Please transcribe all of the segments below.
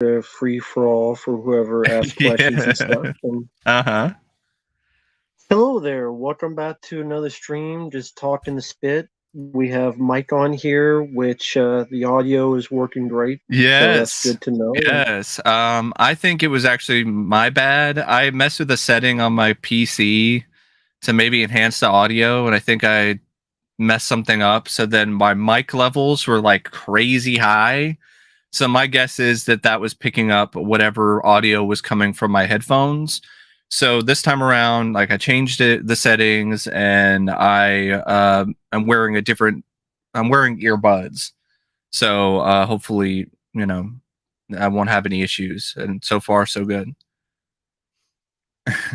a free for all for whoever asks questions and stuff. Yeah. And Uh-huh. hello there, welcome back to another stream. Just talking the spit. We have Mike on here, which the audio is working great, so that's Yes. good to know. Yes. I think it was actually my bad. I messed with a setting on my PC to maybe enhance the audio, and I think I messed something up. So then my mic levels were like crazy high. So my guess is that that was picking up whatever audio was coming from my headphones. So this time around, like I changed the settings, and I'm wearing a different. I'm wearing earbuds. So hopefully, I won't have any issues. And so far, so good.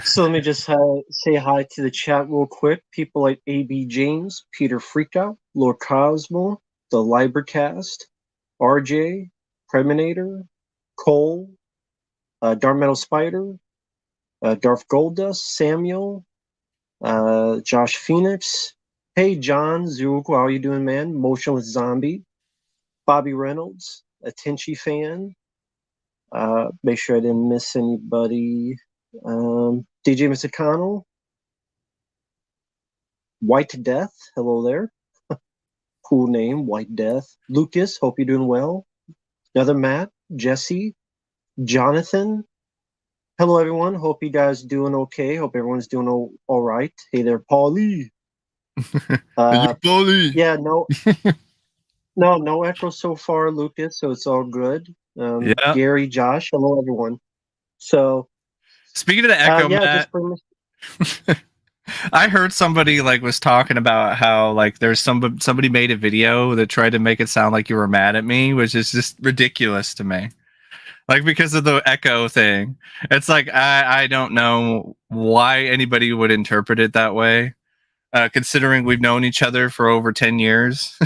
So let me just say hi to the chat real quick. People like AB James, Peter Freakout, Lord Cosmo, the Libracast, RJ, Preminator, Cole, Dark Metal Spider, Darth Goldust, Samuel, Josh Phoenix. Hey John, Zook, how are you doing, man? Motionless Zombie, Bobby Reynolds, a Tinchy fan. Make sure I didn't miss anybody. DJ Misakano, White Death, hello there. Cool name, White Death. Lucas, hope you're doing well. Another Matt, Jesse, Jonathan. Hello everyone, hope you guys doing okay. Hope everyone's doing all right. Hey there, Paulie. Paulie. Yeah, no echo so far, Lucas, so it's all good. Yeah. Gary, Josh, hello everyone. So speaking of the echo, yeah, Matt, just I heard somebody like was talking about how like there's somebody made a video that tried to make it sound like you were mad at me, which is just ridiculous to me. Like because of the echo thing. It's like I don't know why anybody would interpret it that way. Considering we've known each other for over 10 years.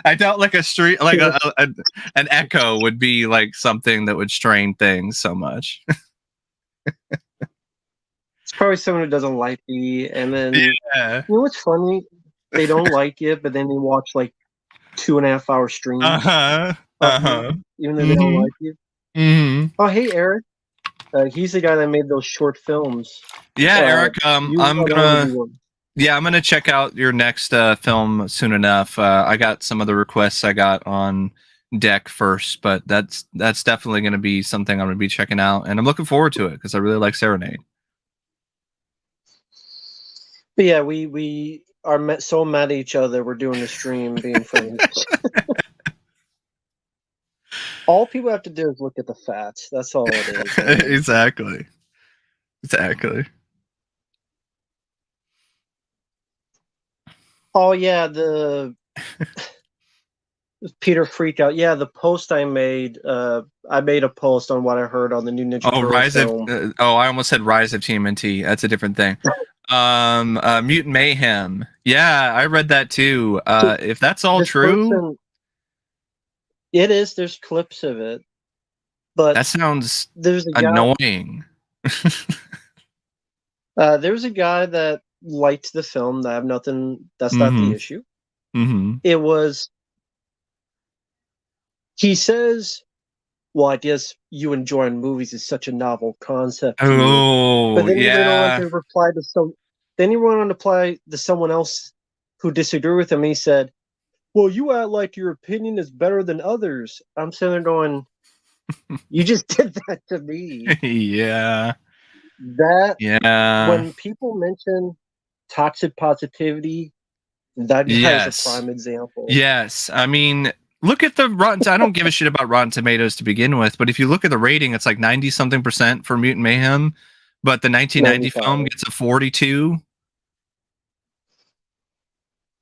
I doubt like an echo would be like something that would strain things so much. it's probably someone who doesn't like me, and then Yeah. you know what's funny? They don't like it, but then they watch like 2.5 hour streams Uh-huh. of you, even though they don't like you. Mm-hmm. Oh, hey Eric, he's the guy that made those short films. Yeah, Eric. You are the one to do one. I'm gonna check out your next film soon enough. I got some of the requests I got on deck first, but that's definitely gonna be something I'm gonna be checking out, and I'm looking forward to it because I really like Serenade. But yeah, we are so mad at each other. We're doing the stream, being friends. All people have to do is look at the facts. That's all it is. I mean. Exactly. Oh yeah, the Peter Freakout. Yeah, the post I made a post on what I heard on the new Ninja Turtles film. I almost said Rise of TMNT. That's a different thing. Mutant Mayhem. Yeah, I read that too. If that's all true, it is. There's clips of it, but that sounds there's annoying. There's a guy that liked the film. I have nothing. That's not the issue. Mm-hmm. It was. He says, "Well, I guess you enjoying movies is such a novel concept." Oh, but then yeah. he went on to reply to Then he went on to reply to someone else who disagreed with him. He said, "Well, you act like your opinion is better than others." I'm sitting there going, "You just did that to me." Yeah. When people mention toxic positivity, that guy is a prime example. Yes. I mean, look at the Rotten. I don't give a shit about Rotten Tomatoes to begin with, but if you look at the rating, it's like 90-something% for Mutant Mayhem, but the 1990 film gets a 42.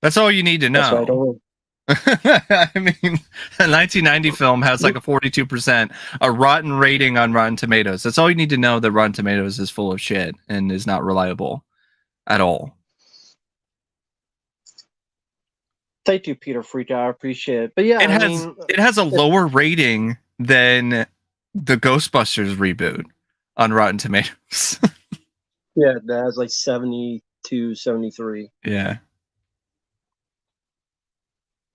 That's all you need to know. I mean, a 1990 film has like a 42%, a rotten rating on Rotten Tomatoes. That's all you need to know, that Rotten Tomatoes is full of shit and is not reliable at all. Thank you, Peter Freakout. I appreciate it. But yeah, it has a lower rating than the Ghostbusters reboot on Rotten Tomatoes. Yeah, that has like 72, 73. Yeah.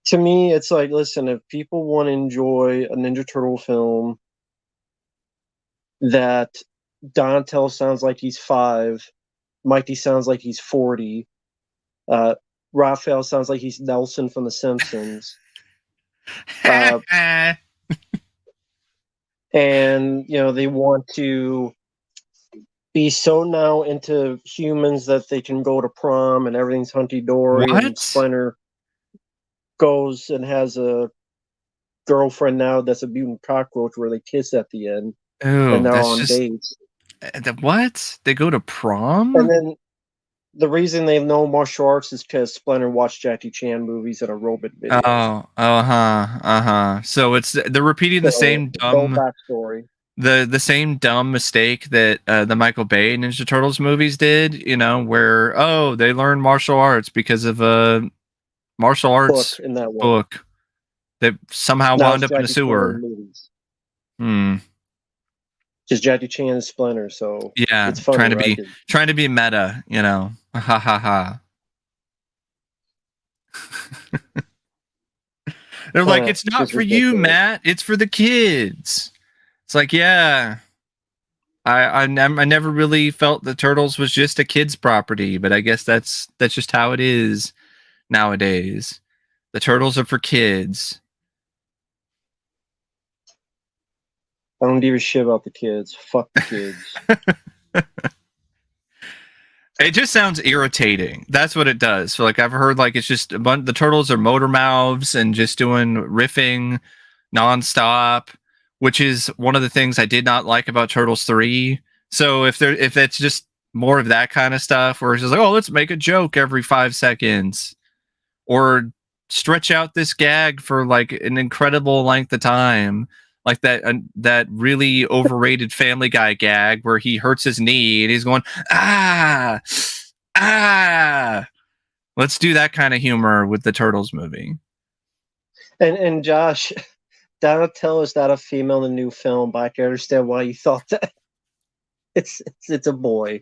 To me, it's like, listen, if people want to enjoy a Ninja Turtle film that Donatello sounds like he's 5, Mighty sounds like he's 40, Raphael sounds like he's Nelson from The Simpsons, and they want to be so now into humans that they can go to prom and everything's hunky-dory, and What? Splinter goes and has a girlfriend now that's a mutant cockroach where they kiss at the end, Oh, and they're that's on just dates. what? They go to prom? And then the reason they know martial arts is because Splinter watched Jackie Chan movies and aerobic videos. So they're repeating the same no dumb backstory. the same dumb mistake that the Michael Bay Ninja Turtles movies did, where they learn martial arts because of a martial arts Book in that one. book that somehow Now wound it's up in a Jackie sewer. Chan movies. Just Jackie Chan and Splinter, so yeah, it's funny, trying to be meta, Ha ha ha. They're like, it's not for you, Matt. It's for the kids. It's like, yeah. I never really felt the Turtles was just a kid's property, but I guess that's just how it is nowadays. The Turtles are for kids. I don't give a shit about the kids. Fuck the kids. It just sounds irritating. That's what it does. So, I've heard, it's just the Turtles are motor mouths and just doing riffing nonstop, which is one of the things I did not like about Turtles 3. So if it's just more of that kind of stuff, where it's just like, oh, let's make a joke every 5 seconds, or stretch out this gag for an incredible length of time, like that really overrated Family Guy gag where he hurts his knee and he's going, ah. Let's do that kind of humor with the Turtles movie. And Josh, Donatello is not a female in the new film, but I can understand why you thought that. It's a boy.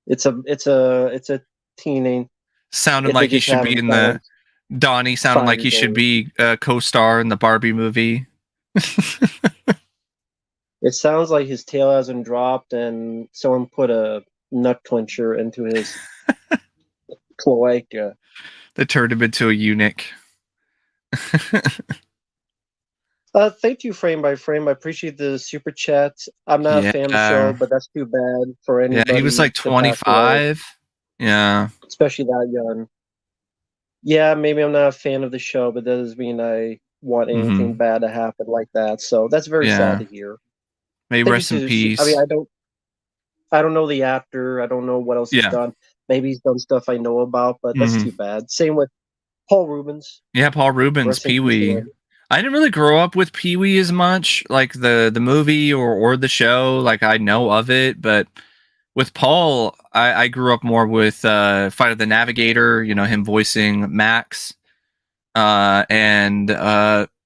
It's a teenage. Sounded like he should be in the Donnie. Sounded like he should be a co-star in the Barbie movie. It sounds like his tail hasn't dropped, and someone put a nut clincher into his cloaca. That turned him into a eunuch. Thank you, Frame by Frame. I appreciate the super chat. I'm not a fan of the show, but that's too bad for anybody. Yeah, he was 25. Yeah. Especially that young. Yeah, maybe I'm not a fan of the show, but that doesn't mean I want anything bad to happen like that. So that's very sad to hear. May rest in peace. I mean, I don't know the actor. I don't know what else he's done. Maybe he's done stuff I know about, but that's too bad. Same with Paul Reubens. Yeah, Paul Reubens, Pee-wee. I didn't really grow up with Pee-wee as much, like the movie or the show. I know of it, but with Paul, I grew up more with Fight of the Navigator, him voicing Max, and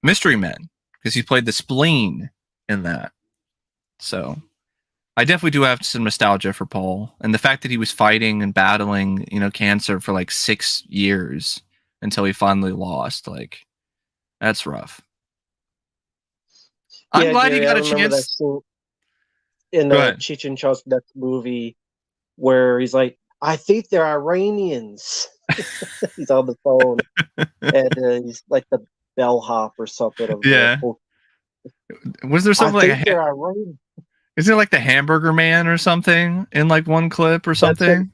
Mystery Men, because he played the Spleen in that. So I definitely do have some nostalgia for Paul, and the fact that he was fighting and battling, cancer for 6 years until he finally lost. That's rough. I'm glad he got a chance. In the Cheech and Chong's next movie, where he's like, I think they're Iranians. He's on the phone, and he's like the bellhop or something. Was there something Iranian? Is it like the Hamburger Man or something in one clip or something?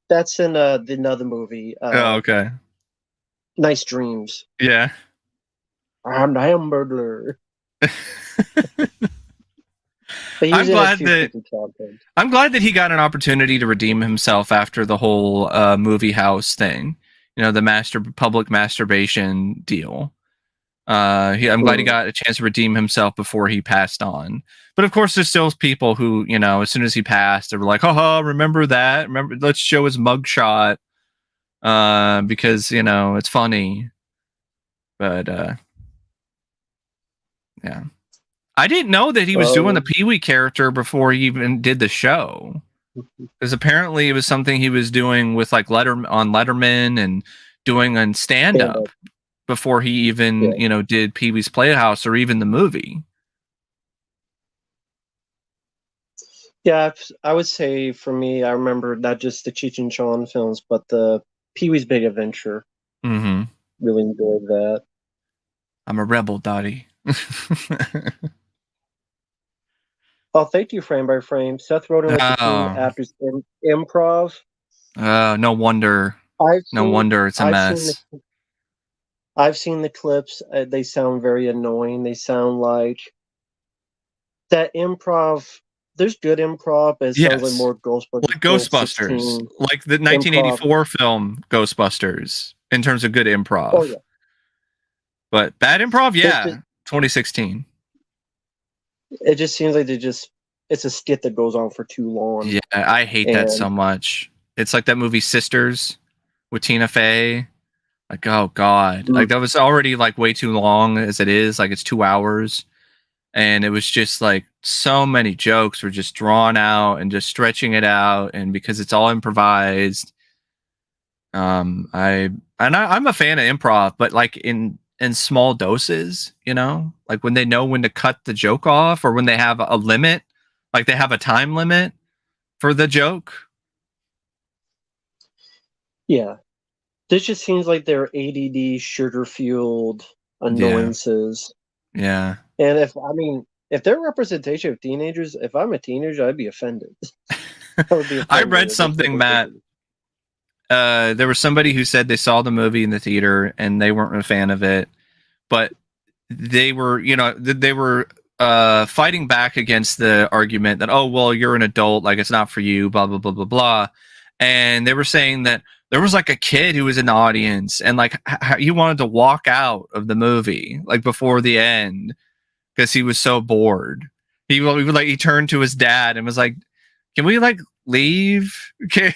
That's in another movie. Okay. Nice Dreams. Yeah. I'm the Hamburger. I'm glad that he got an opportunity to redeem himself after the whole movie house thing. The public masturbation deal. I'm glad he got a chance to redeem himself before he passed on. But of course, there's still people who, as soon as he passed, they were like, "Haha, remember that? Remember? Let's show his mugshot, because it's funny." But yeah, I didn't know that he was doing the Pee-wee character before he even did the show, because apparently it was something he was doing with Letterman and doing on stand-up. before he even did Pee-wee's Playhouse or even the movie. Yeah, I would say for me, I remember not just the Cheech and Chong films, but the Pee-wee's Big Adventure. Mm-hmm. Really enjoyed that. I'm a rebel, Dottie. Oh, thank you, Frame by Frame. Seth Rogen with the teen Oh, actors in improv. no wonder. I've No seen, wonder it's a I've seen mess. I've seen the clips. They sound very annoying. They sound like that improv. There's good improv, but it sounds like Yes. more Ghostbusters Like Ghostbusters. 2016 Like the improv. 1984 film Ghostbusters in terms of good improv. Oh yeah, But bad improv, it just, 2016. it just seems like it's a skit that goes on for too long. Yeah, I hate that so And much. It's like that movie Sisters with Tina Fey. Like, oh god. Like that was already like way too long as it is. Like it's 2 hours. And it was just like so many jokes were just drawn out and just stretching it out. And because it's all improvised, I'm a fan of improv, but like in small doses, like when they know when to cut the joke off or when they have a limit, like they have a time limit for the joke. yeah, this just seems like they're ADD, sugar fueled Yeah. annoyances. Yeah. And if they're representation of teenagers, if I'm a teenager, I'd be offended. I would be I offended read if it's something, Matt. represented. There was somebody who said they saw the movie in the theater and they weren't a fan of it, but they were, they were fighting back against the argument that, oh, well, you're an adult, like it's not for you, blah, blah, blah, blah, blah. And they were saying that there was like a kid who was in the audience and like he wanted to walk out of the movie like before the end because he was so bored. He turned to his dad and was like, "Can we like leave? Can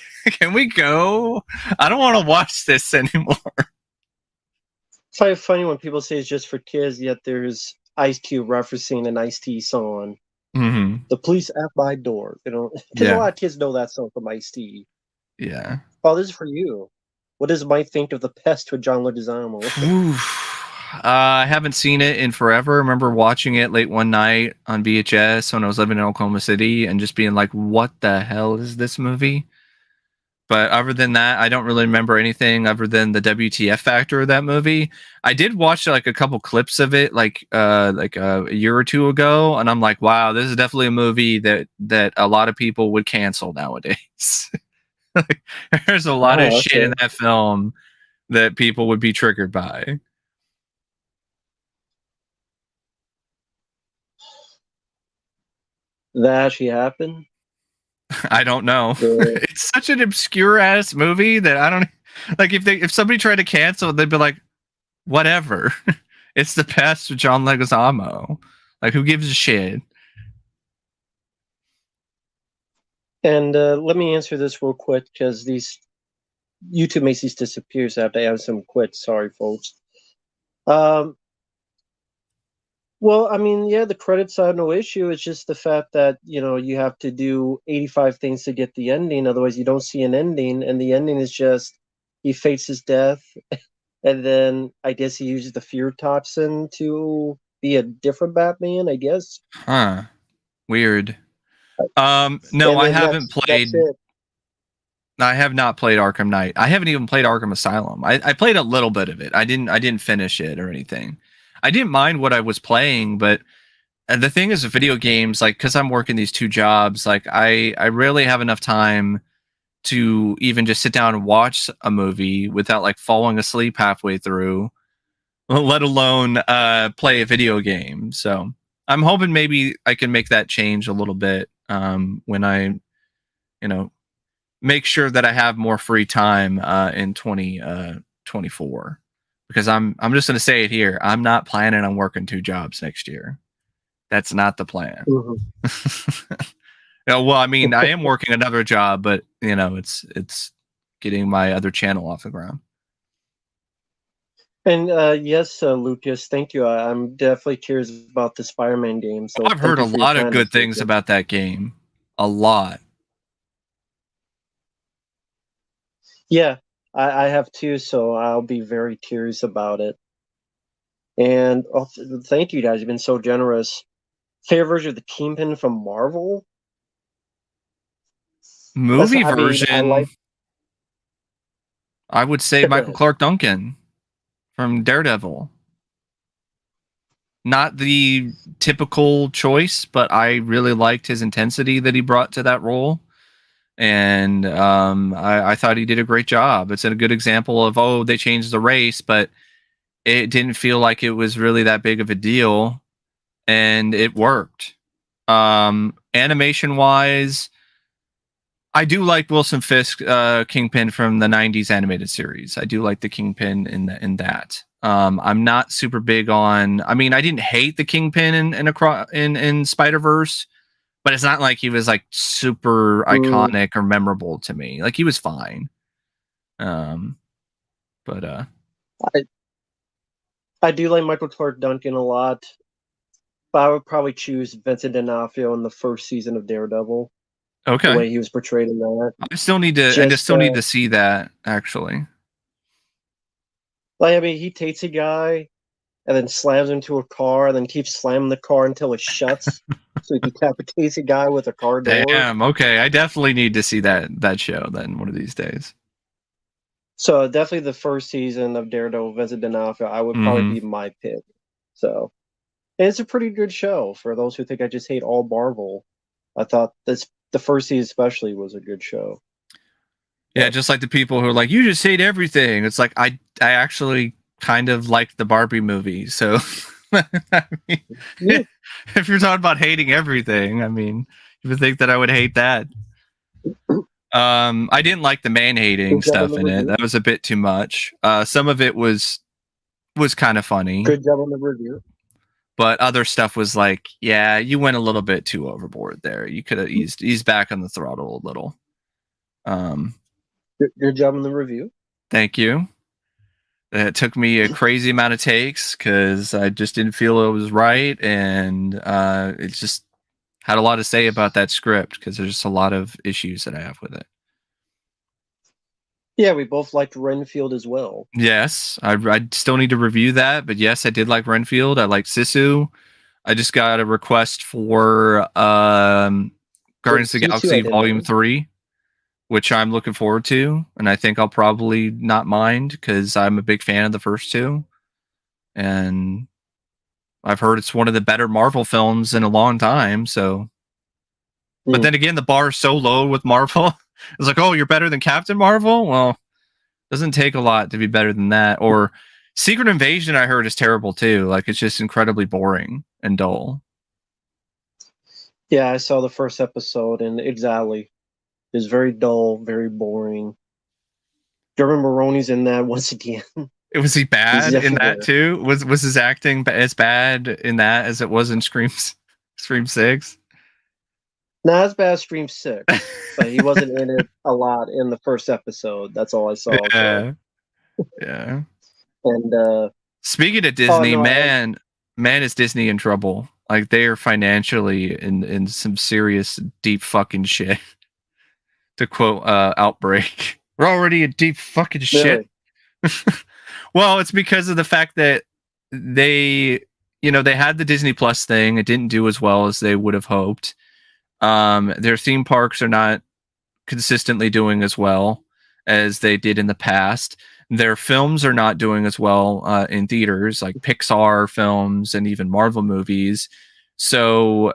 we go? I don't want to watch this anymore." It's kind of funny when people say it's just for kids, yet there's Ice Cube referencing an Ice-T song. Mm-hmm. The police at my door, because a lot of kids know that song from Ice-T. Yeah. Oh, this is for you. What does Mike think of the Pest with John Leguizamo? I haven't seen it in forever. I remember watching it late one night on VHS when I was living in Oklahoma City and just being like, what the hell is this movie? But other than that, I don't really remember anything other than the WTF factor of that movie. I did watch like a couple clips of it like a year or two ago, and I'm like, wow, this is definitely a movie that a lot of people would cancel nowadays. There's a lot of shit in that film that people would be triggered by. That actually happened? I don't know. It's such an obscure ass movie that I don't like. If somebody tried to cancel it, they'd be like, whatever. It's the Pest with John Leguizamo. Like, who gives a shit? And let me answer this real quick because these YouTube makes these disappear, so I have to add some quick. Sorry, folks. Well, yeah, the credits are no issue. It's just the fact that, you have to do 85 things to get the ending. Otherwise, you don't see an ending. And the ending is just he fakes his death. And then I guess he uses the fear toxin to be a different Batman, I guess. Huh. Weird. No, I haven't played. I have not played Arkham Knight. I haven't even played Arkham Asylum. I played a little bit of it. I didn't finish it or anything. I didn't mind what I was playing, but the thing is with video games, like, because I'm working these two jobs, like I rarely have enough time to even just sit down and watch a movie without like falling asleep halfway through, let alone play a video game. So I'm hoping maybe I can make that change a little bit when I, make sure that I have more free time in 2024. Because I'm just gonna say it here. I'm not planning on working two jobs next year. That's not the plan. Mm-hmm. Well, I mean, I am working another job, but it's getting my other channel off the ground. And yes, Lucas, thank you. I'm definitely curious about the Spider-Man game. So I've heard a lot of good things about that game. A lot. Yeah, I have too. So I'll be very curious about it. And thank you guys. You've been so generous. Favorite version of the Kingpin from Marvel? Movie I mean, I version, like. I would say Go Michael ahead. Clark Duncan from Daredevil. Not the typical choice, but I really liked his intensity that he brought to that role. And I thought he did a great job. It's a good example of, oh, they changed the race, but it didn't feel like it was really that big of a deal, and it worked. Animation wise, I do like Wilson Fisk, Kingpin from the '90s animated series. I do like the Kingpin in that. I'm not super big on. I mean, I didn't hate the Kingpin in Spider Verse, but it's not like he was like super iconic or memorable to me. Like he was fine. But I do like Michael Clark Duncan a lot, but I would probably choose Vincent D'Onofrio in the first season of Daredevil. The okay. way he was portrayed in that. I still need to see that actually. Like, I mean, he takes a guy and then slams him into a car and then keeps slamming the car until it shuts. So he decapitates a guy with a car door. Damn, okay. I definitely need to see that show then one of these days. So definitely the first season of Daredevil, Vincent D'Onofrio, I would probably be my pick. So, and it's a pretty good show for those who think I just hate all Marvel. I thought the first season especially was a good show. Yeah, just like the people who are like, you just hate everything. It's like I actually kind of liked the Barbie movie. So I mean, yeah. If you're talking about hating everything, I mean, you would think that I would hate that. I didn't like the man-hating stuff in it. That was a bit too much. Some of it was kind of funny. Good job on the review. But other stuff was like, yeah, you went a little bit too overboard there. You could have eased back on the throttle a little. Good job on the review. Thank you. It took me a crazy amount of takes because I just didn't feel it was right, and it just had a lot to say about that script because there's just a lot of issues that I have with it. Yeah, we both liked Renfield as well. Yes, I still need to review that, but yes, I did like Renfield. I liked Sisu. I just got a request for Guardians of the Galaxy Volume 3, which I'm looking forward to, and I think I'll probably not mind because I'm a big fan of the first two, and I've heard it's one of the better Marvel films in a long time. So, but then again, the bar is so low with Marvel. It's like, oh, you're better than Captain Marvel? Well, it doesn't take a lot to be better than that. Or Secret Invasion, I heard, is terrible too. Like, it's just incredibly boring and dull. Yeah, I saw the first episode, and exactly. It was very dull, very boring. Dermot Mulroney's in that once again. Was he bad in that too? Was his acting as bad in that as it was in Scream 6? Not as bad as Scream 6, but he wasn't in it a lot in the first episode. That's all I saw. Yeah. Yeah. And speaking of Disney, man, is Disney in trouble? Like, they are financially in some serious deep fucking shit. To quote Outbreak, we're already in deep fucking shit. Well, it's because of the fact that they had the Disney Plus thing. It didn't do as well as they would have hoped. Their theme parks are not consistently doing as well as they did in the past. Their films are not doing as well in theaters, like Pixar films and even Marvel movies. So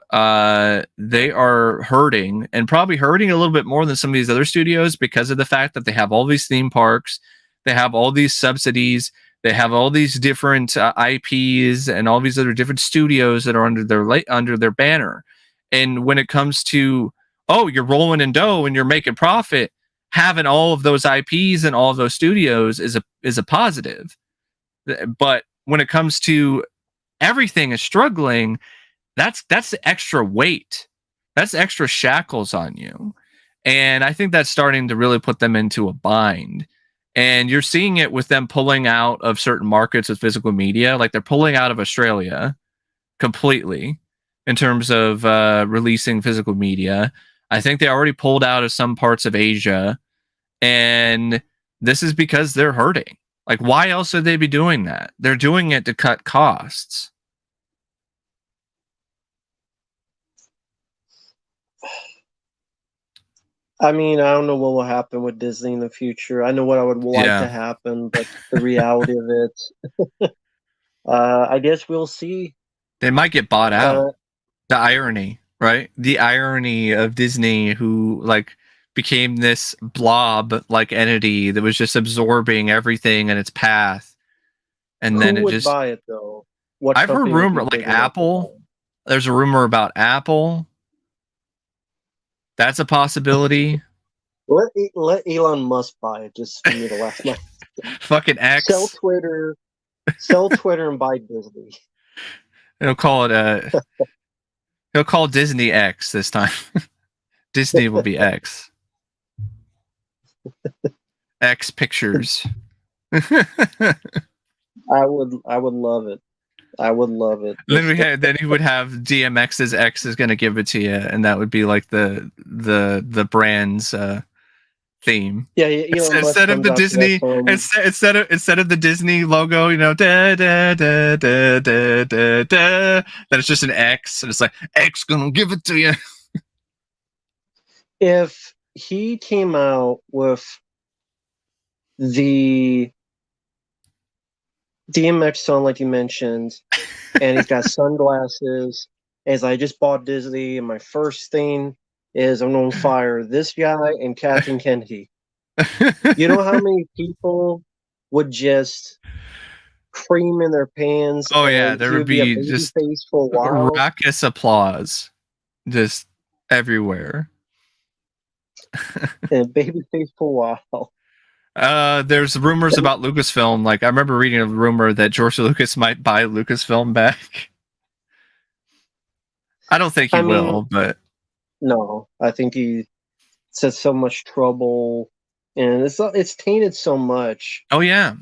they are hurting, and probably hurting a little bit more than some of these other studios because of the fact that they have all these theme parks, they have all these subsidies, they have all these different IPs and all these other different studios that are under their banner. And when it comes to, oh, you're rolling in dough and you're making profit, having all of those IPs and all of those studios is a positive. But when it comes to everything is struggling, that's the extra weight. That's extra shackles on you. And I think that's starting to really put them into a bind. And you're seeing it with them pulling out of certain markets with physical media. Like, they're pulling out of Australia completely in terms of releasing physical media. I think they already pulled out of some parts of Asia. And this is because they're hurting. Like, why else would they be doing that? They're doing it to cut costs. I mean, I don't know what will happen with Disney in the future. I know what I would like to happen, but the reality of it, I guess we'll see. They might get bought out. The irony, right? The irony of Disney, who like became this blob like entity that was just absorbing everything in its path, and then it would just buy it though? What I've heard company would rumor be like big enough to buy Apple. There's a rumor about Apple. That's a possibility. Let Elon Musk buy it just for me to laugh. Fucking X. Sell Twitter and buy Disney. He'll call it he'll call Disney X this time. Disney will be X. X Pictures. I would love it. I would love it. Then he would have DMX's X is gonna give it to you, and that would be like the brand's theme. Yeah, instead of the Disney, instead of the Disney logo, you know, da da da da da da da. That it's just an X, and it's like X gonna give it to you. If he came out with the DMX song, like you mentioned, and he's got sunglasses, as I just bought Disney, and my first thing is I'm going to fire this guy and Kathleen Kennedy. You know how many people would just cream in their pants? Oh yeah, there would be a baby just face for a while. raucous applause, just everywhere. And baby face for a while. There's rumors about Lucasfilm. Like I remember reading a rumor that George Lucas might buy Lucasfilm back. I don't think he will, but no, I think he said so much trouble, and it's tainted so much. Oh yeah.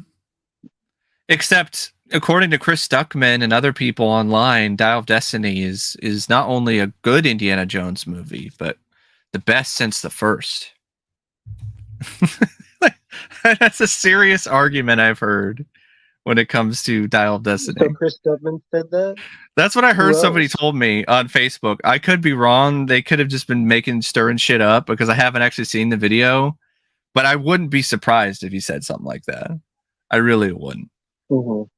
Except according to Chris Stuckman and other people online, Dial of Destiny is not only a good Indiana Jones movie, but the best since the first. That's a serious argument I've heard when it comes to Dial of Destiny. So Chris Stuckman said that? That's what I heard. Somebody told me on Facebook. I could be wrong. They could have just been stirring shit up because I haven't actually seen the video. But I wouldn't be surprised if he said something like that. I really wouldn't. Mm-hmm.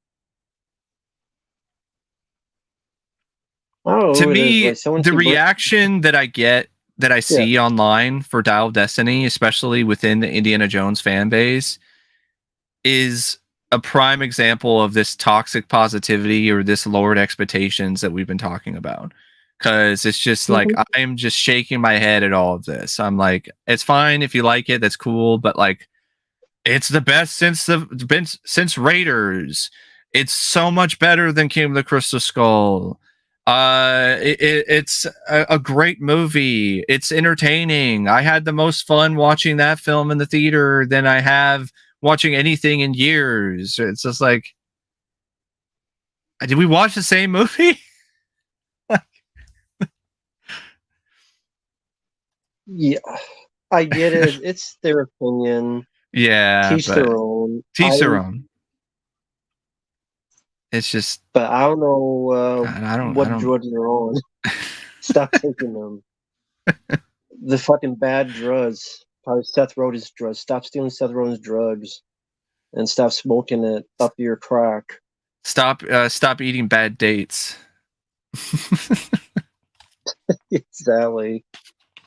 Oh, to me, the reaction that I get, that I see online for Dial of Destiny, especially within the Indiana Jones fan base, is a prime example of this toxic positivity or this lowered expectations that we've been talking about. Because it's just like, I'm just shaking my head at all of this. I'm like, it's fine if you like it, that's cool, but like, it's the best since Raiders. It's so much better than Kingdom of the Crystal Skull. It's a great movie. It's entertaining. I had the most fun watching that film in the theater than I have watching anything in years. It's just like, did we watch the same movie? Yeah, I get it. It's their opinion. Yeah, teach their own. Teach their own. It's just, but I don't know what drugs you're on. Stop taking them. The fucking bad drugs. Probably Seth Rogen's drugs. Stop stealing Seth Rogen's drugs, and stop smoking it up your crack. Stop eating bad dates. Exactly.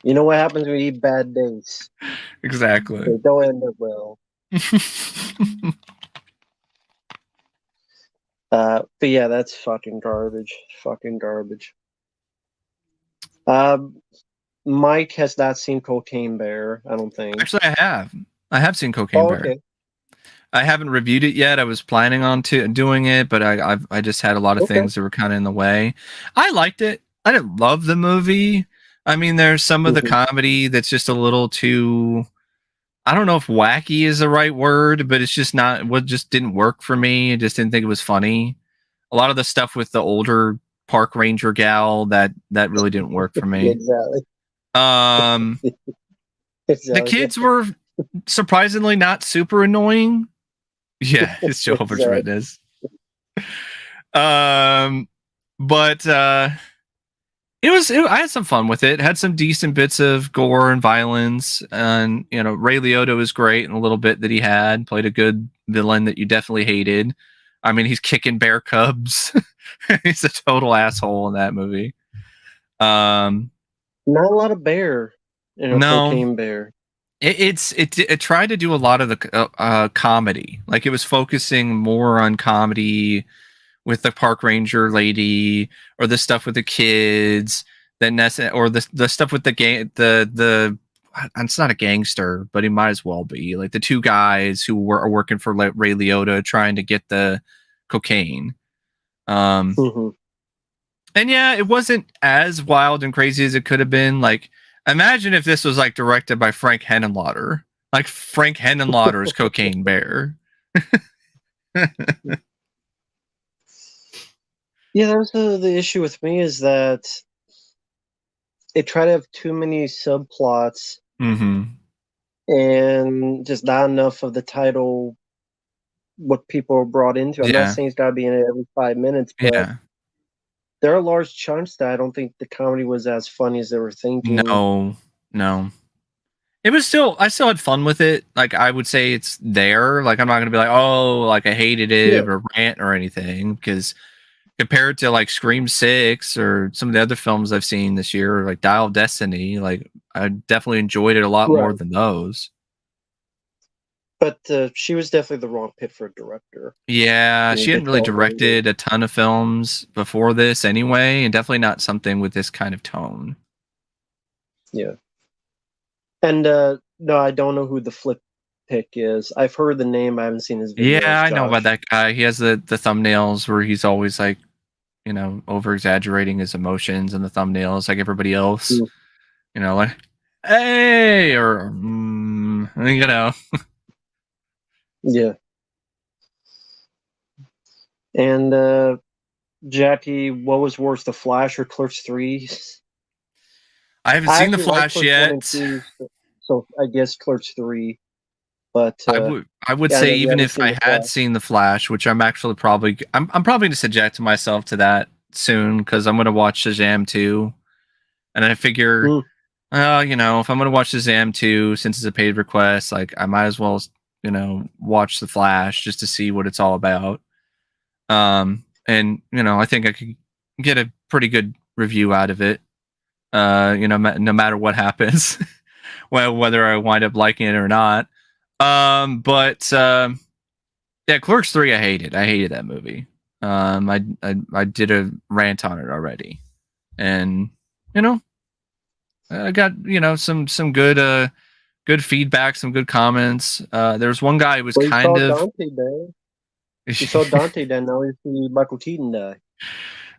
You know what happens when you eat bad dates? Exactly. They don't end up well. But yeah, that's fucking garbage. Fucking garbage. Mike has not seen Cocaine Bear, I don't think. Actually, I have. I have seen Cocaine Bear. Okay. I haven't reviewed it yet. I was planning on doing it, but I just had a lot of things that were kind of in the way. I liked it. I didn't love the movie. I mean, there's some of the comedy that's just a little too, I don't know if wacky is the right word, but it's just not, what just didn't work for me. I just didn't think it was funny. A lot of the stuff with the older park ranger gal, that really didn't work for me. Exactly. The kids were surprisingly not super annoying. Yeah, it's Jehovah's Exactly. Witness. But I had some fun with it. Had some decent bits of gore and violence, and Ray Liotta was great in a little bit that he had. Played a good villain that you definitely hated. I mean, he's kicking bear cubs. He's a total asshole in that movie. Not a lot of bear in a No, cocaine bear. it tried to do a lot of the comedy. Like, it was focusing more on comedy with the park ranger lady, or the stuff with the kids, or the stuff with the gang. The It's not a gangster, but he might as well be, like, the two guys who are working for Ray Liotta trying to get the cocaine. Mm-hmm. And yeah, it wasn't as wild and crazy as it could have been. Like, imagine if this was like directed by Frank Henenlotter, like Frank Henenlotter's Cocaine Bear. Yeah, that was the issue with me, is that it tried to have too many subplots Mm-hmm. and just not enough of the title, what people are brought into. I'm not Yeah. saying it's got to be in it every 5 minutes, but Yeah. there are large chunks that I don't think the comedy was as funny as they were thinking. No. It was I still had fun with it. Like, I would say it's there. Like, I'm not going to be like, oh, like I hated it or rant or anything, because compared to like Scream 6 or some of the other films I've seen this year, or like Dial of Destiny, like, I definitely enjoyed it a lot more than those. But she was definitely the wrong pick for a director. Yeah, she hadn't really directed a ton of films before this anyway, and definitely not something with this kind of tone. Yeah. And no, I don't know who the flip pick is. I've heard the name, I haven't seen his videos. Yeah, I know about that guy. He has the thumbnails where he's always like, over exaggerating his emotions in the thumbnails, like everybody else. Like, hey, or Yeah. And Jackie, what was worse, The Flash or Clerks 3? I haven't seen The Flash yet. So I guess Clerks 3. But I would say, even if I had seen The Flash, which I'm actually probably going to subject myself to that soon, because I'm going to watch Shazam 2, and I figure, if I'm going to watch Shazam 2, since it's a paid request, like, I might as well watch The Flash just to see what it's all about. And I think I could get a pretty good review out of it, no matter what happens. Well, whether I wind up liking it or not. But yeah, Clerks 3, I hated that movie. I did a rant on it already, and I got some good feedback, some good comments. There was one guy who was kind of Dante die. You saw Dante die, now you see Michael Keaton die.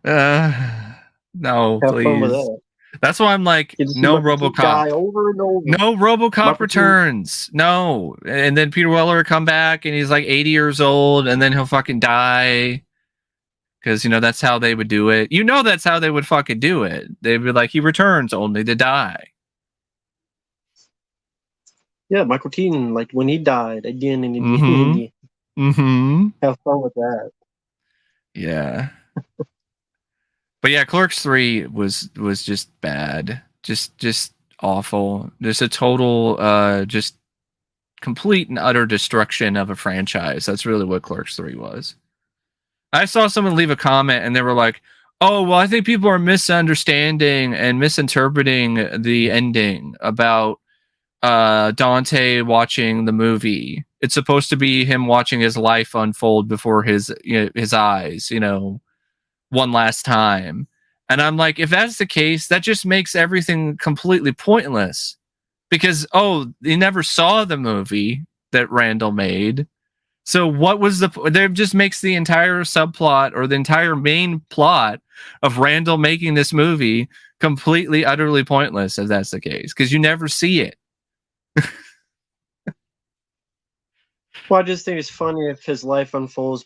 No, have please. Fun with that. That's why I'm like, no Robocop. Over and over. No Robocop returns. No. And then Peter Weller will come back and he's like 80 years old, and then he'll fucking die. Because, that's how they would do it. That's how they would fucking do it. They'd be like, he returns only to die. Yeah, Michael Keaton, like when he died again and again and again. Mm-hmm. Have fun with that. Yeah. But yeah, Clerks 3 was just bad. Just awful. Just a total just complete and utter destruction of a franchise. That's really what Clerks 3 was. I saw someone leave a comment and they were like, oh, well, I think people are misunderstanding and misinterpreting the ending about Dante watching the movie. It's supposed to be him watching his life unfold before his eyes, one last time. And I'm like, if that's the case, that just makes everything completely pointless, because he never saw the movie that Randall made. So what was there just makes the entire subplot, or the entire main plot of Randall making this movie, completely utterly pointless, if that's the case, because you never see it. Well, I just think it's funny if his life unfolds,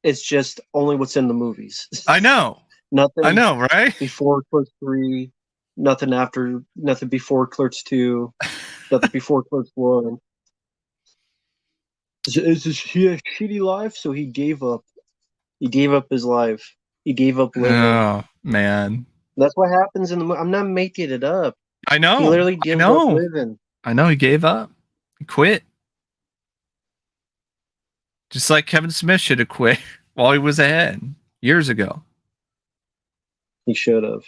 it's just only what's in the movies. I know. Nothing. I know, right? Before Clerks 3, nothing after, nothing before Clerks 2, nothing before Clerks 1. Is this he a shitty life? So he gave up. He gave up his life. He gave up living. Oh man, That's what happens in the movie. I'm not making it up. I know. He literally gives up living. I know. He gave up. He quit. Just like Kevin Smith should have quit while he was ahead years ago. He should have.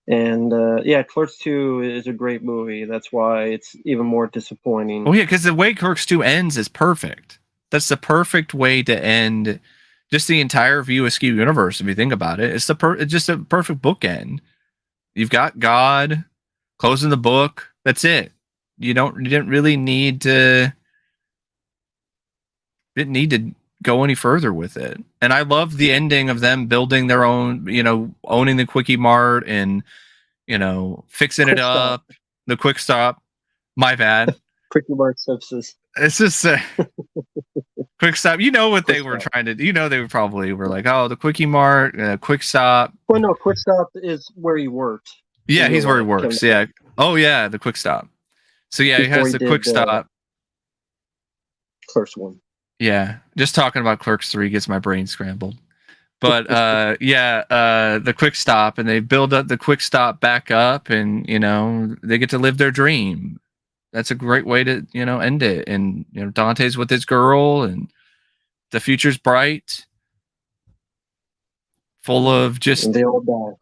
And yeah, Clerks 2 is a great movie. That's why it's even more disappointing. Oh yeah, because the way Clerks 2 ends is perfect. That's the perfect way to end just the entire View Askew universe. If you think about it, it's just a perfect bookend. You've got God closing the book. That's it. You didn't really need to. Didn't need to go any further with it. And I love the ending of them building their own, owning the Quickie Mart and, fixing it up. The Quick Stop. My bad. Quickie Mart sepsis. It's just Quick Stop. You know what they were trying to do. They probably were like, oh, the Quickie Mart, Quick Stop. Well, no, Quick Stop is where he worked. Yeah, he's where he works. Yeah. Oh, yeah, the Quick Stop. So, yeah, he has the Quick Stop. Clerks 1. Yeah, just talking about Clerks 3 gets my brain scrambled. But the Quick Stop, and they build up the Quick Stop back up, and they get to live their dream. That's a great way to end it. And Dante's with his girl, and the future's bright, full of just. And they all die.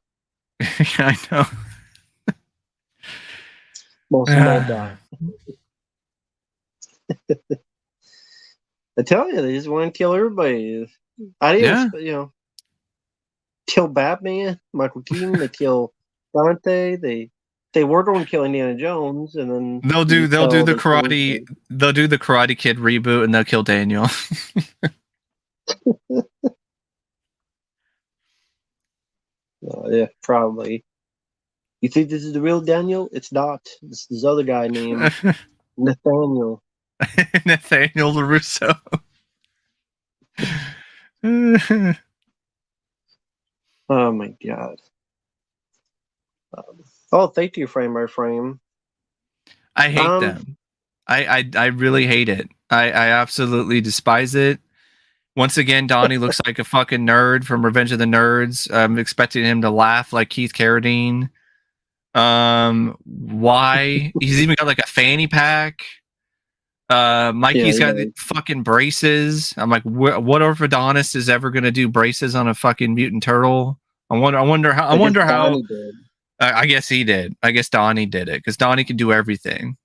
I know. Most of them all die. I tell you, they just want to kill everybody. I didn't, kill Batman, Michael Keaton. They kill Dante. They were going to kill Indiana Jones, and then they'll do the karate. They'll do the Karate Kid reboot, and they'll kill Daniel. Yeah, probably. You think this is the real Daniel? It's not. This is this other guy named Nathaniel. Nathaniel LaRusso. Oh my god. Oh, thank you, Frame by Frame. I hate them. I really hate it. I absolutely despise it. Once again, Donnie looks like a fucking nerd from Revenge of the Nerds. I'm expecting him to laugh like Keith Carradine. Why? He's even got like a fanny pack. Mikey's got the fucking braces. I'm like, what orthodontist is ever gonna do braces on a fucking mutant turtle? I wonder how. I guess he did. I guess Donnie did it because Donnie can do everything.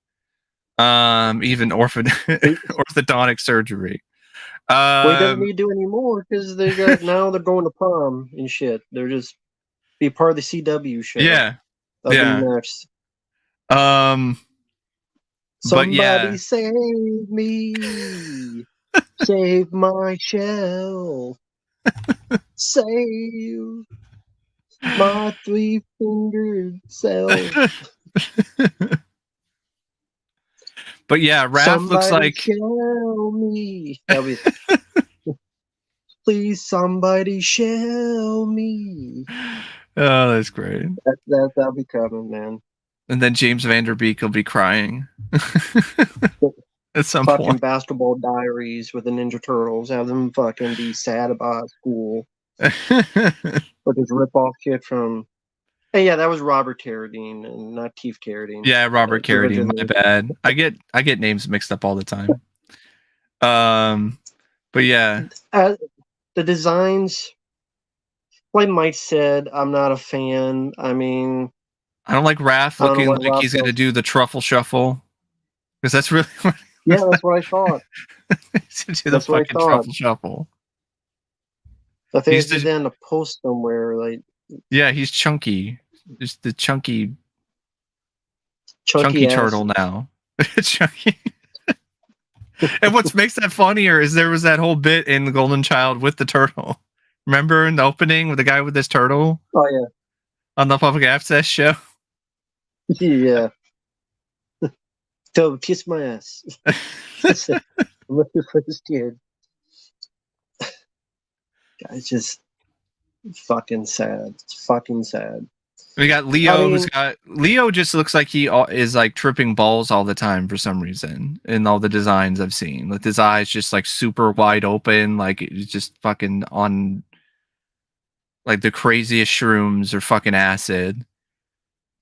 Even orthodontic surgery. Well, he doesn't need to do anymore because now they're going to prom and shit. They're just be part of the CW show. Yeah. That'll be next. Somebody save me. Save my shell. Save my 3-fingered self. But yeah, Raph looks like. Shell me. Please, somebody shell me. Oh, that's great. That'll be coming, man. And then James Vanderbeek will be crying at some fucking point. Basketball Diaries with the Ninja Turtles. Have them fucking be sad about school. But this rip-off kid from... Hey, yeah, that was Robert Carradine and not Keith Carradine. Yeah, Robert Carradine. My bad. I get names mixed up all the time. But yeah, the designs. Like Mike said, I'm not a fan. I mean, I don't like Raph looking like he's going to do the truffle shuffle because that's really. Yeah, that's what I thought. He's going to do the fucking truffle shuffle. I think he's in a post somewhere, like. Yeah, he's chunky. Just the chunky turtle now. Chunky. And what makes that funnier is there was that whole bit in The Golden Child with the turtle. Remember in the opening with the guy with this turtle? Oh, yeah. On the Public Access show? Yeah. So kiss my ass. I'm looking for this kid. It's just fucking sad. It's fucking sad. We got Leo, who's got Leo. Just looks like he is like tripping balls all the time for some reason in all the designs I've seen. With his eyes just like super wide open, like it's just fucking on like the craziest shrooms or fucking acid.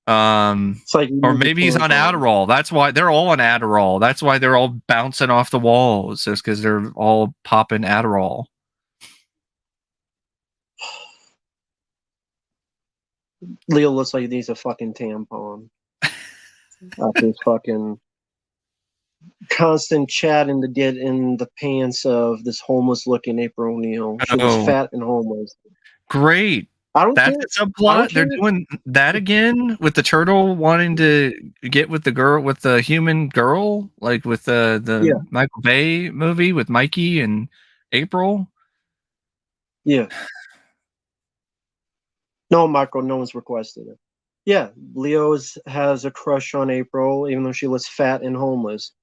like Or maybe he's on Adderall. That's why they're all on Adderall. That's why they're all bouncing off the walls. Just because they're all popping Adderall. Leo looks like he needs a fucking tampon. After his fucking constant chatting to get in the pants of this homeless-looking April O'Neil. She was fat and homeless. Great. That's a subplot. They're doing that again with the turtle wanting to get with the girl, with the human girl, like with the Michael Bay movie with Mikey and April. Yeah. No, Michael, no one's requested it. Yeah, Leo has a crush on April, even though she looks fat and homeless.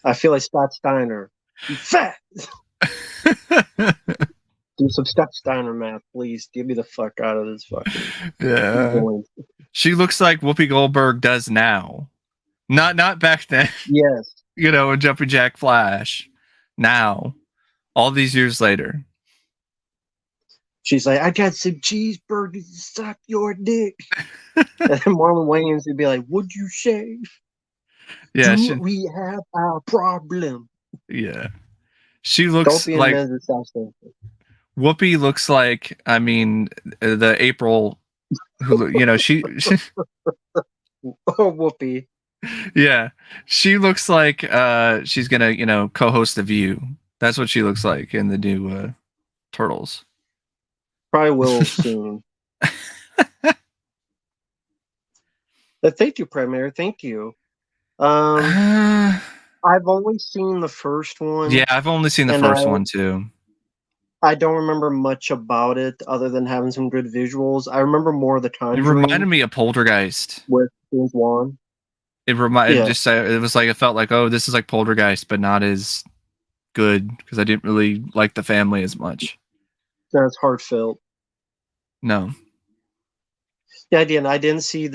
I feel like Scott Steiner. You fat! Do some Scott Steiner math, please. Get me the fuck out of this fucking... Yeah. She looks like Whoopi Goldberg does now. Not back then. Yes. You know, in Jumping Jack Flash. Now. All these years later. She's like, I got some cheeseburgers to suck your dick. And Marlon Wayans would be like, would you shave? Yeah. We have our problem. Yeah. She looks like... Whoopi looks like, I mean, the April, who, you know, she oh, Whoopi. Yeah. She looks like she's going to, you know, co-host The View. That's what she looks like in the new Turtles. Probably will soon. Thank you, Premier. Thank you. I've only seen the first one. Yeah, I've only seen the first one too. I don't remember much about it other than having some good visuals. I remember more of the Conjuring. It reminded me of Poltergeist with James Wan. It was like, it felt like, oh, this is like Poltergeist, but not as good because I didn't really like the family as much. That's heartfelt. No. Yeah, I didn't see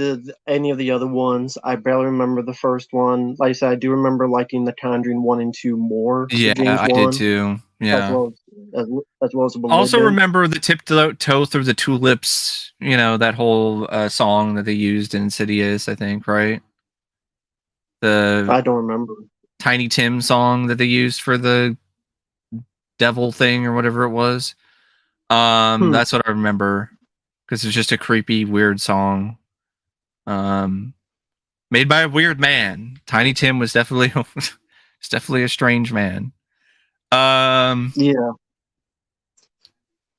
any of the other ones. I barely remember the first one. Like I said, I do remember liking the Conjuring 1 and 2 more. Yeah, I did too. Yeah. As well as also remember the Tiptoe Through the Tulips, you know, that whole song that they used in Insidious, I think, right? I don't remember. Tiny Tim song that they used for the devil thing or whatever it was. That's what I remember. Because it's just a creepy, weird song. Made by a weird man. Tiny Tim was definitely it's definitely a strange man. Yeah.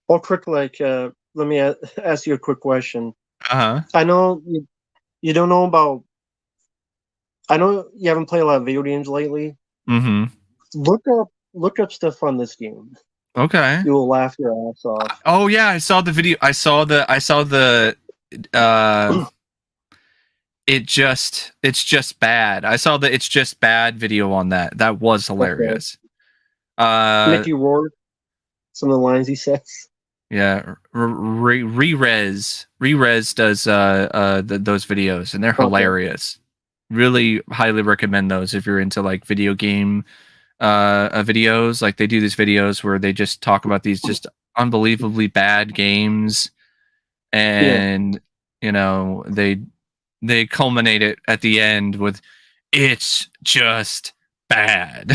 Well, quick, like, let me ask you a quick question. I know you don't know about. I know you haven't played a lot of video games lately. Mm-hmm. Look up stuff on this game. Okay. You will laugh your ass off. Oh yeah, I saw the video. I saw the it's just bad. I saw the It's Just Bad video on that. That was hilarious. Okay. Mickey Rourke, some of the lines he says. Yeah, Re-Rez does those videos, and they're hilarious. Really highly recommend those if you're into like video game videos. Like they do these videos where they just talk about these just unbelievably bad games, and you know they culminate it at the end with "It's just bad,"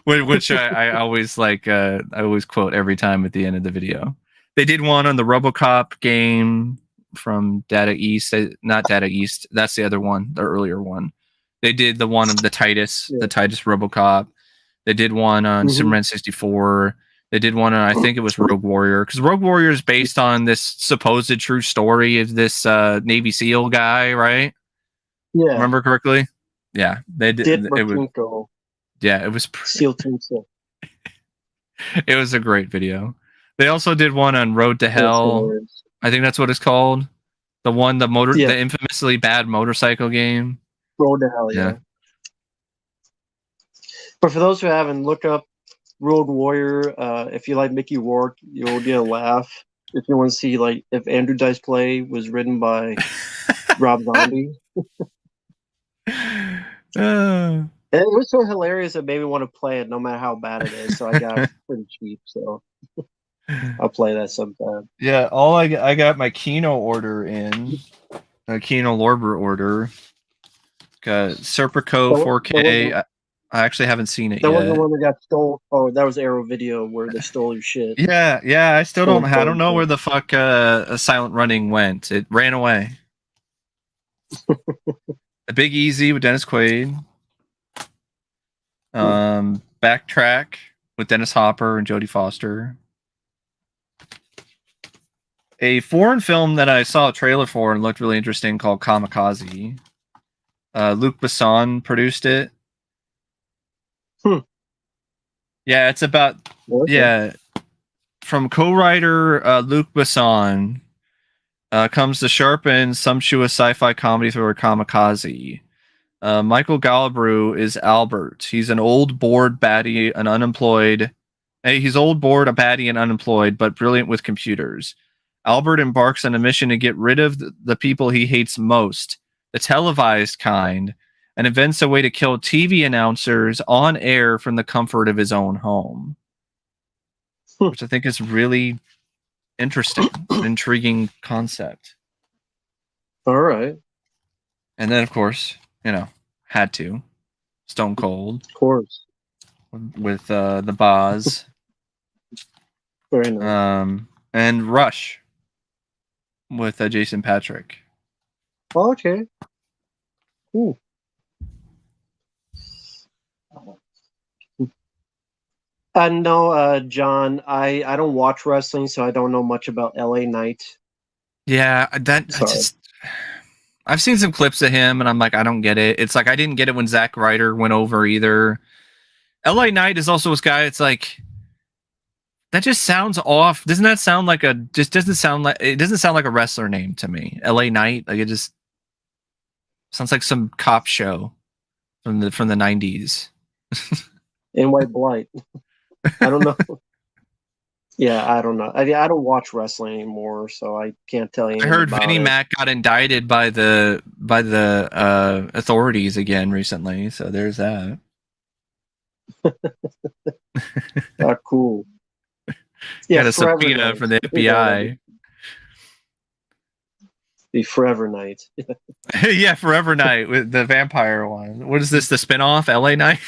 which I always like. I always quote every time at the end of the video. They did one on the Robocop game from Data East, not Data East. That's the other one, the earlier one. They did the one of the Titus Robocop. They did one on Superman 64. They did one on, I think it was Rogue Warrior, because Rogue Warrior is based on this supposed true story of this Navy SEAL guy, right? Yeah. Remember correctly? Yeah. They did. It was, yeah, it was SEAL Team 6. It was a great video. They also did one on Road to Hell. I think that's what it's called. The infamously bad motorcycle game. Road to Hell, yeah. But for those who haven't, look up Road Warrior. If you like Mickey Rourke, you'll get a laugh. If you want to see like if Andrew Dice Clay was written by Rob Zombie. And it was so hilarious it made me want to play it no matter how bad it is. So I got it pretty cheap. So I'll play that sometime. Yeah, I got my Kino order in. A Kino Lorber order. Got Serpico 4K. I actually haven't seen it that yet. That wasn't the one that got stolen. Oh, that was Arrow Video where they stole your shit. Yeah. I still don't. I don't know where the fuck Silent Running went. It ran away. A Big Easy with Dennis Quaid. Backtrack with Dennis Hopper and Jodie Foster. A foreign film that I saw a trailer for and looked really interesting called Kamikaze. Luc Besson produced it. Yeah, it's about from co-writer Luc Besson comes the sharp and sumptuous sci-fi comedy thriller Kamikaze. Michael Galabru is Albert. He's an old, bored baddie, an unemployed. He's old, bored, a baddie, and unemployed, but brilliant with computers. Albert embarks on a mission to get rid of the people he hates most, the televised kind, and invents a way to kill TV announcers on air from the comfort of his own home. Which I think is really interesting, intriguing concept. All right. And then, of course, had to. Stone Cold. Of course. With the Boz. Very nice. And Rush with Jason Patrick. Oh, okay. Cool. No, John, I don't watch wrestling, so I don't know much about LA Knight. Yeah, I've seen some clips of him, and I'm like, I don't get it. It's like I didn't get it when Zack Ryder went over either. LA Knight is also this guy. It's like that just sounds off. Doesn't that sound like it doesn't sound like a wrestler name to me. LA Knight, like it just sounds like some cop show from the 90s. In White Blight. I don't know. Yeah, I don't know. I don't watch wrestling anymore, so I can't tell you. I heard Vinnie Mac got indicted by the authorities again recently, so there's that. Cool. Yeah, got a subpoena from the FBI. The Forever Night. Yeah, Forever Night with the vampire one. What is this? The spinoff, LA Night?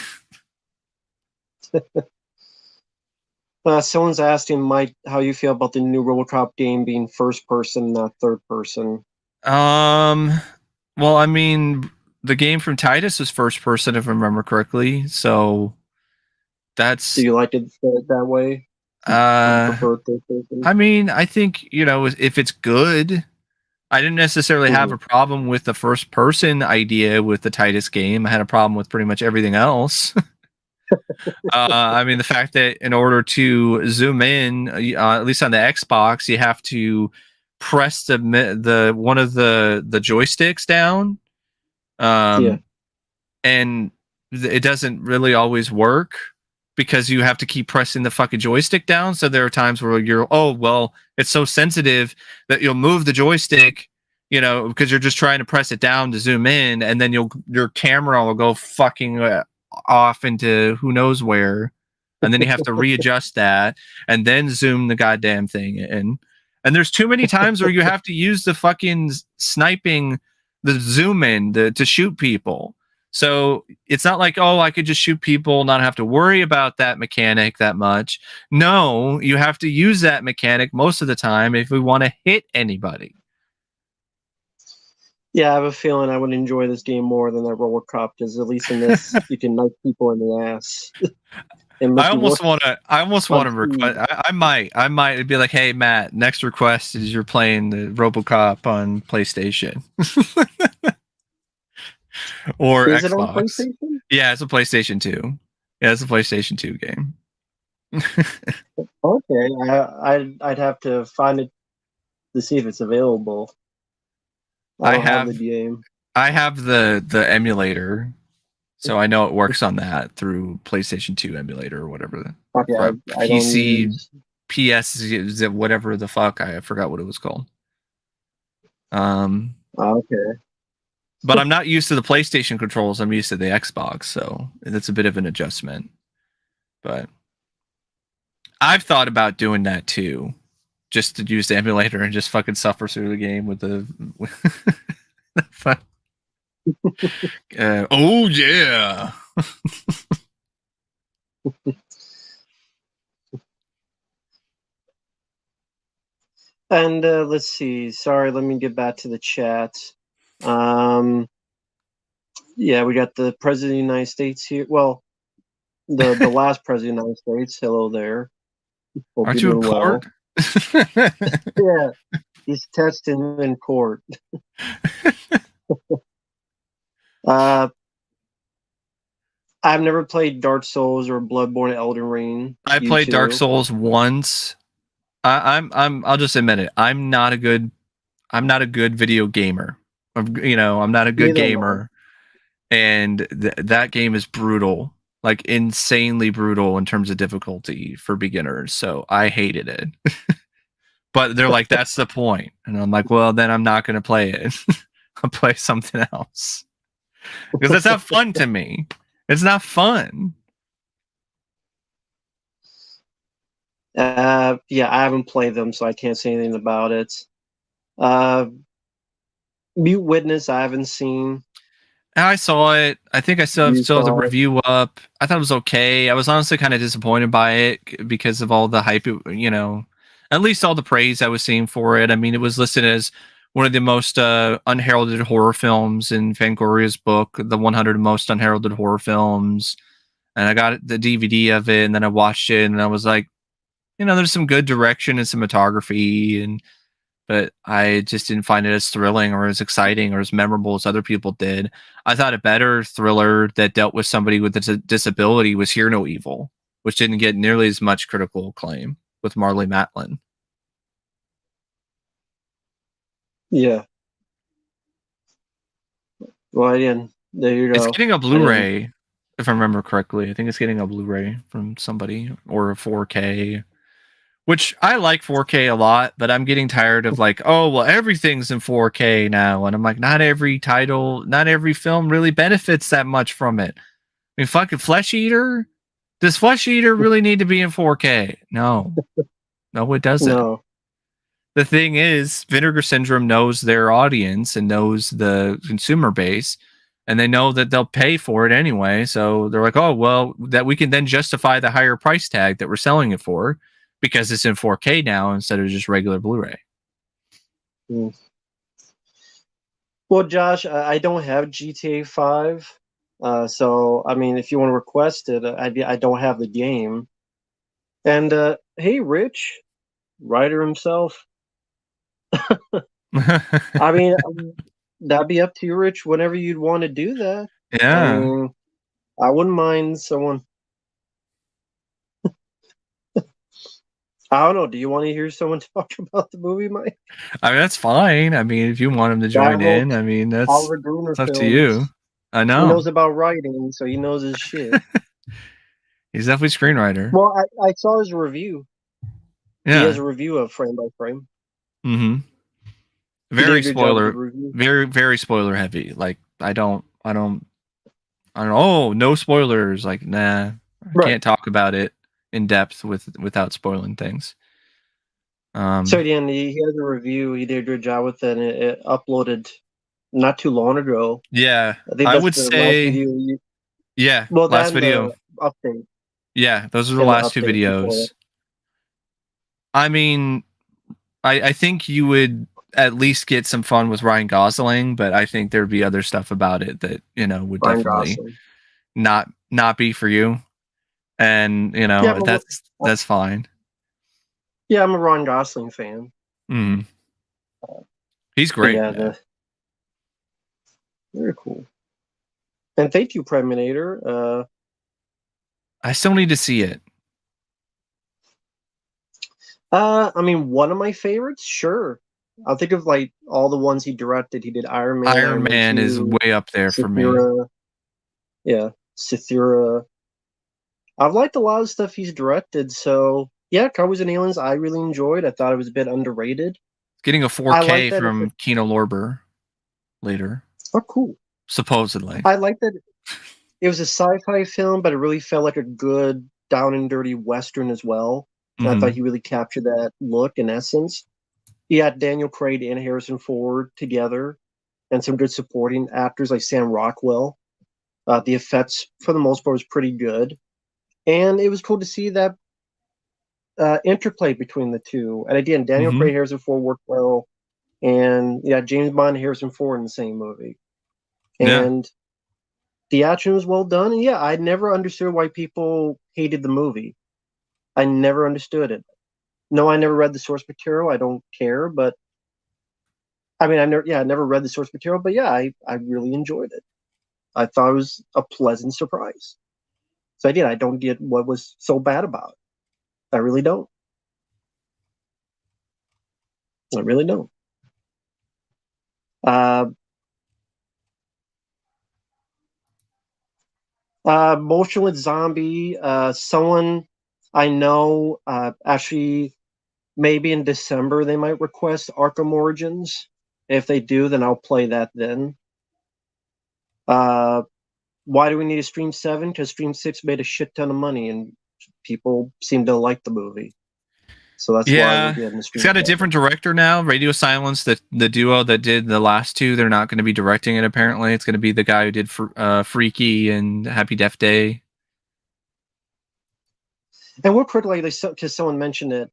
Someone's asking Mike how you feel about the new Robocop game being first person, not third person. Well, I mean, the game from Titus was first person, if I remember correctly. So that's. Do you like it that way? I mean, I think if it's good. I didn't necessarily have a problem with the first person idea with the Titus game. I had a problem with pretty much everything else. I mean, the fact that in order to zoom in, at least on the Xbox, you have to press the one of the joysticks down, and it doesn't really always work because you have to keep pressing the fucking joystick down. So there are times where it's so sensitive that you'll move the joystick, because you're just trying to press it down to zoom in, and then your camera will go fucking off into who knows where, and then you have to readjust that and then zoom the goddamn thing in. And there's too many times where you have to use the fucking sniping, the zoom in to shoot people. So it's not like, I could just shoot people, not have to worry about that mechanic that much. No, you have to use that mechanic most of the time if we want to hit anybody. Yeah, I have a feeling I would enjoy this game more than that Robocop, because at least in this, you can knife people in the ass. I almost want to request. I might. It'd be like, hey, Matt, next request is you're playing the Robocop on PlayStation. Or is Xbox. It on PlayStation? Yeah, it's a PlayStation 2. Yeah, it's a PlayStation 2 game. Okay, I'd have to find it to see if it's available. I have the game. I have the emulator, so I know it works on that through PlayStation 2 emulator or whatever. Okay, PC PS whatever the fuck, I forgot what it was called. Okay. But I'm not used to the PlayStation controls. I'm used to the Xbox, so that's a bit of an adjustment. But I've thought about doing that too, just to use the emulator and just fucking suffer through the game with the. Oh yeah. And let's see. Sorry, let me get back to the chat. Yeah, we got the President of the United States here. Well, the last President of the United States. Hello there. Hope Aren't you're you in doing well. court? Yeah, he's testing in court. I've never played Dark Souls or Bloodborne, Elden Ring. I You played Dark too? Souls once. I'll just admit it. I'm not a good video gamer. I'm not a good Neither am I. gamer, and that game is brutal, like insanely brutal in terms of difficulty for beginners. So I hated it. But they're like, that's the point, and I'm like, well, then I'm not going to play it. I'll play something else because that's not fun to me. It's not fun. Yeah, I haven't played them, so I can't say anything about it. Mute Witness, I haven't seen. I saw it. I think I still You saw the saw it? review up. I thought it was okay. I was honestly kind of disappointed by it because of all the hype, at least all the praise I was seeing for it. I mean, it was listed as one of the most unheralded horror films in Fangoria's book, the 100 most unheralded horror films. And I got the DVD of it, and then I watched it, and I was like, there's some good direction and cinematography, but I just didn't find it as thrilling or as exciting or as memorable as other people did. I thought a better thriller that dealt with somebody with a disability was Hear No Evil, which didn't get nearly as much critical acclaim with Marley Matlin. Yeah. Well, again, there you go. It's getting a Blu-ray, if I remember correctly. I think it's getting a Blu-ray from somebody or a 4K. Which I like 4K a lot, but I'm getting tired of like, oh, well, everything's in 4K now. And I'm like, not every film really benefits that much from it. I mean, fucking Flesh Eater? Does Flesh Eater really need to be in 4K? No. No, it doesn't. No. The thing is, Vinegar Syndrome knows their audience and knows the consumer base, and they know that they'll pay for it anyway. So they're like, oh, well, that we can then justify the higher price tag that we're selling it for, because it's in 4K now instead of just regular Blu-ray. Mm. Well, Josh, I don't have GTA 5. So, I mean, if you want to request it, I don't have the game. And, hey, Rich, writer himself. I mean, that'd be up to you, Rich, whenever you'd want to do that. Yeah. I mean, I wouldn't mind someone. I don't know. Do you want to hear someone talk about the movie, Mike? I mean, that's fine. I mean, if you want him to join in, I mean, that's up to you. I know. He knows about writing, so he knows his shit. He's definitely a screenwriter. Well, I saw his review. Yeah. He has a review of Frame by Frame. Mm-hmm. Very spoiler, very, very spoiler heavy. Like, I don't, oh, no spoilers. Like, nah, I can't talk about it in depth without spoiling things. So again, he has a review. He did a good job with it, and it uploaded not too long ago. Yeah, I think that's the last video. Yeah, well, last video update. Yeah, those are the last two videos. I mean, I think you would at least get some fun with Ryan Gosling, but I think there'd be other stuff about it that would Ryan definitely Gosling. not be for you, and that's fine. Yeah, I'm a Ryan Gosling fan. Mm. He's great. Yeah, very cool. And thank you, Preminator. I still need to see it. I mean, one of my favorites, sure. I'll think of like all the ones he directed. He did Iron Man. Iron Man 2, is way up there for me. Yeah, Cythera. I've liked a lot of stuff he's directed, so Yeah, Cowboys and Aliens, I really enjoyed. I thought it was a bit underrated. Getting a I like 4K that. from Kino Lorber later, Oh, cool. supposedly. I like that it was a sci-fi film, but it really felt like a good down and dirty Western as well. And I thought he really captured that look and essence. He had Daniel Craig and Harrison Ford together, and some good supporting actors like Sam Rockwell. The effects, for the most part, was pretty good, and it was cool to see that interplay between the two. And again, Daniel Craig, Harrison Ford worked well, and yeah, James Bond, and Harrison Ford in the same movie, Yeah. and the action was well done. And yeah, I never understood why people hated the movie. I never understood it. No, I never read the source material. I don't care, but I mean, I never read the source material, but yeah, I really enjoyed it. I thought it was a pleasant surprise. So I don't get what was so bad about it. I really don't. I really don't. Uh, Motionless Zombie. Someone I know actually maybe in December they might request Arkham Origins. If they do, then I'll play that then. Uh, why do we need a Stream 7? Because Stream 6 made a shit ton of money and people seem to like the movie. So that's why we're Yeah. getting a It's Stream got a 7. different director now. Radio Silence, the duo that did the last two, they're not going to be directing it apparently. It's going to be the guy who did Freaky and Happy Death Day. And we're critically, because someone mentioned it.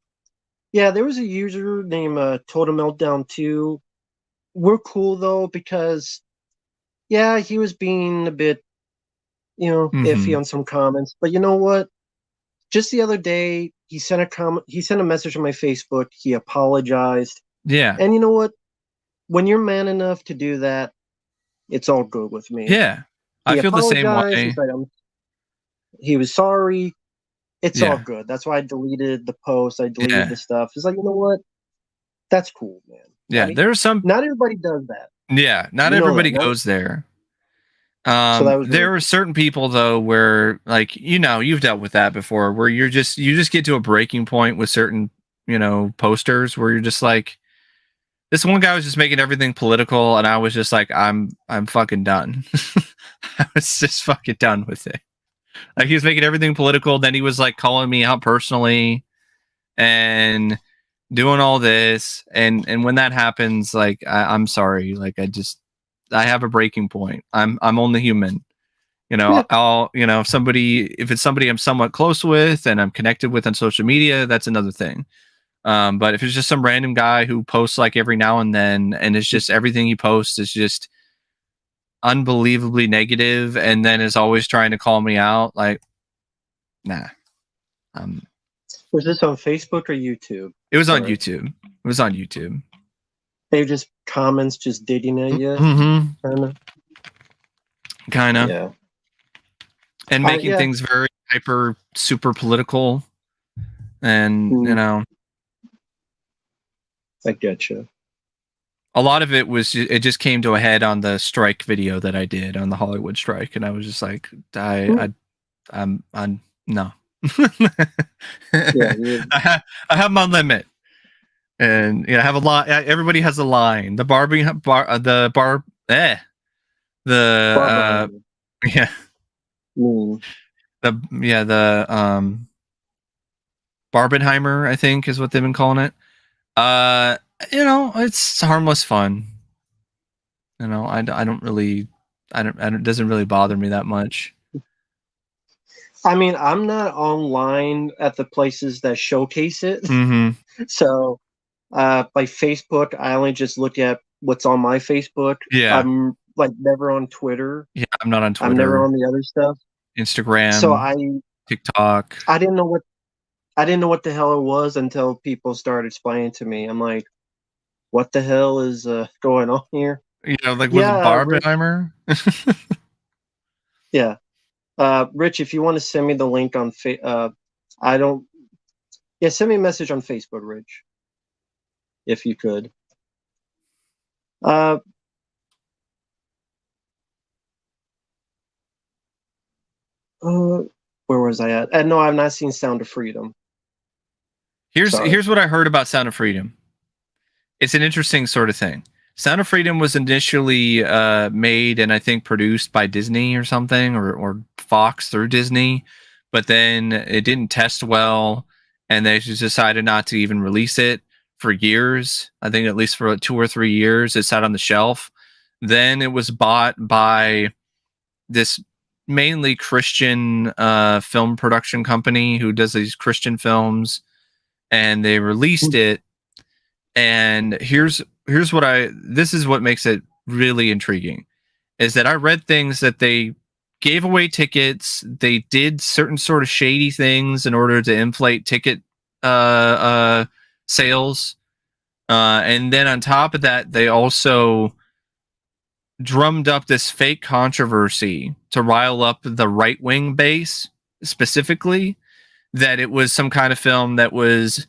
Yeah, there was a user named Total Meltdown 2. We're cool though because yeah, he was being a bit, iffy on some comments. But you know what? Just the other day, he sent a comment. He sent a message on my Facebook. He apologized. Yeah. And you know what? When you're man enough to do that, it's all good with me. Yeah. I He feel the same apologized. He way. said he was sorry. It's all Yeah. good. That's why I deleted the post. I deleted Yeah. the stuff. It's like, you know what? That's cool, man. Yeah. I mean, There's some. not everybody does that. Yeah. Not You know that, everybody right? goes there. So that was really There are cool. certain people though where, like, you've dealt with that before, where you just get to a breaking point with certain, posters where you're just like, this one guy was just making everything political, and I was just like, I'm fucking done. I was just fucking done with it. Like, he was making everything political, then he was like calling me out personally and doing all this, and when that happens, like, I'm sorry, like, I have a breaking point. I'm only human. Yeah. If it's somebody I'm somewhat close with and I'm connected with on social media, that's another thing. But if it's just some random guy who posts like every now and then, and it's just everything he posts is just unbelievably negative, and then is always trying to call me out, like, nah. Was this on Facebook or YouTube? It was on Sorry. YouTube. It was on YouTube. They were just comments just digging at you, Kind of. Yeah. And making Yeah. things very hyper, super political, and I get you. a lot of it just came to a head on the strike video that I did on the Hollywood strike, and I'm no. Yeah, I have my limit, and I have a lot. Everybody has a line. The yeah, the Barbenheimer, I think, is what they've been calling it. It's harmless fun. I don't really, it doesn't really bother me that much. I mean, I'm not online at the places that showcase it. So, by Facebook, I only just look at what's on my Facebook. Yeah. I'm like never on Twitter. Yeah, I'm not on Twitter. I'm never on the other stuff. Instagram. So TikTok. I didn't know what the hell it was until people started explaining to me. I'm like, what the hell is going on here? Was it Barbenheimer? Yeah. Rich, if you want to send me the link on send me a message on Facebook, Rich, if you could. Where was I at? No, I've not seen Sound of Freedom. Here's what I heard about Sound of Freedom. It's an interesting sort of thing. Sound of Freedom was initially made and I think produced by Disney or something, or Fox through Disney, but then it didn't test well, and they just decided not to even release it for years. I think at least for 2 or 3 years, it sat on the shelf. Then it was bought by this mainly Christian film production company who does these Christian films, and they released it. And here's what this is what makes it really intriguing, is that I read things that they gave away tickets, they did certain sort of shady things in order to inflate ticket sales, and then on top of that, they also drummed up this fake controversy to rile up the right-wing base, specifically that it was some kind of film that was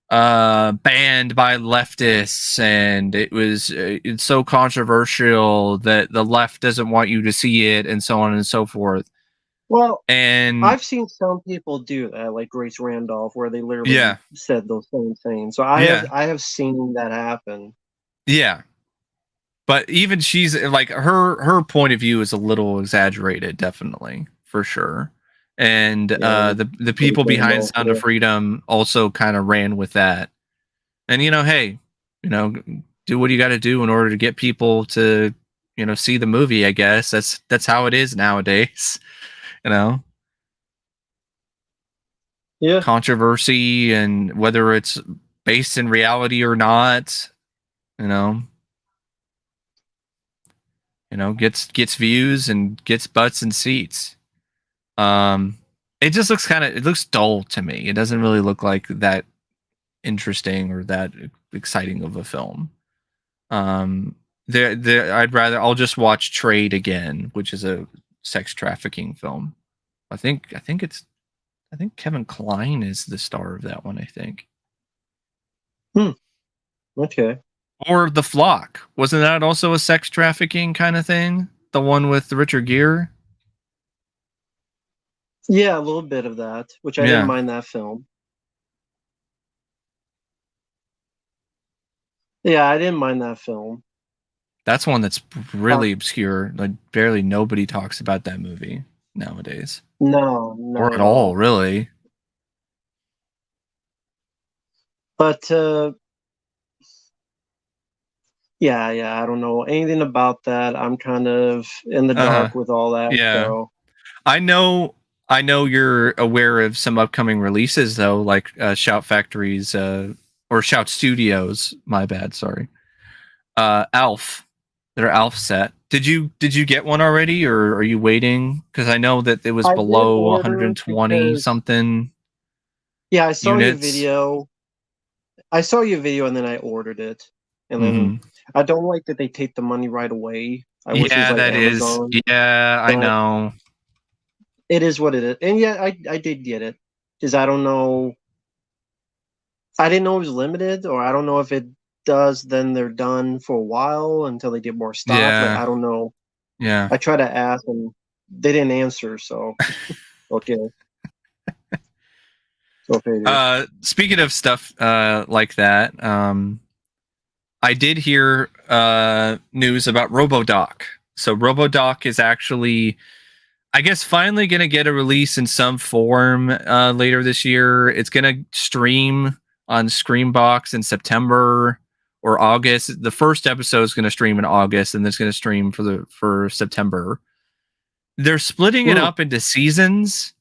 banned by leftists, and it's so controversial that the left doesn't want you to see it, and so on and so forth. Well, and I've seen some people do that, like Grace Randolph, where they literally said those same things. So I have seen that happen. Yeah. But even she's like, her point of view is a little exaggerated, definitely, for sure. And the people behind Sound of Freedom also kind of ran with that. And hey, do what you got to do in order to get people to see the movie. I guess that's how it is nowadays. Yeah, controversy, and whether it's based in reality or not, gets views and gets butts and seats. It just looks it looks dull to me. It doesn't really look like that interesting or that exciting of a film. I'll just watch Trade again, which is a sex trafficking film. I think Kevin Kline is the star of that one, I think. Okay. Or The Flock. Wasn't that also a sex trafficking kind of thing? The one with Richard Gere? Yeah, a little bit of that, which I didn't mind that film. Yeah, I didn't mind that film. That's one that's really obscure. Like, barely nobody talks about that movie nowadays. No. Or at all, really. But yeah, I don't know anything about that. I'm kind of in the dark with all that. Yeah. So. I know you're aware of some upcoming releases, though, like Shout Factory's or Shout Studios. My bad, sorry. Alf, their Alf set. Did you get one already, or are you waiting? Because I know that it was below 120 something. Yeah, I saw your video. I saw your video, and then I ordered it, and then I don't like that they take the money right away. I wish it was like Amazon, I know. It is what it is, and yeah, I did get it, because I don't know. I didn't know it was limited, or I don't know if it does. Then they're done for a while until they get more stock. I don't know. Yeah, I tried to ask, and they didn't answer. So okay. Speaking of stuff like that, I did hear news about RoboDoc. So RoboDoc is actually, I guess, finally going to get a release in some form later this year. It's going to stream on Screambox in September or August. The first episode is going to stream in August, and it's going to stream for September. They're splitting it up into seasons.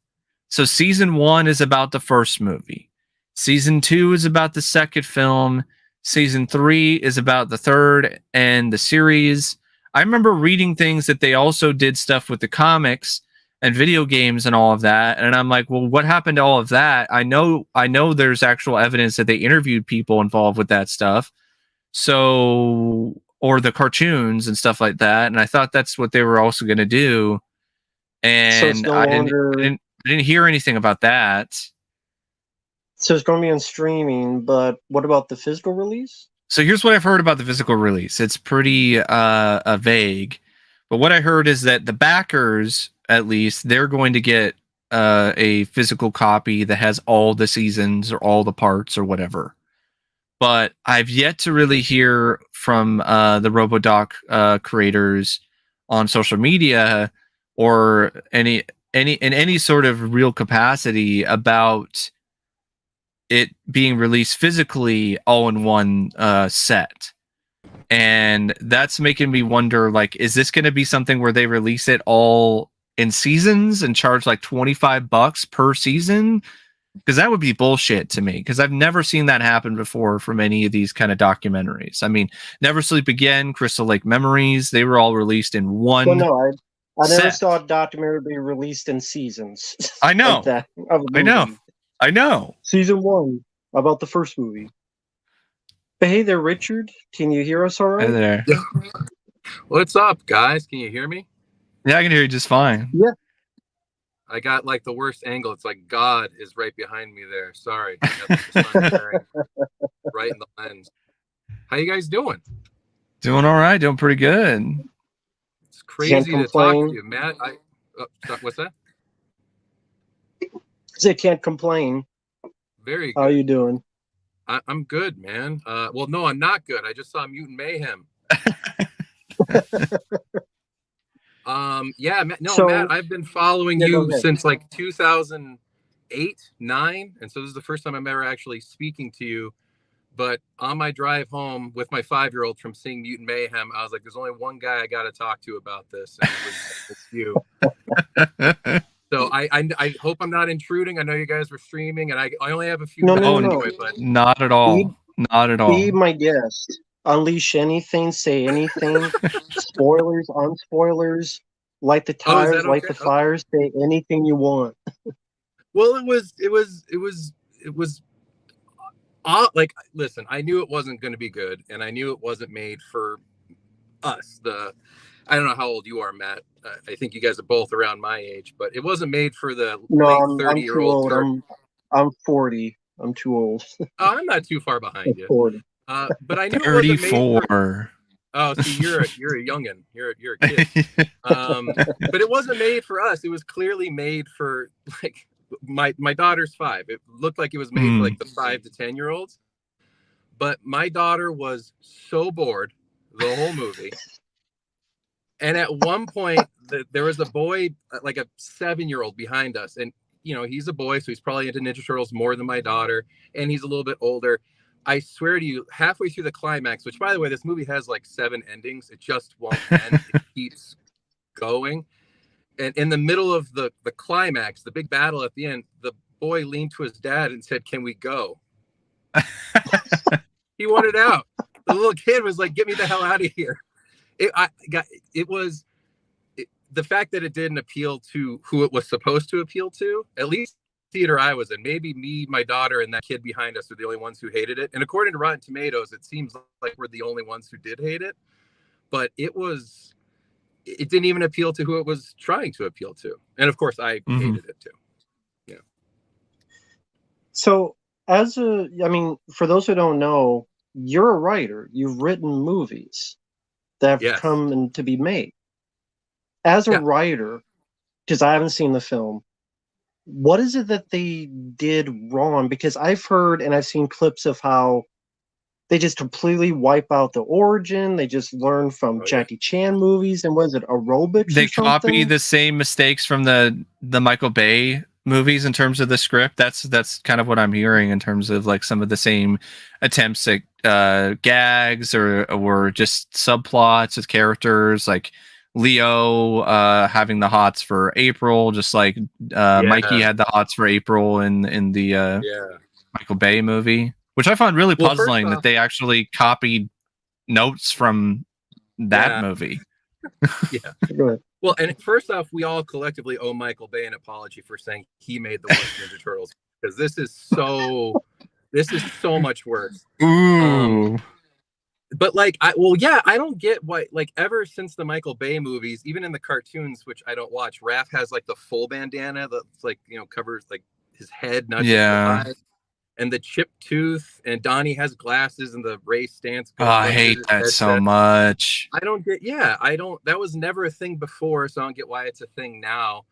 So season 1 is about the first movie. Season 2 is about the second film. Season 3 is about the third and the series. I remember reading things that they also did stuff with the comics and video games and all of that. And I'm like, well, what happened to all of that? I know there's actual evidence that they interviewed people involved with that stuff. So, or the cartoons and stuff like that. And I thought that's what they were also going to do. And so I didn't hear anything about that. So it's going to be on streaming, but what about the physical release? So here's what I've heard about the physical release. It's pretty vague, but what I heard is that the backers, at least, they're going to get a physical copy that has all the seasons or all the parts or whatever. But I've yet to really hear from the RoboDoc creators on social media or any sort of real capacity about it being released physically all in one set. And that's making me wonder, like, is this going to be something where they release it all in seasons and charge like $25 per season? Because that would be bullshit to me, because I've never seen that happen before from any of these kind of documentaries. I mean, Never Sleep Again, Crystal Lake Memories, they were all released in one. Well, no, I never set. saw a documentary be released in seasons. I know. Like that, of a movie. I know. Season 1 about the first movie. But hey there, Richard. Can you hear us all right? Hey there. What's up, guys? Can you hear me? Yeah, I can hear you just fine. Yeah. I got like the worst angle. It's like God is right behind me there. Sorry. I got the sun staring right in the lens. How you guys doing? Doing all right. Doing pretty good. It's crazy to talk to you, Matt. What's that? They can't complain. Very good. How you doing? I'm good, man. Well, no, I'm not good. I just saw Mutant Mayhem. Matt, I've been following you since like 2008, 9, and so this is the first time I'm ever actually speaking to you. But on my drive home with my 5-year-old from seeing Mutant Mayhem, I was like, "There's only one guy I got to talk to about this, and it's you." So I hope I'm not intruding. I know you guys were streaming, and I only have a few minutes anyway, but not at all. Not at all. Be my guest. Unleash anything, say anything. Spoilers, unspoilers. Light the tires, light the fires. Say anything you want. Well, it was like, listen, I knew it wasn't going to be good, and I knew it wasn't made for us. I don't know how old you are, Matt. I think you guys are both around my age, but it wasn't made for the late 30-year-old. I'm 40. I'm too old. I'm not too far behind you. 40. But I knew 34. It wasn't made for, oh, see, you're a youngin. You're a kid. But it wasn't made for us. It was clearly made for like my daughter's 5. It looked like it was made for like the 5 to 10-year-olds. But my daughter was so bored the whole movie. And at one point, there was a boy, like a 7-year-old behind us. And, you know, he's a boy, so he's probably into Ninja Turtles more than my daughter. And he's a little bit older. I swear to you, halfway through the climax, which, by the way, this movie has like 7 endings. It just won't end. It keeps going. And in the middle of the climax, the big battle at the end, the boy leaned to his dad and said, "Can we go?" He wanted out. The little kid was like, "Get me the hell out of here." The fact that it didn't appeal to who it was supposed to appeal to, at least theater I was in, maybe me, my daughter, and that kid behind us were the only ones who hated it. And according to Rotten Tomatoes, it seems like we're the only ones who did hate it. But it didn't even appeal to who it was trying to appeal to. And of course, I hated it too. Yeah. So, for those who don't know, you're a writer. You've written movies that have come to be made. As a writer, because I haven't seen the film, what is it that they did wrong? Because I've heard and I've seen clips of how they just completely wipe out the origin. They just learn from Jackie Chan movies. And was it aerobics? They copy the same mistakes from the Michael Bay movies in terms of the script. That's kind of what I'm hearing in terms of like some of the same attempts at gags or just subplots with characters, like Leo having the hots for April, just like Mikey had the hots for April in the Michael Bay movie, which I found really puzzling that they actually copied notes from that movie. Yeah. Well, and first off, we all collectively owe Michael Bay an apology for saying he made the worst Ninja Turtles, because this is so much worse. Ooh. But like, I don't get why, like, ever since the Michael Bay movies, even in the cartoons, which I don't watch, Raph has like the full bandana that's like, you know, covers like his head, not just the eyes, and the chipped tooth, and Donnie has glasses, and the Ray stance. I hate that so much. I don't get, that was never a thing before, so I don't get why it's a thing now.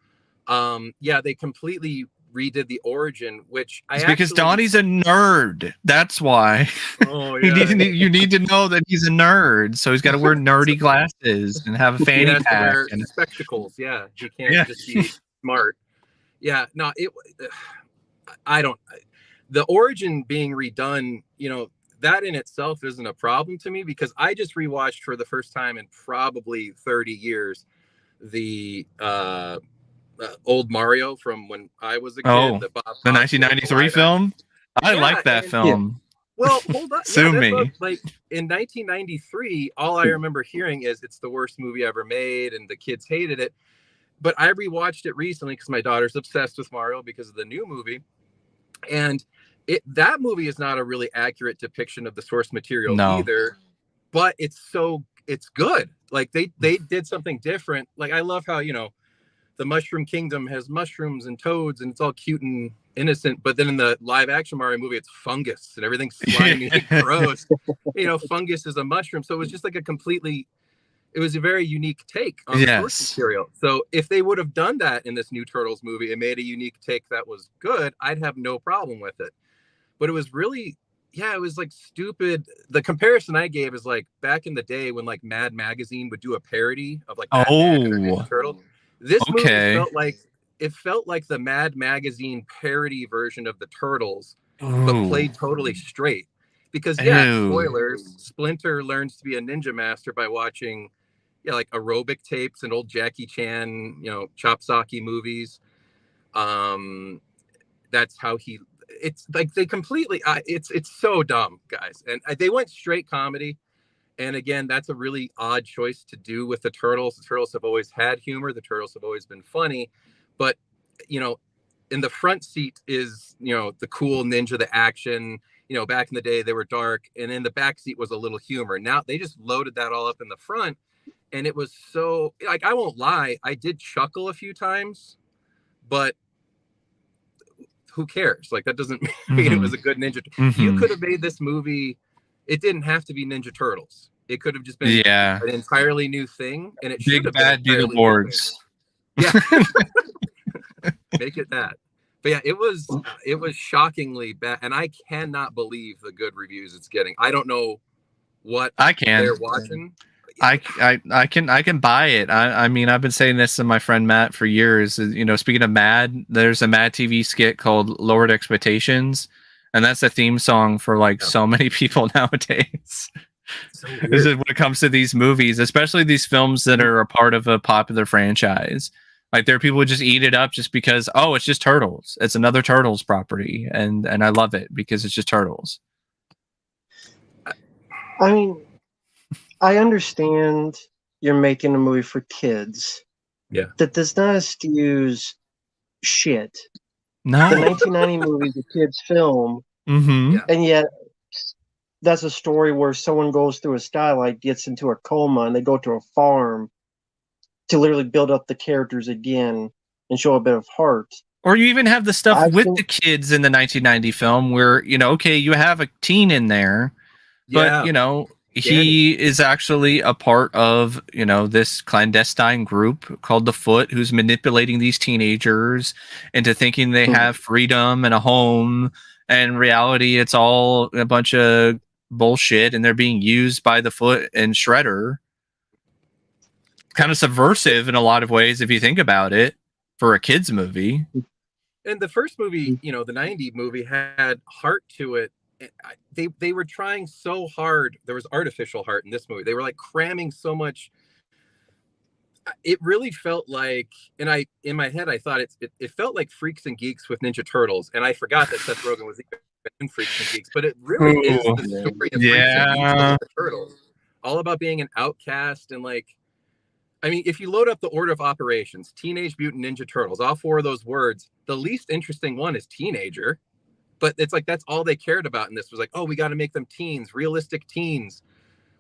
Yeah, they completely redid the origin, which It's because Donnie's a nerd. That's why. Oh yeah. You need to know that he's a nerd, so he's got to wear nerdy glasses and have a He fanny has to pack wear and spectacles. Yeah, he can't just be smart. Yeah, no, I don't. The origin being redone, that in itself isn't a problem to me, because I just rewatched for the first time in probably 30 years the old Mario from when I was a kid. Oh, the Bob the Hoskins 1993 film. I Yeah, like that film. Well, hold on. Sue me. Like in 1993, all I remember hearing is it's the worst movie ever made, and the kids hated it. But I rewatched it recently because my daughter's obsessed with Mario because of the new movie, and that movie is not a really accurate depiction of the source material either. But it's good. Like they did something different. Like I love how the Mushroom Kingdom has mushrooms and toads, and it's all cute and innocent. But then in the live action Mario movie, it's fungus and everything's slimy and gross. Fungus is a mushroom. So it was just like it was a very unique take on the source material. So if they would have done that in this new Turtles movie and made a unique take that was good, I'd have no problem with it. But it was really, it was like stupid. The comparison I gave is like back in the day when like Mad Magazine would do a parody of like Mad Max or Ninja Turtle. This movie felt like the Mad Magazine parody version of the Turtles, but played totally straight. Because spoilers, Splinter learns to be a ninja master by watching like aerobic tapes and old Jackie Chan, Chopsaki movies. That's how it's like they completely it's so dumb, guys. And they went straight comedy. And again, that's a really odd choice to do with the Turtles. The Turtles have always had humor. The Turtles have always been funny. But, in the front seat is, the cool ninja, the action. Back in the day, they were dark. And in the back seat was a little humor. Now they just loaded that all up in the front. And it was so, like, I won't lie, I did chuckle a few times. But who cares? Like, that doesn't mean it was a good ninja. You could have made this movie. It didn't have to be Ninja Turtles. It could have just been an entirely new thing, and it should have been Beetleborgs. Yeah, make it that. But yeah, it was shockingly bad, and I cannot believe the good reviews it's getting. I don't know what they're watching. I can buy it. I mean, I've been saying this to my friend Matt for years. Speaking of Mad, there's a Mad TV skit called Lowered Expectations. And that's the theme song for like so many people nowadays. So this is when it comes to these movies, especially these films that are a part of a popular franchise. Like there are people who just eat it up just because, it's just Turtles. It's another Turtles property. And I love it because it's just Turtles. I mean, I understand you're making a movie for kids. Yeah. That does not excuse shit. No. The 1990 movie is a kid's film, and yet that's a story where someone goes through a skylight, gets into a coma, and they go to a farm to literally build up the characters again and show a bit of heart. Or you even have the stuff with the kids in the 1990 film where, you have a teen in there, but, he is actually a part of, this clandestine group called the Foot, who's manipulating these teenagers into thinking they have freedom and a home. And in reality, it's all a bunch of bullshit, and they're being used by the Foot and Shredder. Kind of subversive in a lot of ways, if you think about it, for a kid's movie. And the first movie, the 90 movie had heart to it. They were trying so hard. There was artificial heart in this movie. They were like cramming so much. It really felt like, and in my head I thought it felt like Freaks and Geeks with Ninja Turtles, and I forgot that Seth Rogen was in Freaks and Geeks, but it really is the story of Freaks and Geeks with the Turtles, all about being an outcast. And like, I mean, if you load up the order of operations, Teenage Mutant Ninja Turtles, all four of those words, the least interesting one is teenager. But it's like that's all they cared about in this was like, we got to make them teens, realistic teens.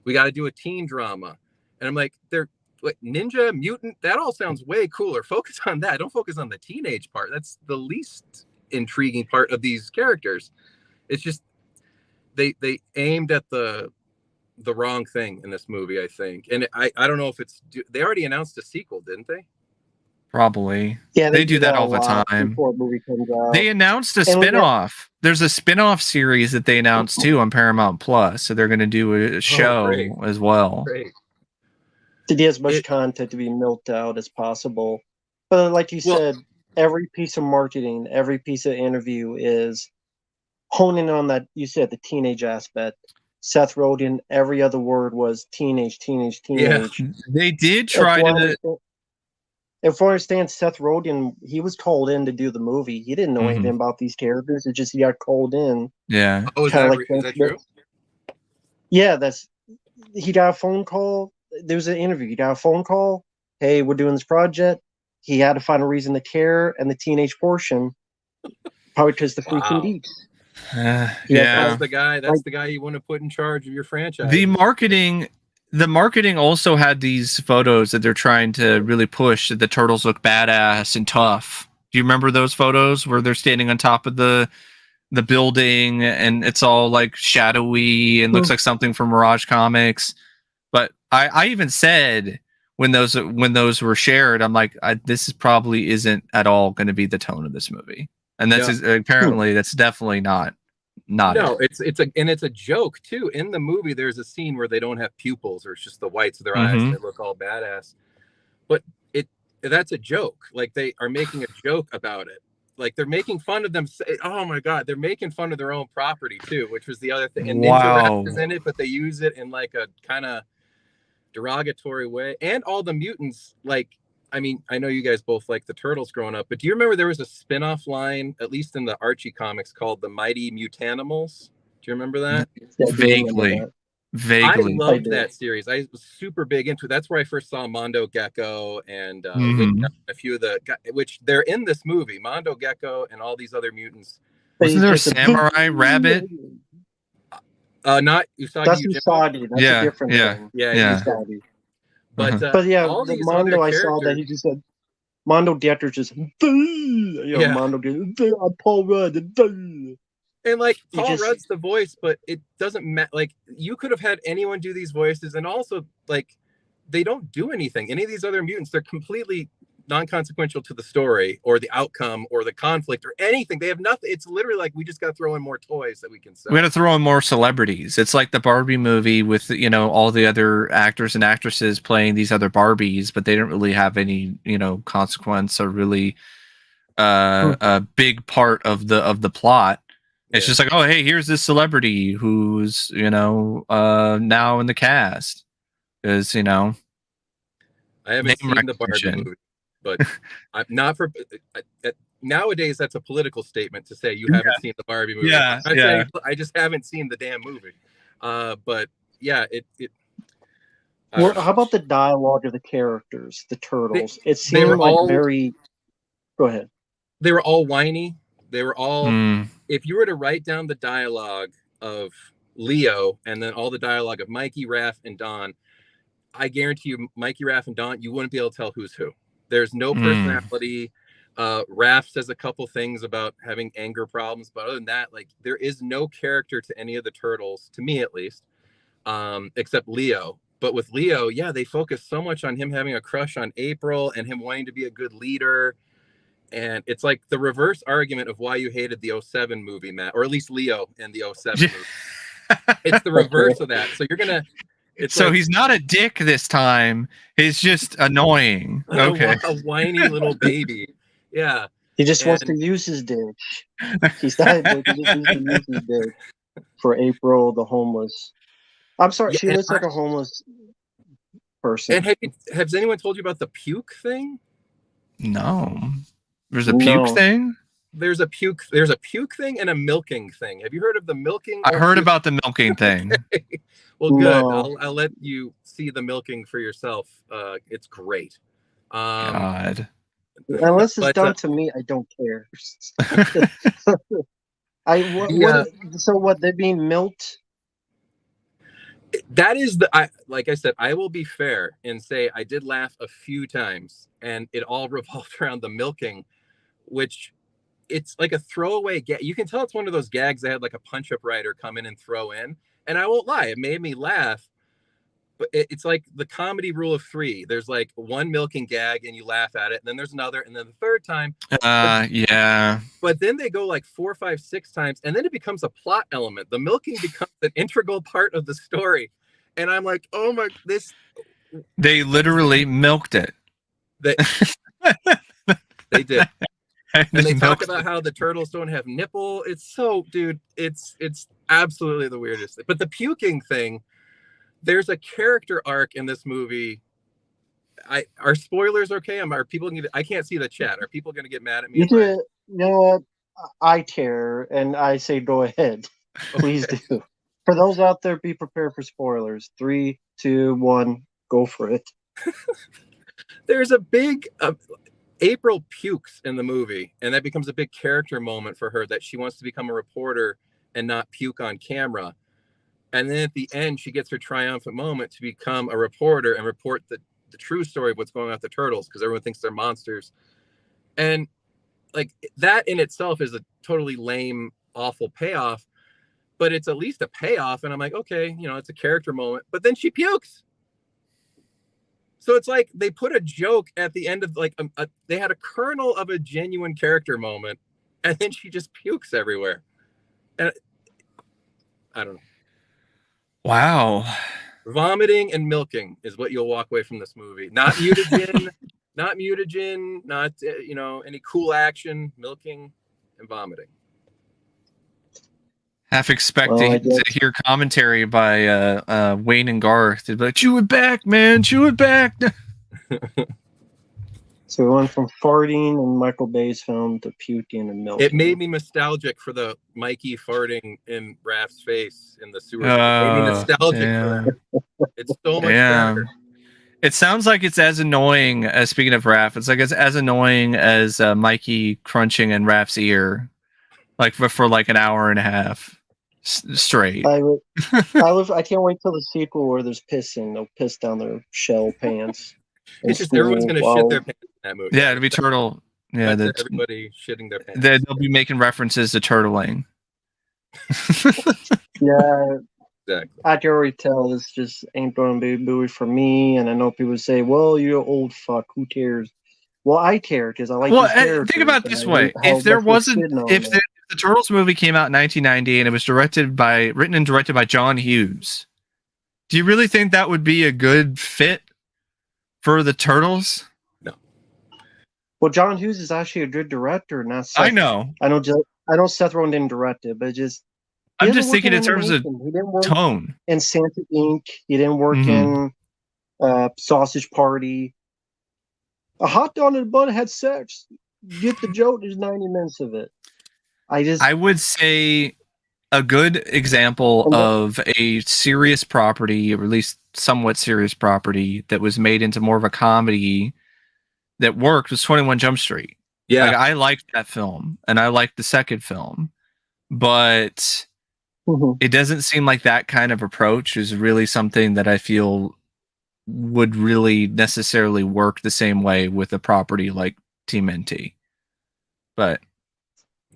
We got to do a teen drama. And I'm like, they're like ninja, mutant. That all sounds way cooler. Focus on that. Don't focus on the teenage part. That's the least intriguing part of these characters. It's just they aimed at the wrong thing in this movie, I think. And I don't know if they already announced a sequel, didn't they? Probably. Yeah, They do that a all the lot time. before a movie comes out. They announced a And we got- spin-off. There's a spin-off series that they announced too on Paramount Plus. So they're going to do a show great. as well. Great. to get as much content to be milked out as possible. But like you said, every piece of marketing, every piece of interview is honing on that. You said the teenage aspect. Seth Rogen, every other word was teenage. Yeah, they did try to. If I understand, Seth Rogen, he was called in to do the movie. He didn't know anything about these characters. It's just he got called in. Yeah. Oh, is that true? Yeah, he got a phone call. There was an interview. He got a phone call. Hey, we're doing this project. He had to find a reason to care, and the teenage portion, probably because the freaking geeks. Yeah, that's the guy. That's the guy you want to put in charge of your franchise. The marketing also had these photos that they're trying to really push that the turtles look badass and tough. Do you remember those photos where they're standing on top of the building and it's all like shadowy and looks like something from Mirage Comics? But I even said when those were shared, I'm like, this probably isn't at all going to be the tone of this movie. And that's apparently that's definitely not. No, it's a joke too. In the movie, there's a scene where they don't have pupils, or it's just the whites of their eyes, and they look all badass. But that's a joke. Like they are making a joke about it. Like they're making fun of them. Oh my god, they're making fun of their own property too, which was the other thing. And Ninja Rap is in it, but they use it in like a kind of derogatory way. And all the mutants, like. I mean, I know you guys both like the Turtles growing up, but do you remember there was a spin-off line, at least in the Archie comics, called the Mighty Mutanimals? Do you remember that? Vaguely. I loved that series. I was super big into it. That's where I first saw Mondo Gecko and a few of the, which they're in this movie, Mondo Gecko and all these other mutants. Wasn't there a Samurai Rabbit? Not Usagi. That's Usagi. That's a different thing. Yeah. Usagi. But yeah, the Mondo I saw that he just said Mondo Getter just Mondo Getter Paul Rudd and like Paul Rudd's the voice, but it doesn't matter. Like you could have had anyone do these voices, and also like they don't do anything. Any of these other mutants, they're completely non-consequential to the story or the outcome or the conflict or anything. They have nothing. It's literally like we just got to throw in more toys that we can sell. We got to throw in more celebrities. It's like the Barbie movie with all the other actors and actresses playing these other Barbies, but they don't really have any consequence or really a big part of the plot. It's just like, oh hey, here's this celebrity who's now in the cast because I haven't seen the Barbie movie. But I'm not for nowadays. That's a political statement to say you haven't seen the Barbie movie. I just haven't seen the damn movie. But yeah, how about the dialogue of the characters, the turtles? It seemed like very. Go ahead. They were all whiny. They were all. If you were to write down the dialogue of Leo and then all the dialogue of Mikey, Raph, and Don, I guarantee you, Mikey, Raph, and Don, you wouldn't be able to tell who's who. There's no personality. Raph says a couple things about having anger problems, but other than that, like there is no character to any of the turtles, to me at least, except Leo. But with Leo, they focus so much on him having a crush on April and him wanting to be a good leader. And it's like the reverse argument of why you hated the 07 movie, Matt, or at least Leo in the 07 movie. It's the reverse of that. So you're gonna. He's not a dick this time. He's just annoying. Okay. A whiny little baby. Yeah. He just wants to use his dick. He's not a dick. He just needs to use his dick for April, the homeless. I'm sorry. She looks like a homeless person. And has anyone told you about the puke thing? No. There's a puke thing? There's a puke thing and a milking thing. Have you heard of the milking? I heard about the milking thing. Well, good. No. I'll let you see the milking for yourself. It's great. God. Unless it's done to me, I don't care. So what? They're being milked? That is like I said, I will be fair and say I did laugh a few times, and it all revolved around the milking, which. It's like a throwaway gag. You can tell it's one of those gags that had like a punch-up writer come in and throw in. And I won't lie, it made me laugh. it's like the comedy rule of 3. There's like one milking gag and you laugh at it, and then there's another, and then the third time. Yeah. But then they go like 4, 5, 6 times, and then it becomes a plot element. The milking becomes an integral part of the story, and I'm like, oh my, this. They literally milked it. They did. And they talk about how the turtles don't have nipple. It's so, dude, it's absolutely the weirdest thing. But the puking thing, there's a character arc in this movie. Are spoilers okay? Are people I can't see the chat. Are people going to get mad at me? You know what? I care, and I say go ahead. Please do. For those out there, be prepared for spoilers. 3, 2, 1, go for it. There's a big... April pukes in the movie, and that becomes a big character moment for her, that she wants to become a reporter and not puke on camera. And then at the end, she gets her triumphant moment to become a reporter and report the true story of what's going on with the turtles, because everyone thinks they're monsters. And like that in itself is a totally lame, awful payoff, but it's at least a payoff. And I'm like, okay, it's a character moment. But then she pukes. So it's like they put a joke at the end of like they had a kernel of a genuine character moment, and then she just pukes everywhere. And I don't know. Wow. Vomiting and milking is what you'll walk away from this movie. Not mutagen, not any cool action. Milking and vomiting. Half expecting to hear commentary by Wayne and Garth. They'd be like, chew it back, man, chew it back. So we went from farting in Michael Bay's film to puking and milking. It made me nostalgic for the Mikey farting in Raph's face in the sewer. It made me nostalgic for that. It's so much better. It sounds like it's as annoying as, speaking of Raph, it's like it's as annoying as Mikey crunching in Raph's ear, like for like an hour and a half straight. I can't wait till the sequel where there's pissing. They'll piss down their shell pants. It's just everyone's gonna shit their pants in that movie. Yeah, it'll be turtle. Yeah, everybody shitting their pants. They'll be making references to turtling. Yeah, exactly. I can already tell this just ain't going to be a movie for me. And I know people say, "Well, you're an old fuck. Who cares?" Well, I care because I like. Well, think about it this way: if the Turtles movie came out in 1990 and it was written and directed by John Hughes, do you really think that would be a good fit for the Turtles? No. Well, John Hughes is actually a good director. Not Seth. I know. I know Seth Rogen didn't direct it, but I'm just thinking in terms of tone. In Santa Inc., he didn't work in Sausage Party. A hot dog and a bun had sex. Get the joke. There's 90 minutes of it. I would say a good example of a serious property, or at least somewhat serious property, that was made into more of a comedy that worked was 21 Jump Street. Yeah. I liked that film, and I liked the second film, but it doesn't seem like that kind of approach is really something that I feel would really necessarily work the same way with a property like TMNT. But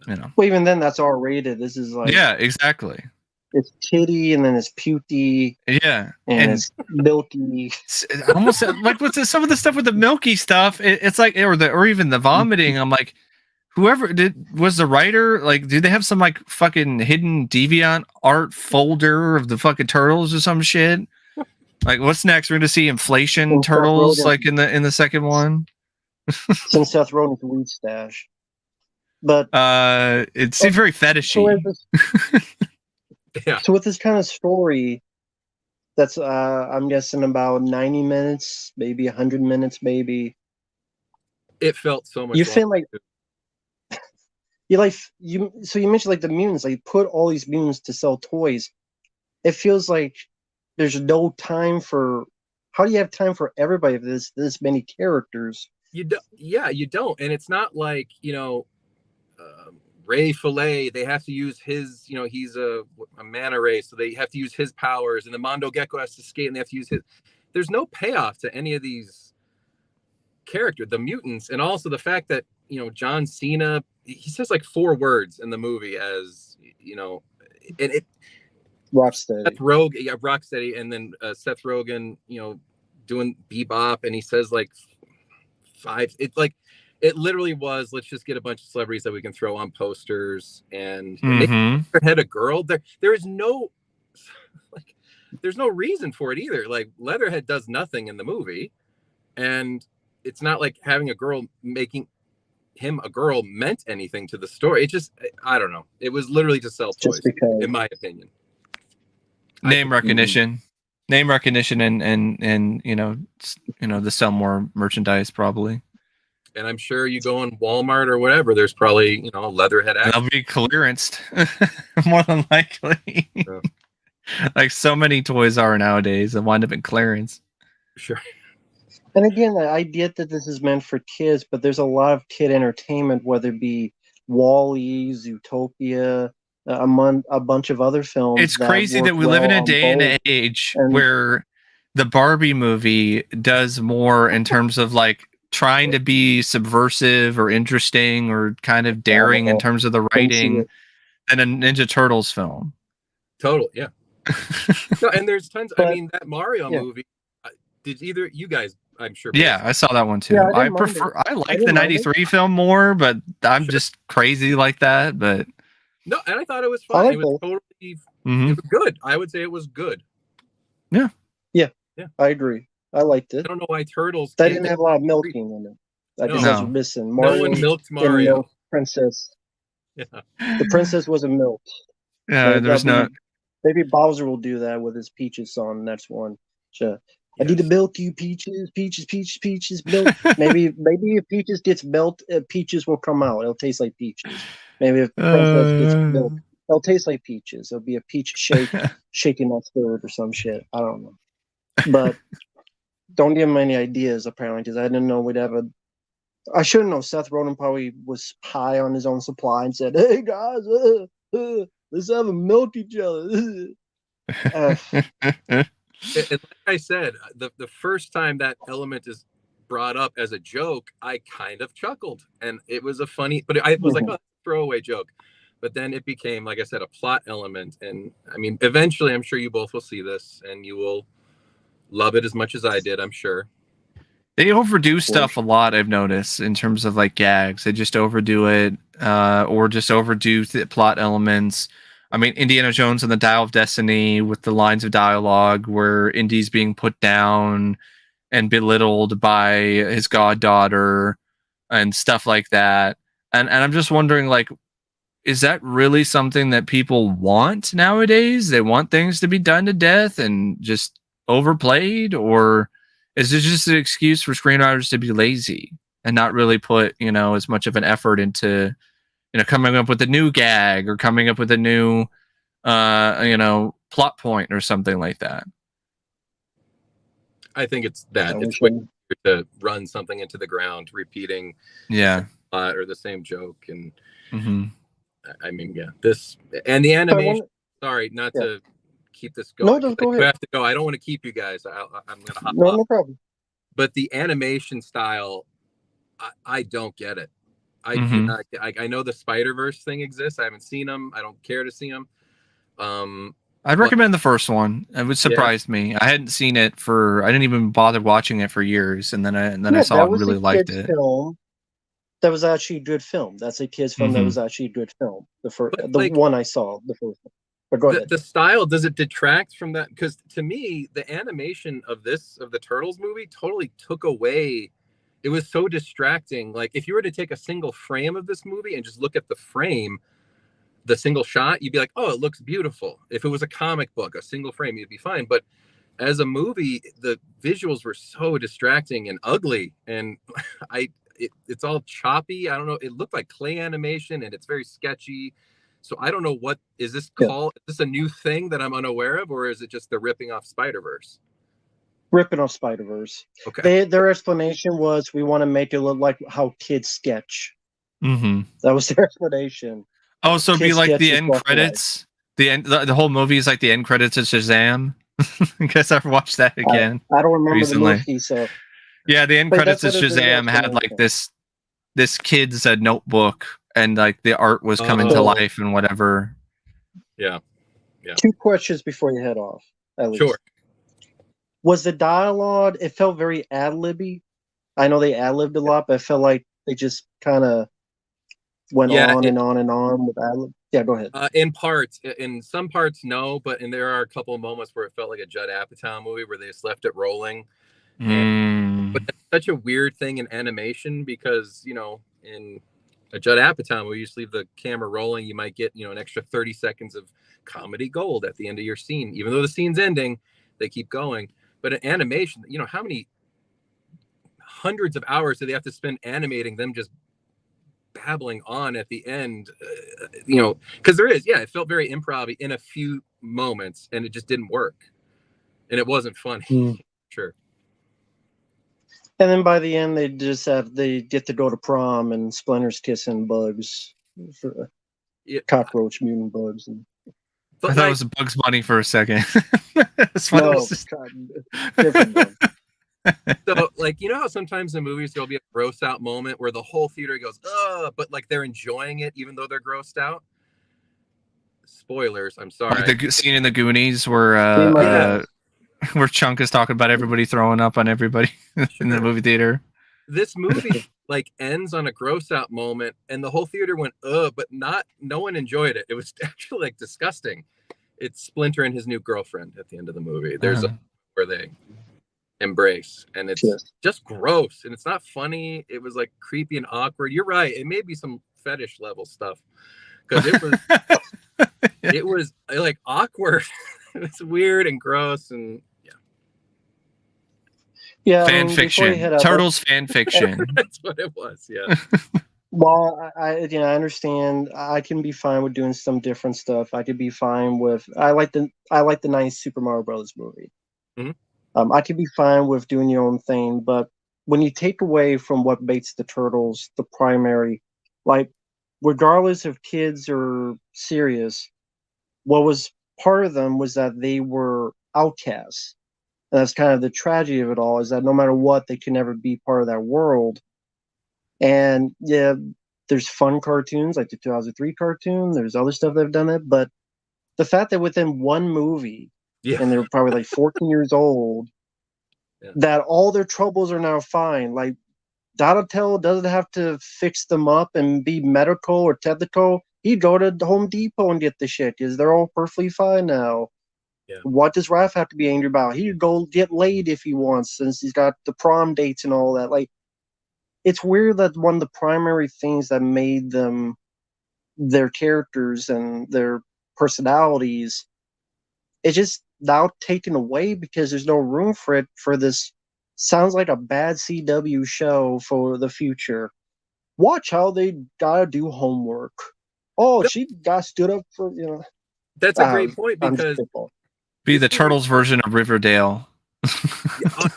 well, even then, that's R-rated. This is like exactly. It's titty, and then it's putey. Yeah, and it's milky. Almost like what's some of the stuff with the milky stuff. It's like, or even the vomiting. I'm like, whoever was the writer. Like, do they have some like fucking hidden deviant art folder of the fucking turtles or some shit? Like, what's next? We're going to see inflation turtles, like in the second one. Since Seth Rogen's weed stash. But it seems very fetishy. So with this kind of story, that's I'm guessing about 90 minutes, maybe 100 minutes, maybe. It felt so much. You feel like you. So you mentioned like the mutants. Like put all these mutants to sell toys. It feels like there's no time for. How do you have time for everybody if there's this many characters? You don't. Yeah, you don't. And it's not like Ray Fillet, they have to use his, he's a manta ray, so they have to use his powers, and the Mondo Gecko has to skate, and they have to use his. There's no payoff to any of these characters, the mutants, and also the fact that John Cena, he says like 4 words in the movie, as and Rocksteady. Seth Rogen, yeah, Rocksteady, and then Seth Rogen, doing Bebop, and he says like five. It's like it literally was. Let's just get a bunch of celebrities that we can throw on posters, and maybe Leatherhead a girl. There is no like, there's no reason for it either. Like Leatherhead does nothing in the movie, and it's not like having a girl making him a girl meant anything to the story. It just, I don't know. It was literally to sell toys, in my opinion. Name recognition, and to sell more merchandise probably. And I'm sure you go in Walmart or whatever, there's probably Leatherhead action. They'll be clearanced more than likely. Yeah. Like so many toys are nowadays and wind up in clearance. Sure. And again, I get that this is meant for kids, but there's a lot of kid entertainment, whether it be WALL-E, Zootopia, a bunch of other films. It's crazy that we live in a day and age where the Barbie movie does more in terms of like trying to be subversive or interesting or kind of daring in terms of the writing than a Ninja Turtles film. Total, yeah. No, and there's tons. I mean, that Mario movie. Did either you guys? I'm sure. Yeah, I saw that one too. Yeah, I like the '93 film more, but I'm just crazy like that. But no, and I thought it was fun. It was totally. It was good. I would say it was good. Yeah. I agree. I liked it. I don't know why Turtles. That didn't have a lot of milking in it. I think that's missing. No one milked Mario. Princess. Yeah. The princess wasn't milked. Yeah, there's not. Maybe Bowser will do that with his Peaches song. That's one. So, I need to milk you, Peaches, Peaches, Peaches, Peaches, milk. maybe if Peaches gets milked, Peaches will come out. It'll taste like Peaches. Maybe if Princess gets milked, it'll taste like Peaches. It'll be a peach shake, shaking that stirred or some shit. I don't know. But don't give him any ideas, apparently, because I didn't know we'd have I shouldn't know. Seth Rogen probably was high on his own supply and said, hey, guys, let's have a milk each other. Like I said, the first time that element is brought up as a joke, I kind of chuckled, and it was a funny, but I was like, oh, throwaway joke. But then it became, like I said, a plot element. And I mean, eventually, I'm sure you both will see this, and you will love it as much as I did, I'm sure. They overdo stuff a lot, I've noticed, in terms of like gags. They just overdo it, or just overdo the plot elements. I mean, Indiana Jones and the Dial of Destiny with the lines of dialogue where Indy's being put down and belittled by his goddaughter and stuff like that. And I'm just wondering, like, is that really something that people want nowadays? They want things to be done to death and just overplayed? Or is it just an excuse for screenwriters to be lazy and not really put, as much of an effort into coming up with a new gag or coming up with a new, plot point or something like that? I think it's that. It's quick to run something into the ground, repeating or the same joke. And I mean, this and the animation. Sorry, not to keep this going. No, go ahead. You have to go. I don't want to keep you guys. I'm going to hop off. No problem. But the animation style, I don't get it. I do not. I know the Spider-Verse thing exists. I haven't seen them. I don't care to see them. I'd recommend the first one. It would surprise me. I hadn't seen it I didn't even bother watching it for years, and then I saw it and really liked it. That was actually a good film. That's a kid's film that was actually a good film. The one I saw, the first one. But go ahead. The style, does it detract from that? Because to me, the animation of the Turtles movie totally took away. It was so distracting. Like if you were to take a single frame of this movie and just look at the frame, the single shot, you'd be like, oh, it looks beautiful. If it was a comic book, a single frame, you'd be fine. But as a movie, the visuals were so distracting and ugly. And it's all choppy. I don't know. It looked like clay animation and it's very sketchy. So I don't know, what is this called? Is this a new thing that I'm unaware of, or is it just the ripping off Spider-Verse? Ripping off Spider-Verse. Okay. Their explanation was, we want to make it look like how kids sketch. That was their explanation. Oh, so it'd be like the end credits. The whole movie is like the end credits of Shazam. I guess I've watched that again. I don't remember recently. The movie, so yeah, the end credits of Shazam had like this kid's notebook, and like the art was coming to life and whatever. Yeah. 2 questions before you head off. At least. Sure. Was the dialogue? It felt very ad-libby. I know they ad-libbed a lot, but I felt like they just kind of went on and on and on with ad-lib. Yeah, go ahead. In parts, in some parts, no, but there are a couple of moments where it felt like a Judd Apatow movie where they just left it rolling. But that's such a weird thing in animation because, you know, in a Judd Apatow movie, you just leave the camera rolling. You might get, you know, an extra 30 seconds of comedy gold at the end of your scene. Even though the scene's ending, they keep going. But in animation, you know, how many hundreds of hours do they have to spend animating them just babbling on at the end? You know, because there is, it felt very improv in a few moments, and it just didn't work. And it wasn't funny. Sure. And then by the end, they get to go to prom, and Splinter's kissing bugs, cockroach mutant bugs. I thought it was Bugs Bunny for a second. Different bug. So, like, you know how sometimes in movies there'll be a gross out moment where the whole theater goes, "Ugh," but like they're enjoying it even though they're grossed out. Spoilers. I'm sorry. Like the scene in the Goonies where Chunk is talking about everybody throwing up on everybody in the movie theater. This movie like ends on a gross out moment, and the whole theater went, "Ugh," but no one enjoyed it. It was actually like disgusting. It's Splinter and his new girlfriend at the end of the movie. There's where they embrace, and it's just gross, and it's not funny. It was like creepy and awkward. You're right. It may be some fetish level stuff because it was like awkward. It's weird and gross, and fan fiction. Turtles fan fiction. That's what it was. Yeah. Well, I understand. I can be fine with doing some different stuff. I could be fine with. I like the nice Super Mario Brothers movie. Mm-hmm. I could be fine with doing your own thing, but when you take away from what makes the Turtles the primary, like, regardless if kids are serious, what was part of them was that they were outcasts. And that's kind of the tragedy of it all, is that no matter what, they can never be part of that world. And yeah, there's fun cartoons like the 2003 cartoon. There's other stuff that have done it. But the fact that within one movie, and they were probably like 14 years old, that all their troubles are now fine. Like, Donatello doesn't have to fix them up and be medical or technical. He'd go to Home Depot and get the shit because they're all perfectly fine now. Yeah. What does Raph have to be angry about? He'd go get laid if he wants, since he's got the prom dates and all that. Like, it's weird that one of the primary things that made them their characters and their personalities, it's just now taken away because there's no room for it for this. Sounds like a bad CW show for the future. Watch how they gotta do homework. Oh, she got stood up for, you know. That's a great point, because be the Turtles version of Riverdale.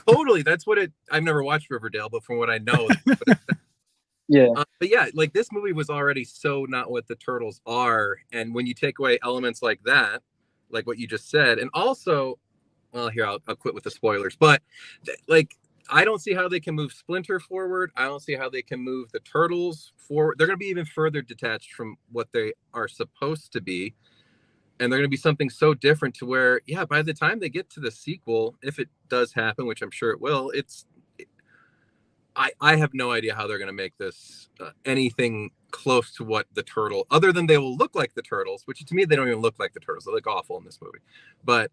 Totally. That's what it. I've never watched Riverdale, but from what I know, yeah. But yeah, like, this movie was already so not what the Turtles are, and when you take away elements like that, like what you just said, and also, well, here I'll quit with the spoilers, but like, I don't see how they can move Splinter forward. I don't see how they can move the Turtles forward. They're going to be even further detached from what they are supposed to be. And they're going to be something so different to where, by the time they get to the sequel, if it does happen, which I'm sure it will, I have no idea how they're going to make this anything close to what the Turtle, other than they will look like the Turtles, which to me, they don't even look like the Turtles. They look awful in this movie. But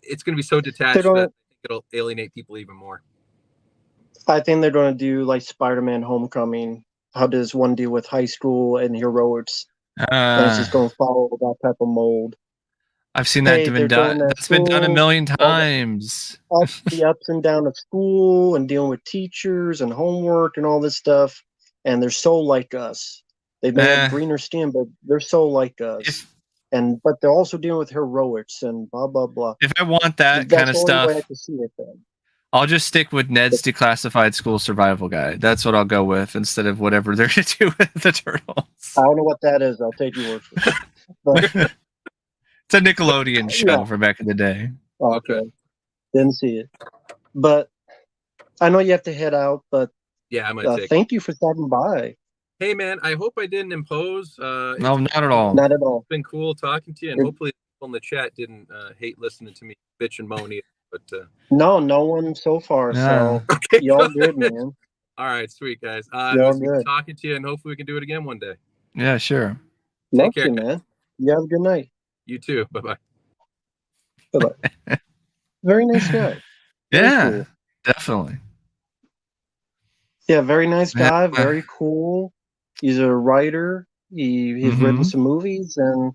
it's going to be so detached that it'll alienate people even more. I think they're going to do like Spider-Man Homecoming. How does one deal with high school and heroics? And it's just going to follow that type of mold. I've seen that been done. That's been done a million times. The ups and downs of school and dealing with teachers and homework and all this stuff. And they're so like us. They may have greener skin, but they're so like us. But they're also dealing with heroics and blah blah blah. If I want that kind of stuff, I can see it then. I'll just stick with Ned's Declassified School Survival Guide. That's what I'll go with instead of whatever they're going to do with the Turtles. I don't know what that is. I'll take your word for it. But, it's a Nickelodeon show from back in the day. Okay. Didn't see it. But I know you have to head out, but I'm gonna thank you for stopping by. Hey man, I hope I didn't impose. No, not at all. Not at all. It's been cool talking to you, and hopefully people in the chat didn't hate listening to me bitch and moan either. But no one so far. Yeah. So okay, y'all good, man. All right, sweet guys. It Y'all was good. talking to you, and hopefully we can do it again one day. Yeah, sure. Love care. you, man. You have a good night. You too. Bye-bye. Bye-bye. Very nice guy. Very Yeah, cool. definitely. Yeah, very nice guy. Yeah. Very cool. He's a writer. He's written some movies, and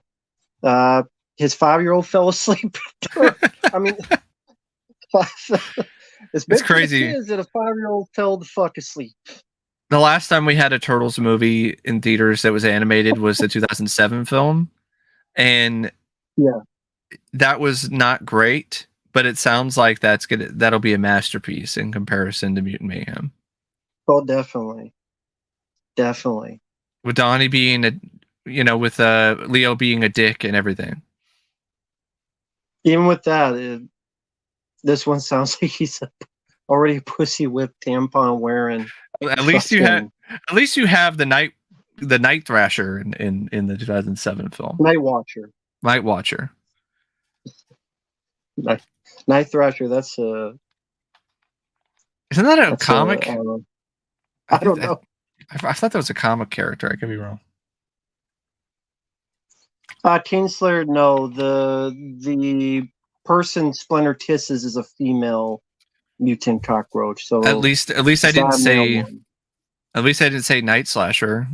his 5-year-old fell asleep. I mean, it's crazy. Kids that a 5-year-old fell the fuck asleep. The last time we had a Turtles movie in theaters that was animated was the 2007 film, and yeah, that was not great. But it sounds like that'll be a masterpiece in comparison to Mutant Mayhem. Oh, definitely. With Donnie being with Leo being a dick and everything. Even with that, this one sounds like he's already a pussy whip tampon wearing. At least you have the Night Thrasher in the 2007 film. Night Watcher. Night Thrasher. That's a. Isn't that a comic? I don't know. I thought that was a comic character. I could be wrong. Kingslayer, no. The person Splinter kisses is a female mutant cockroach. So at least I didn't say. At least I didn't say Night Slasher.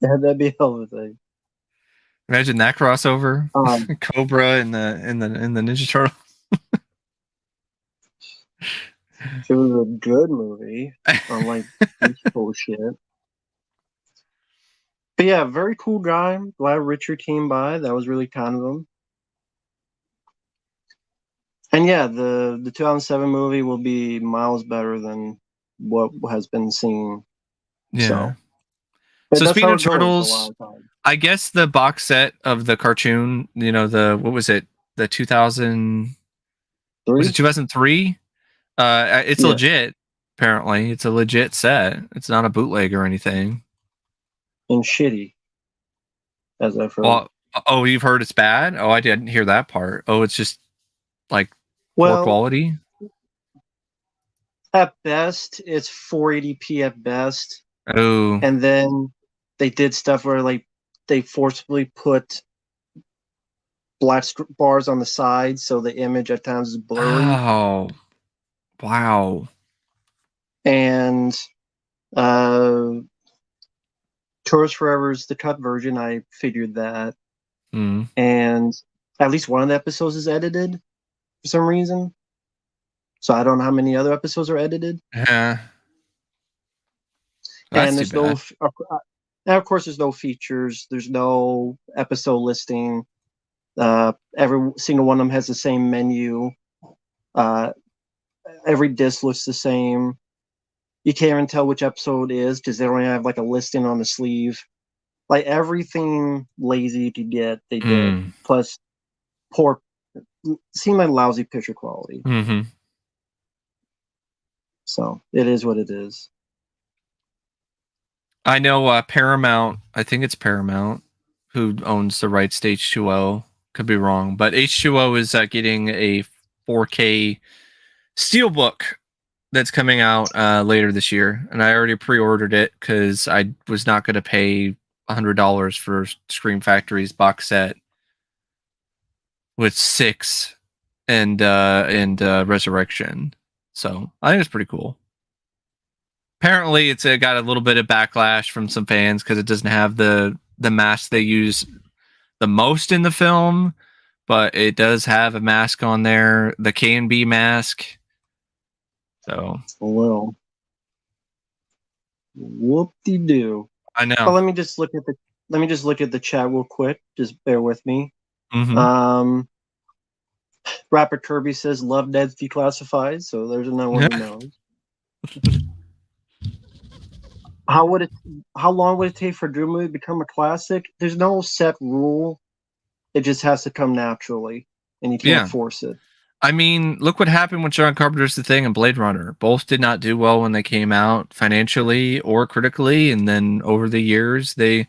Yeah, that'd be a hell of a thing. Imagine that crossover. Cobra in the Ninja Turtle. It was a good movie, unlike this bullshit. But yeah, very cool guy. Glad Richard came by. That was really kind of him. And yeah, the 2007 movie will be miles better than what has been seen. Yeah. So speaking of Turtles, I guess the box set of the cartoon, what was it? The 2003? Was it 2003? It's legit. Apparently, it's a legit set. It's not a bootleg or anything. And shitty, as I've heard. Well, you've heard it's bad? Oh, I didn't hear that part. Oh, it's just like poor quality. At best, it's 480p at best. Oh, and then they did stuff where like they forcibly put black bars on the side, so the image at times is blurry. Oh, wow! And Tourist Forever's the cut version. I figured that, and at least one of the episodes is edited for some reason. So I don't know how many other episodes are edited. Yeah. And there's no, and of course, there's no features. There's no episode listing. Every single one of them has the same menu. Every disc looks the same. You can't even tell which episode it is because they don't have like a listing on the sleeve. Like everything lazy to get, they did. Plus, seemed like lousy picture quality. Mm-hmm. So it is what it is. I know Paramount, I think it's Paramount, who owns the rights to H2O. Could be wrong, but H2O is getting a 4K Steelbook that's coming out later this year. And I already pre-ordered it because I was not going to pay $100 for Scream Factory's box set with 6 and Resurrection. So I think it's pretty cool. Apparently, it's got a little bit of backlash from some fans because it doesn't have the mask they use the most in the film, but it does have a mask on there, the K&B mask. So, well, whoop-de-doo. I know. But let me just look at the chat real quick. Just bear with me. Mm-hmm. Rapper Kirby says Love Dead's declassified, so there's another one who knows. How long would it take for a Drew movie to become a classic? There's no set rule. It just has to come naturally, and you can't force it. I mean, look what happened with John Carpenter's The Thing and Blade Runner. Both did not do well when they came out financially or critically, and then over the years they,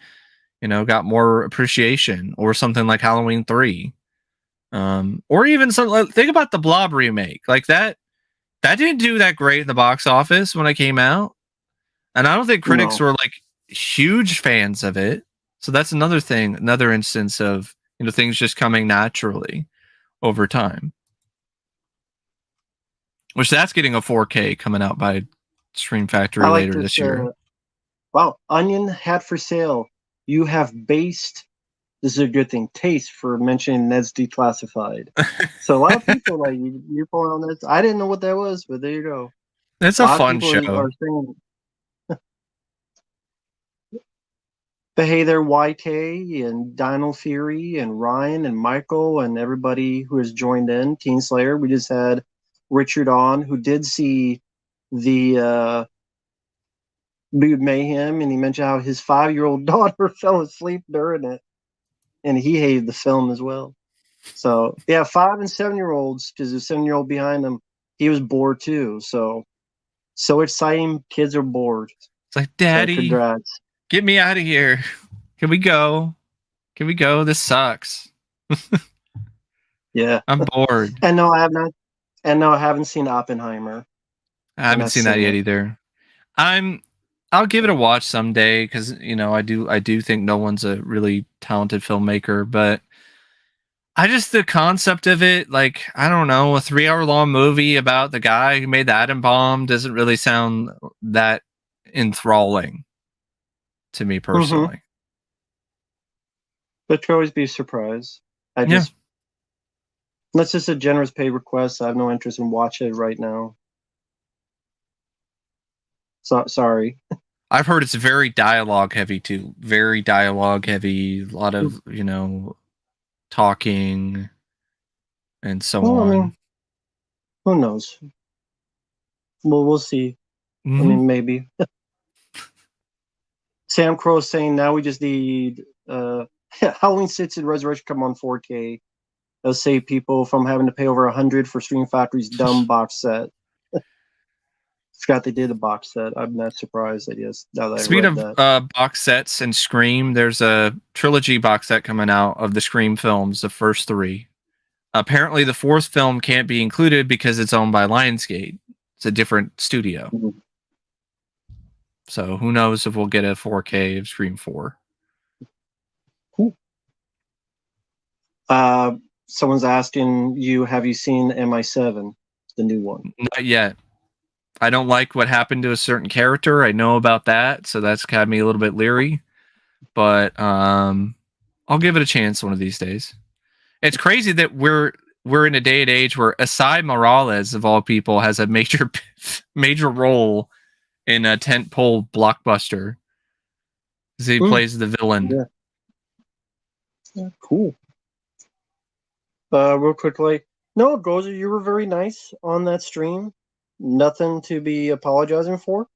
got more appreciation. Or something like Halloween 3. Or even think about the Blob remake. Like that didn't do that great in the box office when it came out. And I don't think critics were like huge fans of it. So that's another instance of, things just coming naturally over time. Which that's getting a 4K coming out by Scream Factory later this year. Wow, Onion Hat for Sale. You have based, this is a good thing, taste for mentioning Ned's Declassified. So a lot of people like you pull on this. I didn't know what that was, but there you go. It's a fun show. Are saying, but hey there, YK and Dino Fury and Ryan and Michael and everybody who has joined in. Teen Slayer. We just had Richard on, who did see the Mutant Mayhem, and he mentioned how his 5-year-old daughter fell asleep during it, and he hated the film as well. So yeah, 5 and 7-year-olds, because the 7-year-old behind him, he was bored too. So exciting, kids are bored. It's like, Daddy, so congrats. Get me out of here. Can we go? This sucks. Yeah, I'm bored. And no, I have not. And no, I haven't seen Oppenheimer. I haven't seen that yet either. I'll give it a watch someday because I do think Nolan's a really talented filmmaker, but the concept of it, like, I don't know, a 3-hour-long movie about the guy who made the atom bomb doesn't really sound that enthralling to me personally. Mm-hmm. But could always be a surprise. That's just a generous pay request. I have no interest in watching it right now. So sorry. I've heard it's very dialogue heavy too. Very dialogue heavy. A lot of talking and so on. I mean, who knows? Well, we'll see. Mm-hmm. I mean, maybe. Sam Crow saying now we just need Halloween 6 and Resurrection come on 4K. They'll save people from having to pay over $100 for Scream Factory's dumb box set. Forgot they did a box set. I'm not surprised, I guess. Speaking of box sets and Scream, there's a trilogy box set coming out of the Scream films, the first 3. Apparently, the 4th film can't be included because it's owned by Lionsgate. It's a different studio. Mm-hmm. So who knows if we'll get a 4K of Scream 4. Cool. Someone's asking you, have you seen MI7, the new one? Not yet. I don't like what happened to a certain character. I know about that, so that's got me a little bit leery. But I'll give it a chance one of these days. It's crazy that we're in a day and age where Asai Morales, of all people, has a major role in a tentpole blockbuster. He plays the villain. Yeah, cool. Real quickly, no, Gozer, you were very nice on that stream. Nothing to be apologizing for.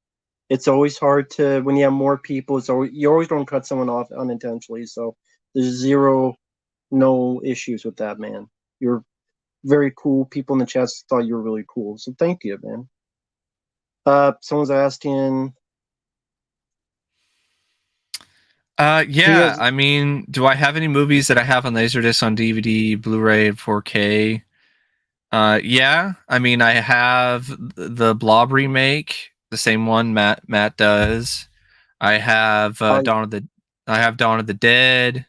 It's always hard to, when you have more people, you always don't cut someone off unintentionally. So there's no issues with that, man. You're very cool. People in the chat thought you were really cool. So thank you, man. Someone's asking. I mean, do I have any movies that I have on Laserdisc, on DVD, Blu-ray, and 4K? Yeah. I mean, I have the Blob remake, the same one Matt does. I have Dawn of the Dead,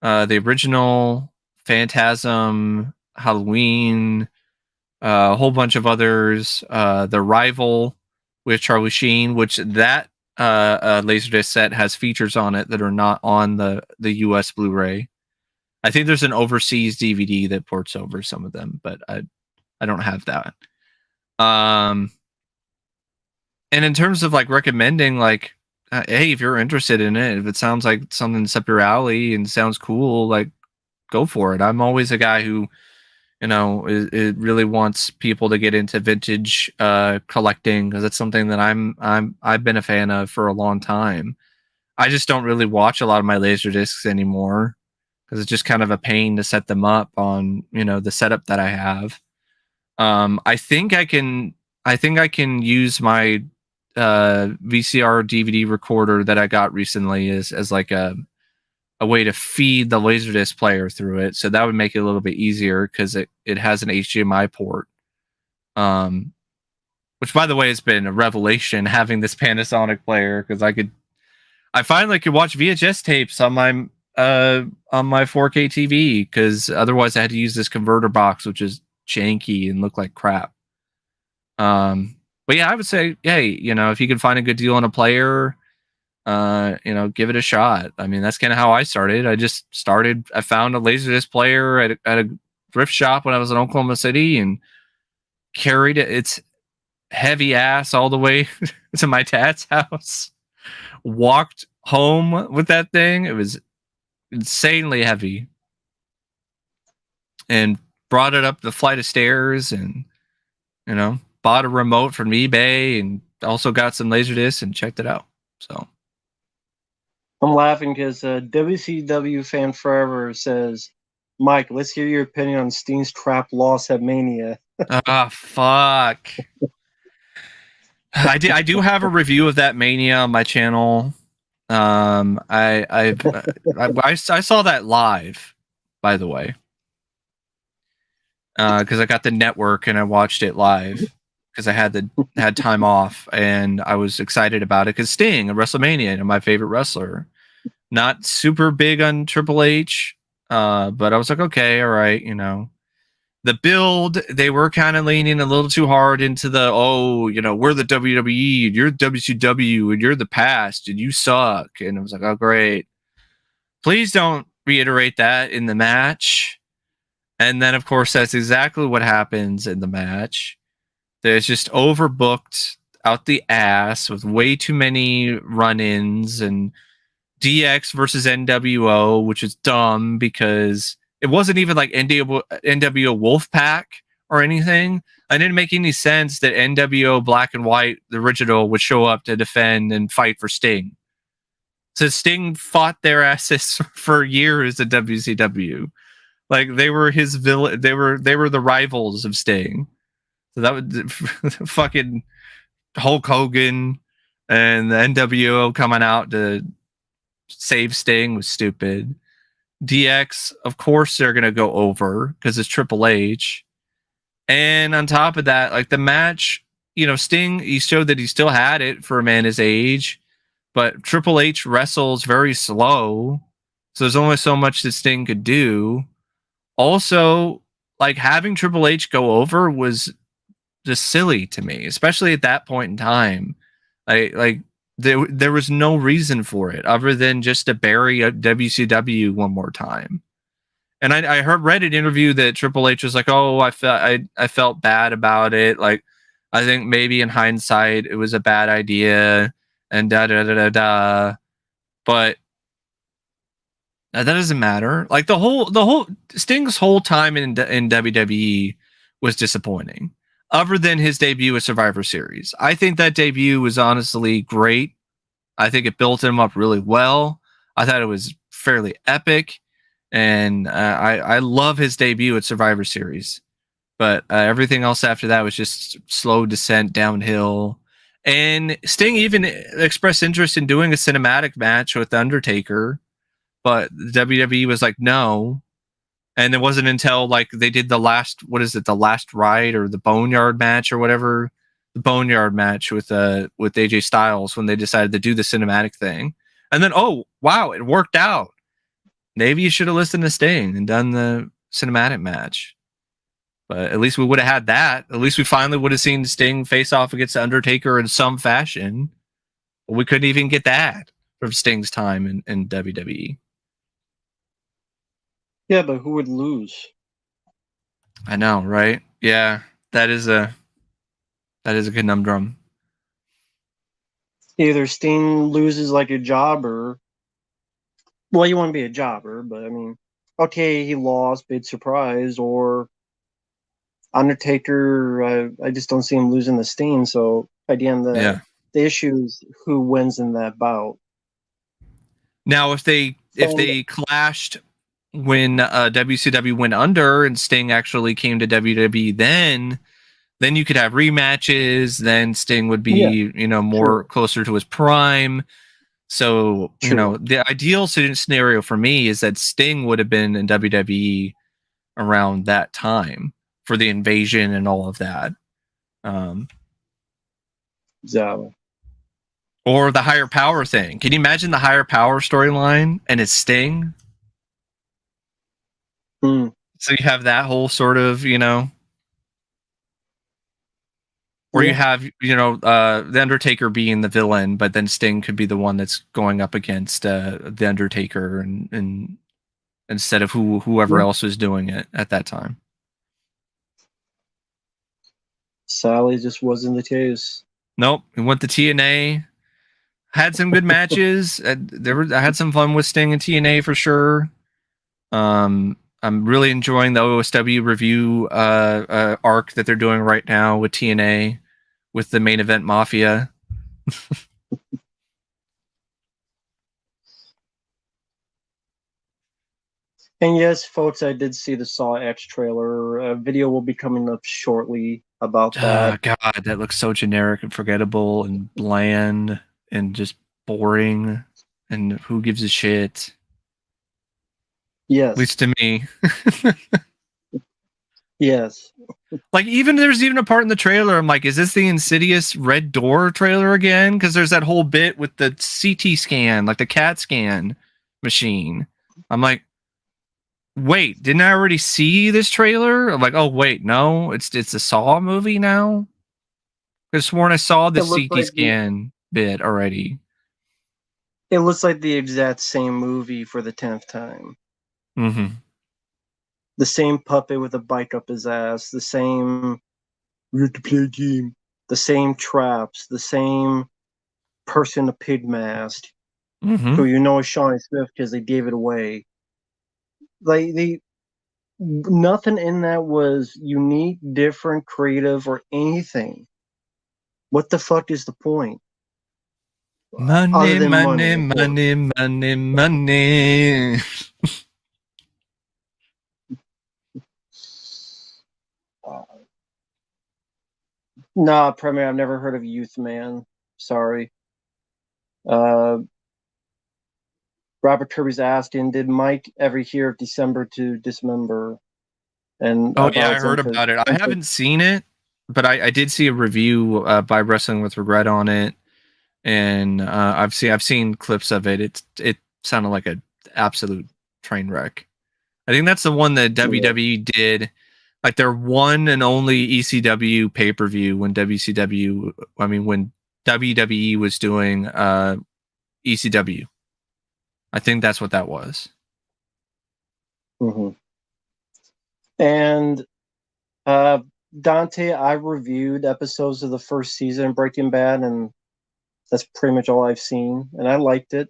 the original, Phantasm, Halloween, a whole bunch of others. The Rival with Charlie Sheen, which that Laserdisc set has features on it that are not on the US Blu-ray. I think there's an overseas DVD that ports over some of them, but I don't have that. And in terms of like recommending, like, hey, if you're interested in it, if it sounds like something that's up your alley and sounds cool, like, go for it. I'm always a guy who, it really wants people to get into vintage collecting, because it's something that I've been a fan of for a long time. I just don't really watch a lot of my laser discs anymore. because it's just kind of a pain to set them up on, the setup that I have. I think I can use my VCR DVD recorder that I got recently as like a way to feed the Laserdisc player through it. So that would make it a little bit easier because it has an HDMI port. Which, by the way, has been a revelation having this Panasonic player, because I finally could watch VHS tapes on my 4K TV, because otherwise I had to use this converter box, which is janky and looked like crap. But yeah, I would say, hey, if you can find a good deal on a player, give it a shot. I mean, that's kind of how I started. I found a Laserdisc player at a thrift shop when I was in Oklahoma City and carried it. It's heavy ass all the way to my dad's house. Walked home with that thing. It was insanely heavy. And brought it up the flight of stairs and, bought a remote from eBay and also got some Laserdisc and checked it out. So I'm laughing because WCW fan forever says, Mike, let's hear your opinion on Sting's trap loss at Mania. Fuck. I do have a review of that Mania on my channel. I saw that live, by the way, because I got the network and I watched it live because I had time off and I was excited about it because Sting at WrestleMania, my favorite wrestler, not super big on Triple H, but I was like, okay, all right, The build, they were kind of leaning a little too hard into the, we're the WWE and you're WCW and you're the past and you suck. And I was like, oh, great. Please don't reiterate that in the match. And then, of course, that's exactly what happens in the match. There's just overbooked out the ass with way too many run-ins and DX versus NWO, which is dumb because it wasn't even like NWO Wolfpack or anything. It didn't make any sense that NWO Black and White, the original, would show up to defend and fight for Sting. So Sting fought their asses for years at WCW. Like they were his villain. They were the rivals of Sting. So that would fucking Hulk Hogan and the NWO coming out to save Sting was stupid. DX, of course, they're gonna go over because it's Triple H. And on top of that, like the match, Sting, he showed that he still had it for a man his age, but Triple H wrestles very slow, so there's only so much that Sting could do. Also, like having Triple H go over was just silly to me, especially at that point in time. There was no reason for it other than just to bury a WCW one more time. And I read an interview that Triple H was like, "Oh, I felt bad about it. Like, I think maybe in hindsight it was a bad idea." And But that doesn't matter. Like the whole Sting's whole time in WWE was disappointing. Other than his debut at Survivor Series, I think that debut was honestly great. I think it built him up really well. I thought it was fairly epic, and I love his debut at Survivor Series. But everything else after that was just slow descent downhill. And Sting even expressed interest in doing a cinematic match with The Undertaker, but WWE was like, no. And it wasn't until like they did the last ride or the Boneyard match or whatever, the Boneyard match with AJ Styles, when they decided to do the cinematic thing. And then, oh wow, it worked out. Maybe you should have listened to Sting and done the cinematic match. But at least we would have had that. At least we finally would have seen Sting face off against the Undertaker in some fashion. But we couldn't even get that from Sting's time in WWE. Yeah, but who would lose? I know, right? Yeah, that is a conundrum. Either Sting loses like a jobber. Well, you want to be a jobber, but I mean, okay, he lost, big surprise, or Undertaker. I just don't see him losing the Sting. So again, the issue is who wins in that bout. Now, if they clashed when WCW went under and Sting actually came to WWE, then you could have rematches. Then Sting would be, more closer to his prime. So, the ideal scenario for me is that Sting would have been in WWE around that time for the invasion and all of that. Exactly. Or the higher power thing. Can you imagine the higher power storyline and it's Sting? So you have that whole sort of, or you have, the Undertaker being the villain, but then Sting could be the one that's going up against the Undertaker and instead of whoever else was doing it at that time. Sadly, just wasn't the case. Nope. We went to TNA. Had some good matches. I had some fun with Sting and TNA for sure. I'm really enjoying the OSW review arc that they're doing right now with TNA with the Main Event Mafia. And yes, folks, I did see the Saw X trailer. A video will be coming up shortly about that. God, that looks so generic and forgettable and bland and just boring. And who gives a shit? Yes. At least to me. Yes. Like, there's even a part in the trailer, I'm like, is this the Insidious Red Door trailer again? Because there's that whole bit with the CT scan, like the CAT scan machine. I'm like, wait, didn't I already see this trailer? I'm like, oh wait, no, it's a Saw movie now. I sworn I saw the CT scan bit already. It looks like the exact same movie for the 10th time. Mm-hmm. The same puppet with a bike up his ass. The same. We have to play a game. The same traps. The same person in a pig mask. Mm-hmm. Who is Shawnee Smith because they gave it away. Like nothing in that was unique, different, creative, or anything. What the fuck is the point? Money, money, money, money, money. Nah, Premier, I've never heard of Youth Man. Sorry. Robert Kirby's asking, did Mike ever hear of December to Dismember? And I heard about it. I haven't seen it, but I did see a review by Wrestling with Regret on it, and I've seen clips of it. It sounded like an absolute train wreck. I think that's the one that WWE did, like their one and only ECW pay-per-view when when WWE was doing ECW. I think that's what that was. Mm-hmm. And Dante, I reviewed episodes of the first season of Breaking Bad, and that's pretty much all I've seen, and I liked it.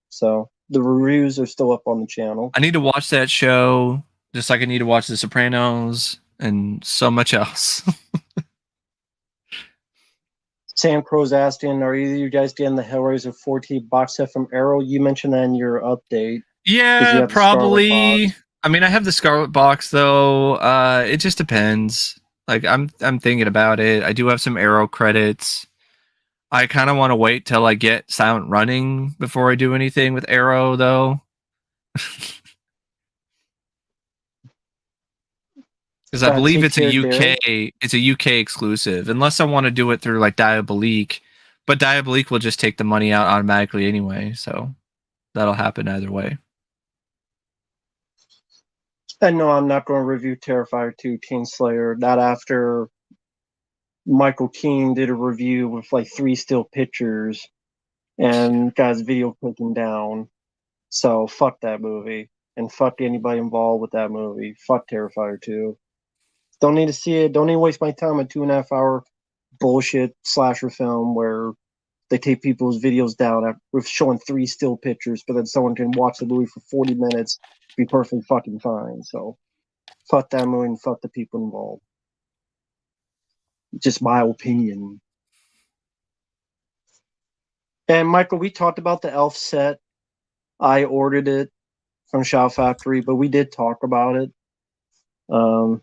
So the reviews are still up on the channel. I need to watch that show, just like I need to watch The Sopranos and so much else. Sam Crow's asking, are either you guys getting the Hellraiser 4K box set from Arrow? You mentioned that in your update. Yeah, probably. I mean, I have the Scarlet box though. It just depends. Like I'm thinking about it. I do have some Arrow credits. I kind of want to wait till I get Silent Running before I do anything with Arrow though. Because I believe it's a UK exclusive, unless I want to do it through like Diabolique. But Diabolique will just take the money out automatically anyway, so that'll happen either way. And no, I'm not going to review Terrifier 2 Kingslayer. Not after Michael Keane did a review with like 3 still pictures and got his video taken down. So fuck that movie. And fuck anybody involved with that movie. Fuck Terrifier 2. Don't need to see it. Don't need to waste my time on 2.5 hour bullshit slasher film where they take people's videos down with showing 3 still pictures, but then someone can watch the movie for 40 minutes, be perfectly fucking fine. So fuck that movie and fuck the people involved. Just my opinion. And Michael, we talked about the Elf set. I ordered it from Shout Factory, but we did talk about it. I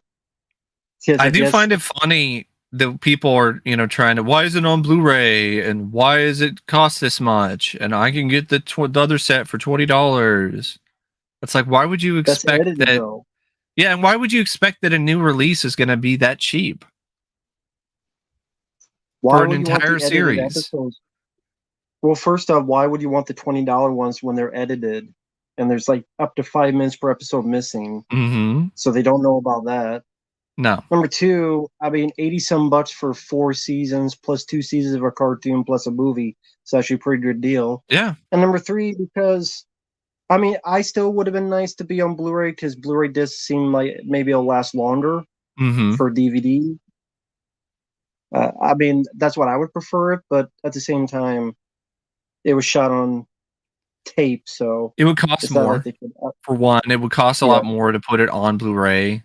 do find it funny that people are, trying to, why is it on Blu-ray and why is it cost this much? And I can get the other set for $20. It's like, why would you expect edited, that? Though. Yeah, and why would you expect that a new release is going to be that cheap? Why for an would you want entire the edited series? episodes? Well, first off, why would you want the $20 ones when they're edited? And there's like up to 5 minutes per episode missing. Mm-hmm. So they don't know about that. No. Number two, I mean, 80 some bucks for 4 seasons plus 2 seasons of a cartoon plus a movie. It's actually a pretty good deal. Yeah. And number three, because I mean, I still would have been nice to be on Blu-ray because Blu-ray discs seem like maybe it'll last longer for DVD. I mean, that's what I would prefer it, but at the same time, it was shot on tape, so it would cost more. Like for one, it would cost a lot more to put it on Blu-ray,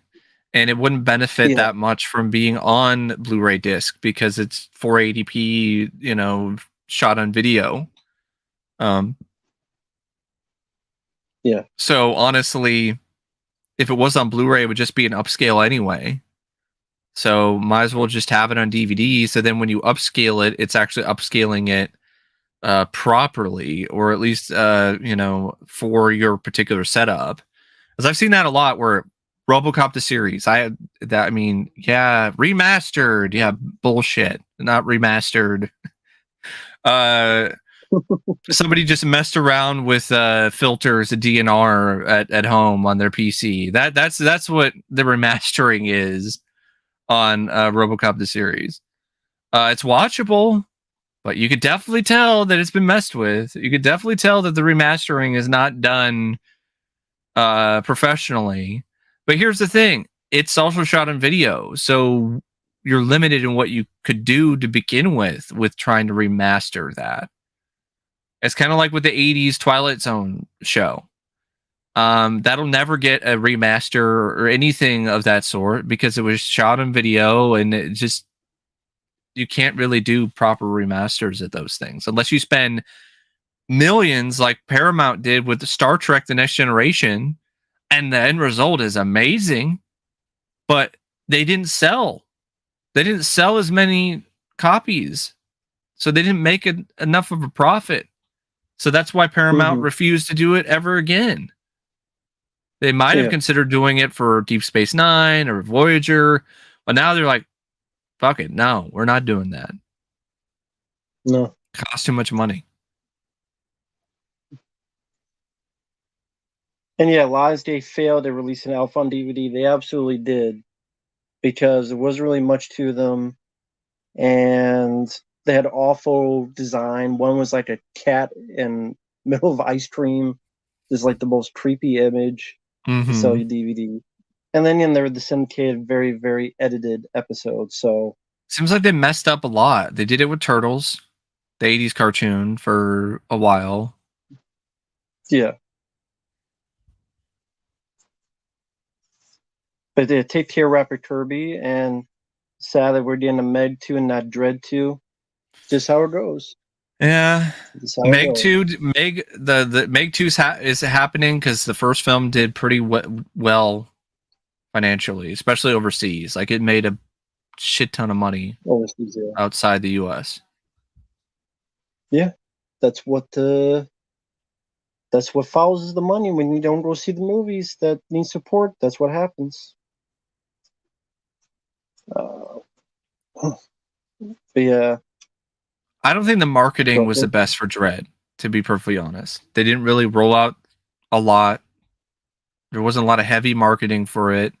and it wouldn't benefit that much from being on Blu-ray disc because it's 480p, shot on video. So honestly, if it was on Blu-ray, it would just be an upscale anyway. So might as well just have it on DVD. So then when you upscale it, it's actually upscaling it properly, or at least for your particular setup. Because I've seen that a lot where Robocop the series, remastered, bullshit, not remastered. Somebody just messed around with filters, a DNR at home on their PC. That's what the remastering is on Robocop the series. It's watchable, but you could definitely tell that it's been messed with. You could definitely tell that the remastering is not done professionally. But here's the thing. It's also shot on video, so you're limited in what you could do to begin with trying to remaster that. It's kind of like with the 80s Twilight Zone show. That'll never get a remaster or anything of that sort because it was shot on video, and it just, you can't really do proper remasters of those things unless you spend millions like Paramount did with the Star Trek The Next Generation, and the end result is amazing, but they didn't sell as many copies, so they didn't make enough of a profit. So that's why Paramount refused to do it ever again. They might have considered doing it for Deep Space Nine or Voyager, but now they're like, fuck it, no, we're not doing that. No. It costs too much money. And Lions Day failed to release an Alpha on DVD. They absolutely did, because there wasn't really much to them, and they had awful design. One was like a cat in middle of ice cream. It's like the most creepy image to sell you DVD. And then there were the syndicated, very, very edited episodes. So seems like they messed up a lot. They did it with Turtles, the 80s cartoon, for a while. Yeah. But they take Tear Rapper Kirby, and sadly we're getting a Meg 2 and not Dread 2. Just how it goes. Yeah. Meg 2, the Meg 2 is happening because the first film did pretty well financially, especially overseas. Like, it made a shit ton of money overseas, outside the US. Yeah. That's what follows the money when you don't go see the movies that need support. That's what happens. But yeah. I don't think the marketing was the best for Dread, to be perfectly honest. They didn't really roll out a lot. There wasn't a lot of heavy marketing for it.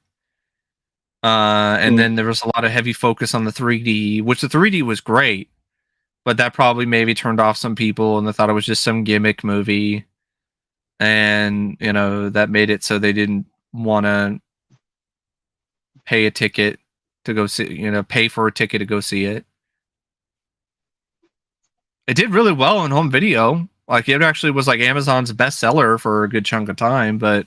And then there was a lot of heavy focus on the 3D, which the 3D was great, but that probably maybe turned off some people and they thought it was just some gimmick movie. And, that made it so they didn't want to pay a ticket to go see, pay for a ticket to go see it. It did really well on home video. Like, it actually was like Amazon's bestseller for a good chunk of time, but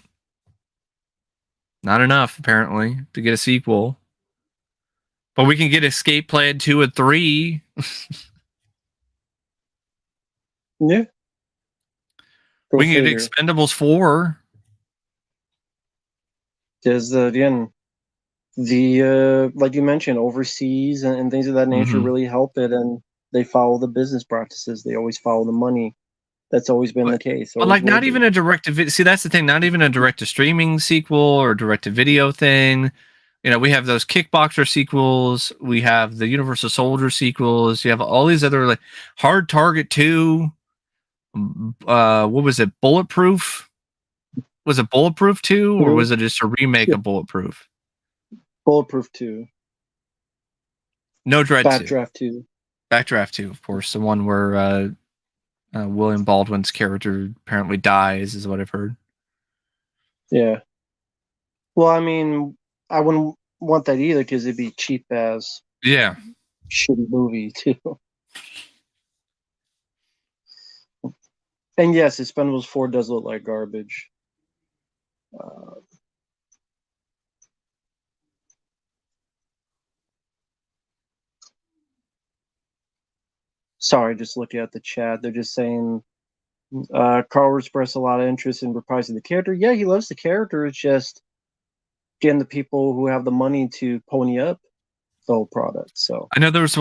not enough apparently to get a sequel. But we can get Escape Plan 2 and 3. Yeah. We can get Expendables 4. Because again, the like you mentioned, overseas and things of that nature really help it, and they follow the business practices. They always follow the money. That's always been the case. But like, not even a direct to video. See, that's the thing. Not even a direct to streaming sequel or direct to video thing. You know, we have those Kickboxer sequels. We have the Universal Soldier sequels. You have all these other, like, Hard Target 2. What was it? Bulletproof? Was it Bulletproof 2, or was it just a remake of Bulletproof? Bulletproof 2. No Dread 2. Backdraft 2. Backdraft 2, of course. The one where William Baldwin's character apparently dies, is what I've heard. Yeah. Well, I mean, I wouldn't want that either because it'd be cheap as shitty movie too. And yes, Expendables 4 does look like garbage. Sorry, just looking at the chat. They're just saying Carl expressed a lot of interest in reprising the character. Yeah, he loves the character. It's just getting the people who have the money to pony up the whole product. So I know there was a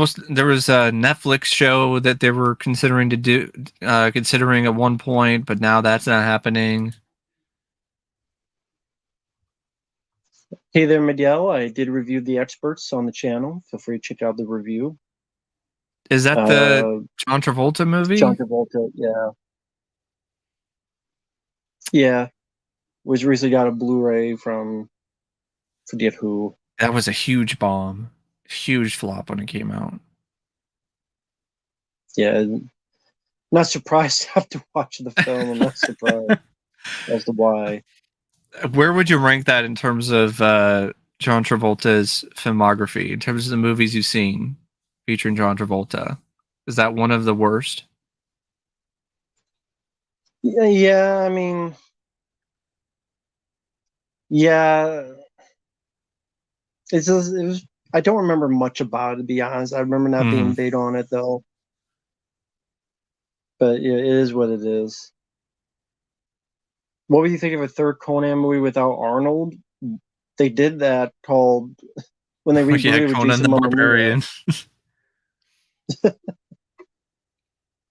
Netflix show that they were considering to do, considering at one point, but now that's not happening. Hey there, Miguel. I did review The Experts on the channel. Feel free to check out the review. Is that the John Travolta movie? John Travolta, yeah. Yeah. Was recently got a Blu-ray from forget who. That was a huge bomb. Huge flop when it came out. Yeah. Not surprised after watching the film. I'm not surprised as to why. Where would you rank that in terms of John Travolta's filmography, in terms of the movies you've seen featuring John Travolta? Is that one of the worst? Yeah, I mean, yeah. It was. I don't remember much about it, to be honest. I remember not being big on it though. But yeah, it is what it is. What would you think of a third Conan movie without Arnold? They did that called when they rebooted it with Conan Jason the Momoa. Barbarian.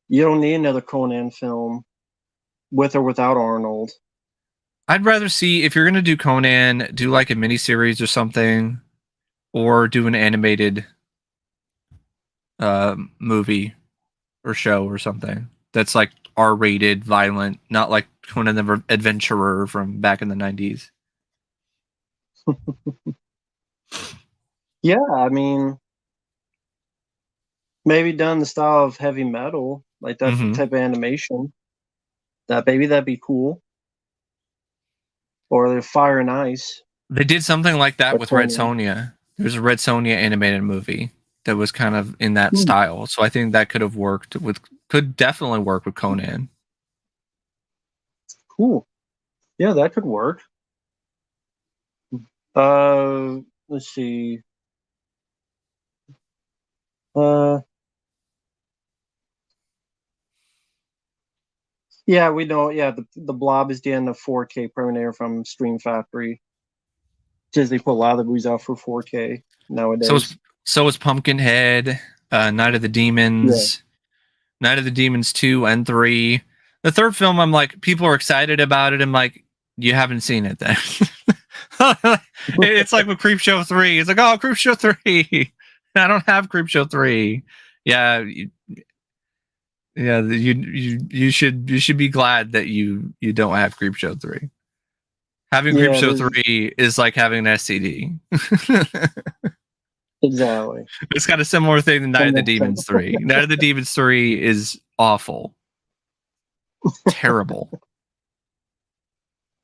You don't need another Conan film with or without Arnold. I'd rather see, if you're going to do Conan, do like a miniseries or something, or do an animated movie or show or something that's like R-rated, violent, not like Conan the Adventurer from back in the 90s. Yeah, I mean, maybe done the style of Heavy Metal, like that type of animation. Maybe that'd be cool. Or Fire and Ice. They did something like that with Red Sonja. There's a Red Sonja animated movie that was kind of in that style. So I think that could have worked could definitely work with Conan. Cool. Yeah, that could work. Let's see. Yeah, we know. Yeah, the Blob is getting a 4K premiere from Stream Factory. Disney put a lot of the movies out for 4K nowadays. So is Pumpkinhead, Night of the Demons, Night of the Demons 2 and 3. The third film, I'm like, people are excited about it. I'm like, you haven't seen it then. It's like with Creepshow 3. It's like, oh, Creepshow 3. I don't have Creepshow 3. Yeah. Yeah, you should be glad that you don't have Creepshow 3. Having Creepshow 3 is like having an STD. Exactly. It's got a similar thing to Night of the Demons 3. Night of the Demons 3 is awful. Terrible.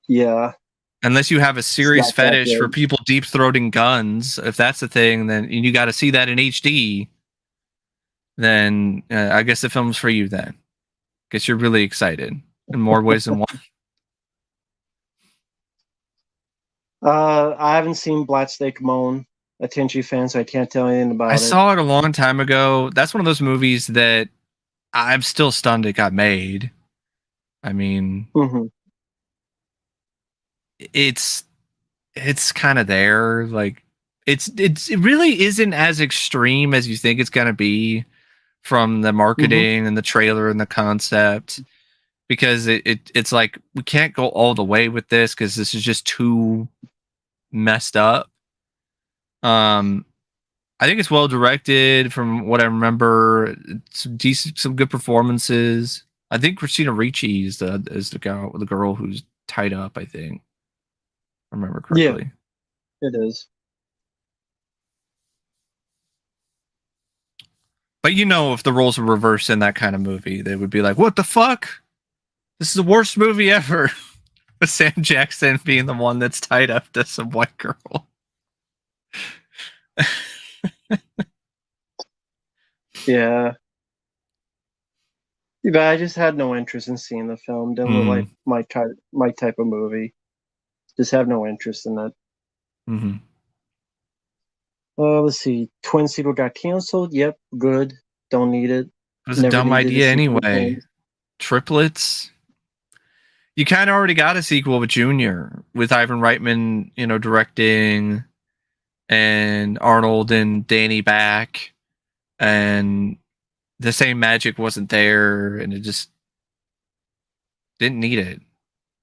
Yeah. Unless you have a serious fetish for people deep-throating guns, if that's the thing, then you got to see that in HD. Then I guess the film's for you then. Guess you're really excited in more ways than one. I haven't seen Black Snake Moan. A Tenchi fan, so I can't tell anything about it. I saw it a long time ago. That's one of those movies that I'm still stunned it got made. I mean, it's it's kind of there. Like it really isn't as extreme as you think it's gonna be from the marketing and the trailer and the concept, because it's like we can't go all the way with this because this is just too messed up. I think it's well directed from what I remember. Some decent, some good performances. I think Christina Ricci is the girl who's tied up. I think, if I remember correctly. Yeah, it is. But if the roles were reversed in that kind of movie, they would be like, "What the fuck? This is the worst movie ever." With Sam Jackson being the one that's tied up to some white girl. Yeah. But I just had no interest in seeing the film. Didn't look like my type of movie. Just have no interest in it. Mm-hmm. Let's see. Twin Seater got canceled. Yep, good. Don't need it. It was a dumb idea anyway. Triplets. You kind of already got a sequel with Junior, with Ivan Reitman, directing, and Arnold and Danny back, and the same magic wasn't there, and it just didn't need it.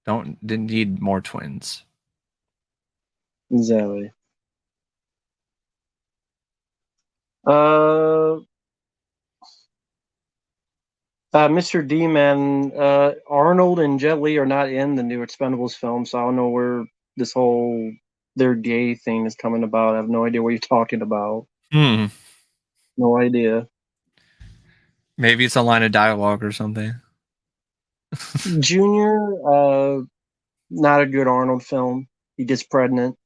Didn't need more twins. Exactly. Mr. D, man, Arnold and Jet Li are not in the new Expendables film, so I don't know where this whole their gay thing is coming about. I have no idea what you're talking about. No idea. Maybe it's a line of dialogue or something. Junior, not a good Arnold film. He gets pregnant.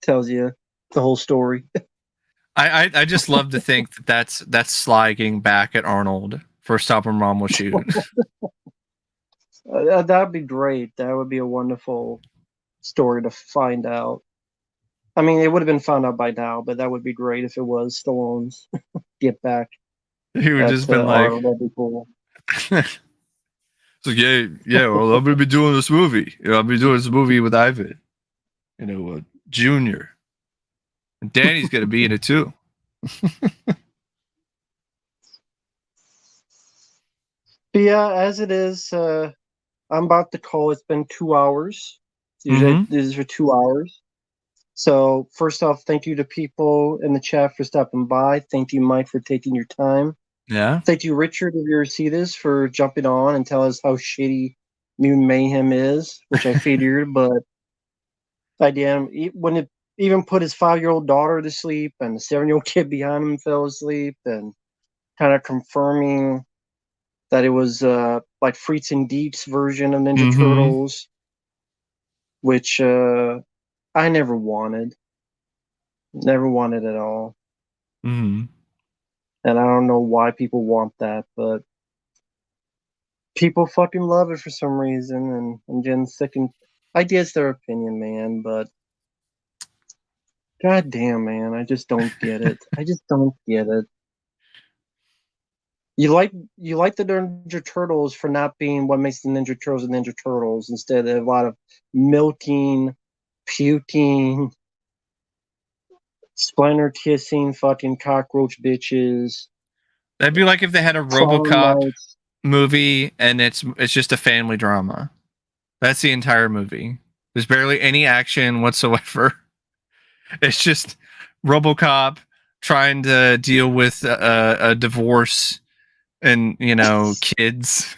Tells you the whole story. I just love to think that's Sly getting back at Arnold for Stop 'Em Mom Will Shoot. That'd be great. That would be a wonderful story to find out. I mean, it would have been found out by now, but that would be great if it was Stallone's get back. He would just been like, that'd be cool. So yeah. Well, I'm gonna be doing this movie. I'll be doing this movie with Ivan. Junior. And Danny's gonna be in it too. But yeah, as it is, I'm about to call. It's been 2 hours. Usually this is for 2 hours. So first off, thank you to people in the chat for stopping by. Thank you, Mike, for taking your time. Yeah. Thank you, Richard, if you ever see this, for jumping on and tell us how shitty Mutant Mayhem is, which I figured, but I didn't. When it even put his 5-year-old daughter to sleep and the 7-year-old kid behind him fell asleep, and kind of confirming that it was like Freaks and Deeks version of Ninja Turtles, which I never wanted. Never wanted at all. And I don't know why people want that, but people fucking love it for some reason, and I'm getting sick and I guess it's their opinion, man, but god damn, man, I just don't get it. I just don't get it. You like the Ninja Turtles for not being what makes the Ninja Turtles the Ninja Turtles. Instead of a lot of milking, puking, splinter kissing, fucking cockroach bitches. That'd be like if they had a Robocop movie and it's just a family drama. That's the entire movie. There's barely any action whatsoever. It's just Robocop trying to deal with a divorce and kids,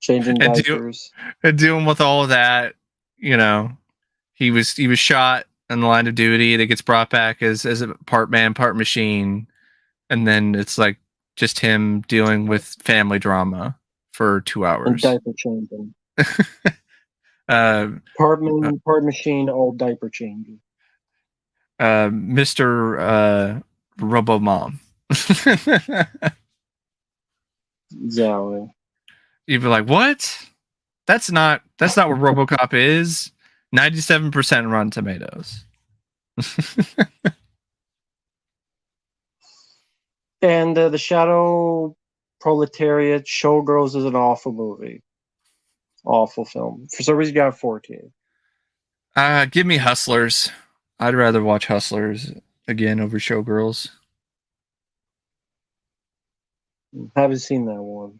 changing diapers, and dealing with all of that. He was shot in the line of duty that gets brought back as a part man, part machine, and then it's like just him dealing with family drama for 2 hours. And diaper changing. Part man, part machine, all diaper changing. Mr. Robomom. Exactly. You'd be like, what? That's not what Robocop is. 97% Rotten Tomatoes. And the Shadow Proletariat Showgirls is an awful movie. Awful film. For some reason, you got 4K. Give me Hustlers. I'd rather watch Hustlers again over Showgirls. Haven't seen that one.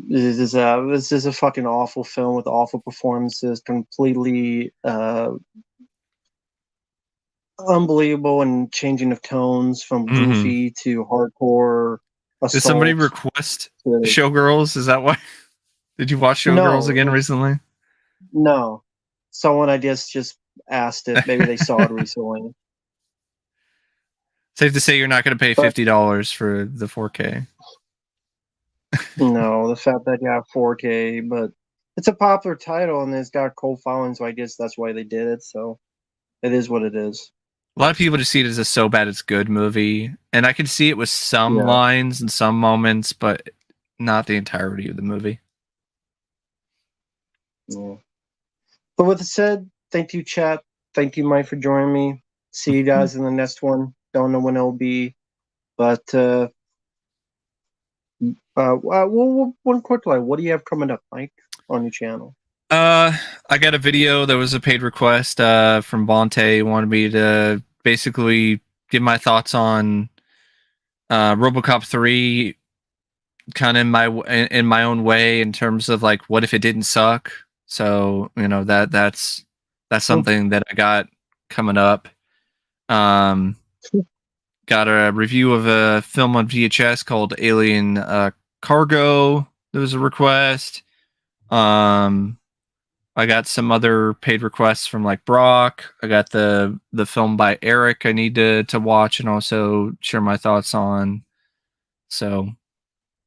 This is a fucking awful film with awful performances, completely unbelievable and changing of tones from goofy to hardcore assault. Did somebody request Showgirls? Is that why? Did you watch Showgirls again recently? No. Someone I guess just asked it. Maybe they saw it recently. Safe to say you're not going to pay $50 for the 4K. No, the fact that got 4K, but it's a popular title and it's got a cult following, so I guess that's why they did it. So it is what it is. A lot of people just see it as a so bad it's good movie, and I can see it with some lines and some moments, but not the entirety of the movie. Yeah. But with that said, thank you, chat. Thank you, Mike, for joining me. See you guys in the next one. Don't know when it'll be, but one quick line. What do you have coming up, Mike, on your channel? I got a video that was a paid request from Bonte. Wanted me to basically give my thoughts on Robocop 3, kind of in my own way, in terms of like, what if it didn't suck? So that's something that I got coming up. Got a review of a film on VHS called Alien Cargo. There was a request. I got some other paid requests from like Brock. I got the film by Eric I need to watch and also share my thoughts on. So,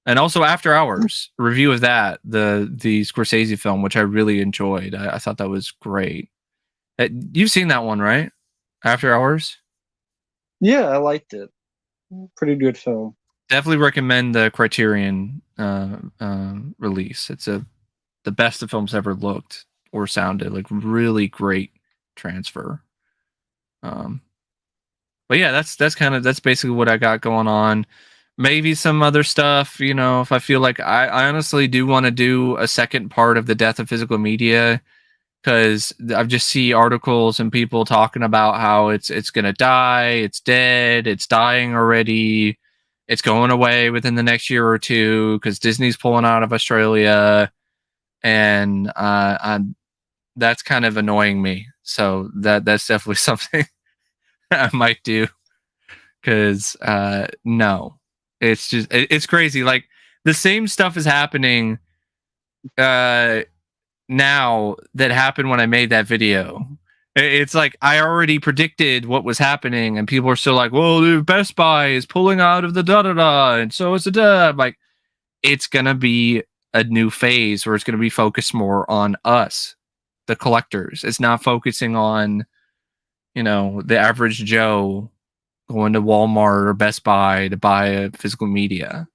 and also After Hours, a review of that, the Scorsese film, which I really enjoyed. I thought that was great. You've seen that one, right? After Hours? Yeah, I liked it. Pretty good film. Definitely recommend the Criterion release. It's the best the film's ever looked or sounded. Like, really great transfer. But yeah, that's basically what I got going on. Maybe some other stuff, if I feel like I honestly do want to do a second part of the death of physical media, because I just see articles and people talking about how it's gonna die, it's dead, it's dying already, it's going away within the next year or two because Disney's pulling out of Australia, and that's kind of annoying me. So that's definitely something I might do, because no, it's just it's crazy. Like, the same stuff is happening now that happened when I made that video. It's like I already predicted what was happening, and people are still like, well, Best Buy is pulling out of the da-da-da, and so is the da. Like, it's going to be a new phase where it's going to be focused more on us, the collectors. It's not focusing on, the average Joe going to Walmart or Best Buy to buy a physical media.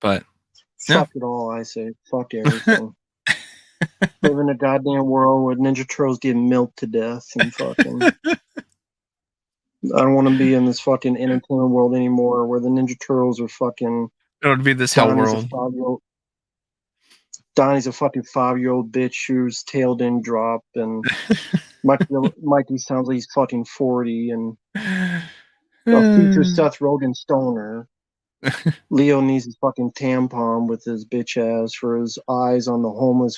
But fuck it all, I say. Fuck everything. Live in a goddamn world where Ninja Turtles get milked to death and fucking. I don't want to be in this fucking entertainment world anymore where the Ninja Turtles are fucking. It would be this hell world. Donnie's a fucking 5-year-old bitch whose tail didn't drop, and Mikey sounds like he's fucking 40, and a future Seth Rogen stoner. Leo needs his fucking tampon with his bitch ass for his eyes on the homeless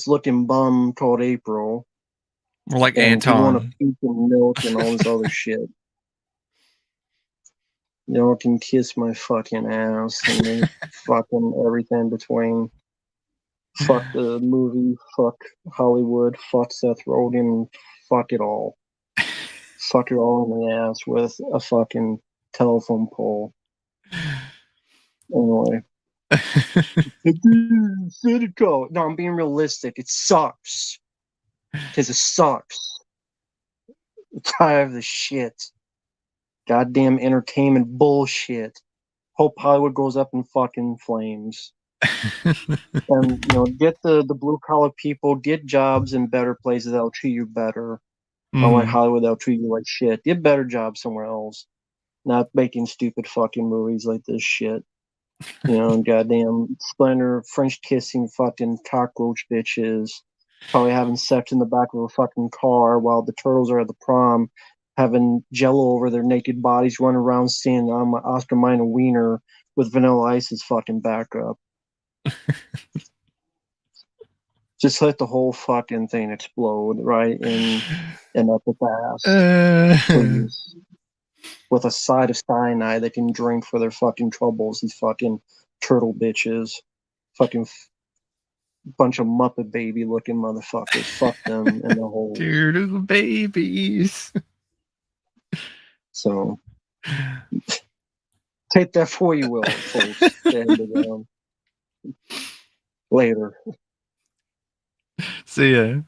looking bum called April. More like and Anton. You want to puke and milk and all this other shit. Y'all can kiss my fucking ass and then fucking everything between. Fuck the movie, fuck Hollywood, fuck Seth Rogen, fuck it all. Fuck it all in the ass with a fucking telephone pole. Anyway. Serpico. No, I'm being realistic. It sucks. Because it sucks. I'm tired of the shit. Goddamn entertainment bullshit. Hope Hollywood goes up in fucking flames. And get the blue collar people, get jobs in better places that'll treat you better. Unlike Hollywood, they'll treat you like shit. Get a better job somewhere else. Not making stupid fucking movies like this shit. You know, goddamn Splinter, French kissing fucking cockroach bitches. Probably having sex in the back of a fucking car while the turtles are at the prom, having jello over their naked bodies, running around seeing Oscar Mayer wiener with Vanilla Ice's fucking backup. Just let the whole fucking thing explode, right? And up with ass. Please. With a side of cyanide they can drink for their fucking troubles, these fucking turtle bitches. Fucking bunch of Muppet Baby looking motherfuckers. Fuck them in the hole. Turtle babies. So take that for you will, folks. Later. See ya.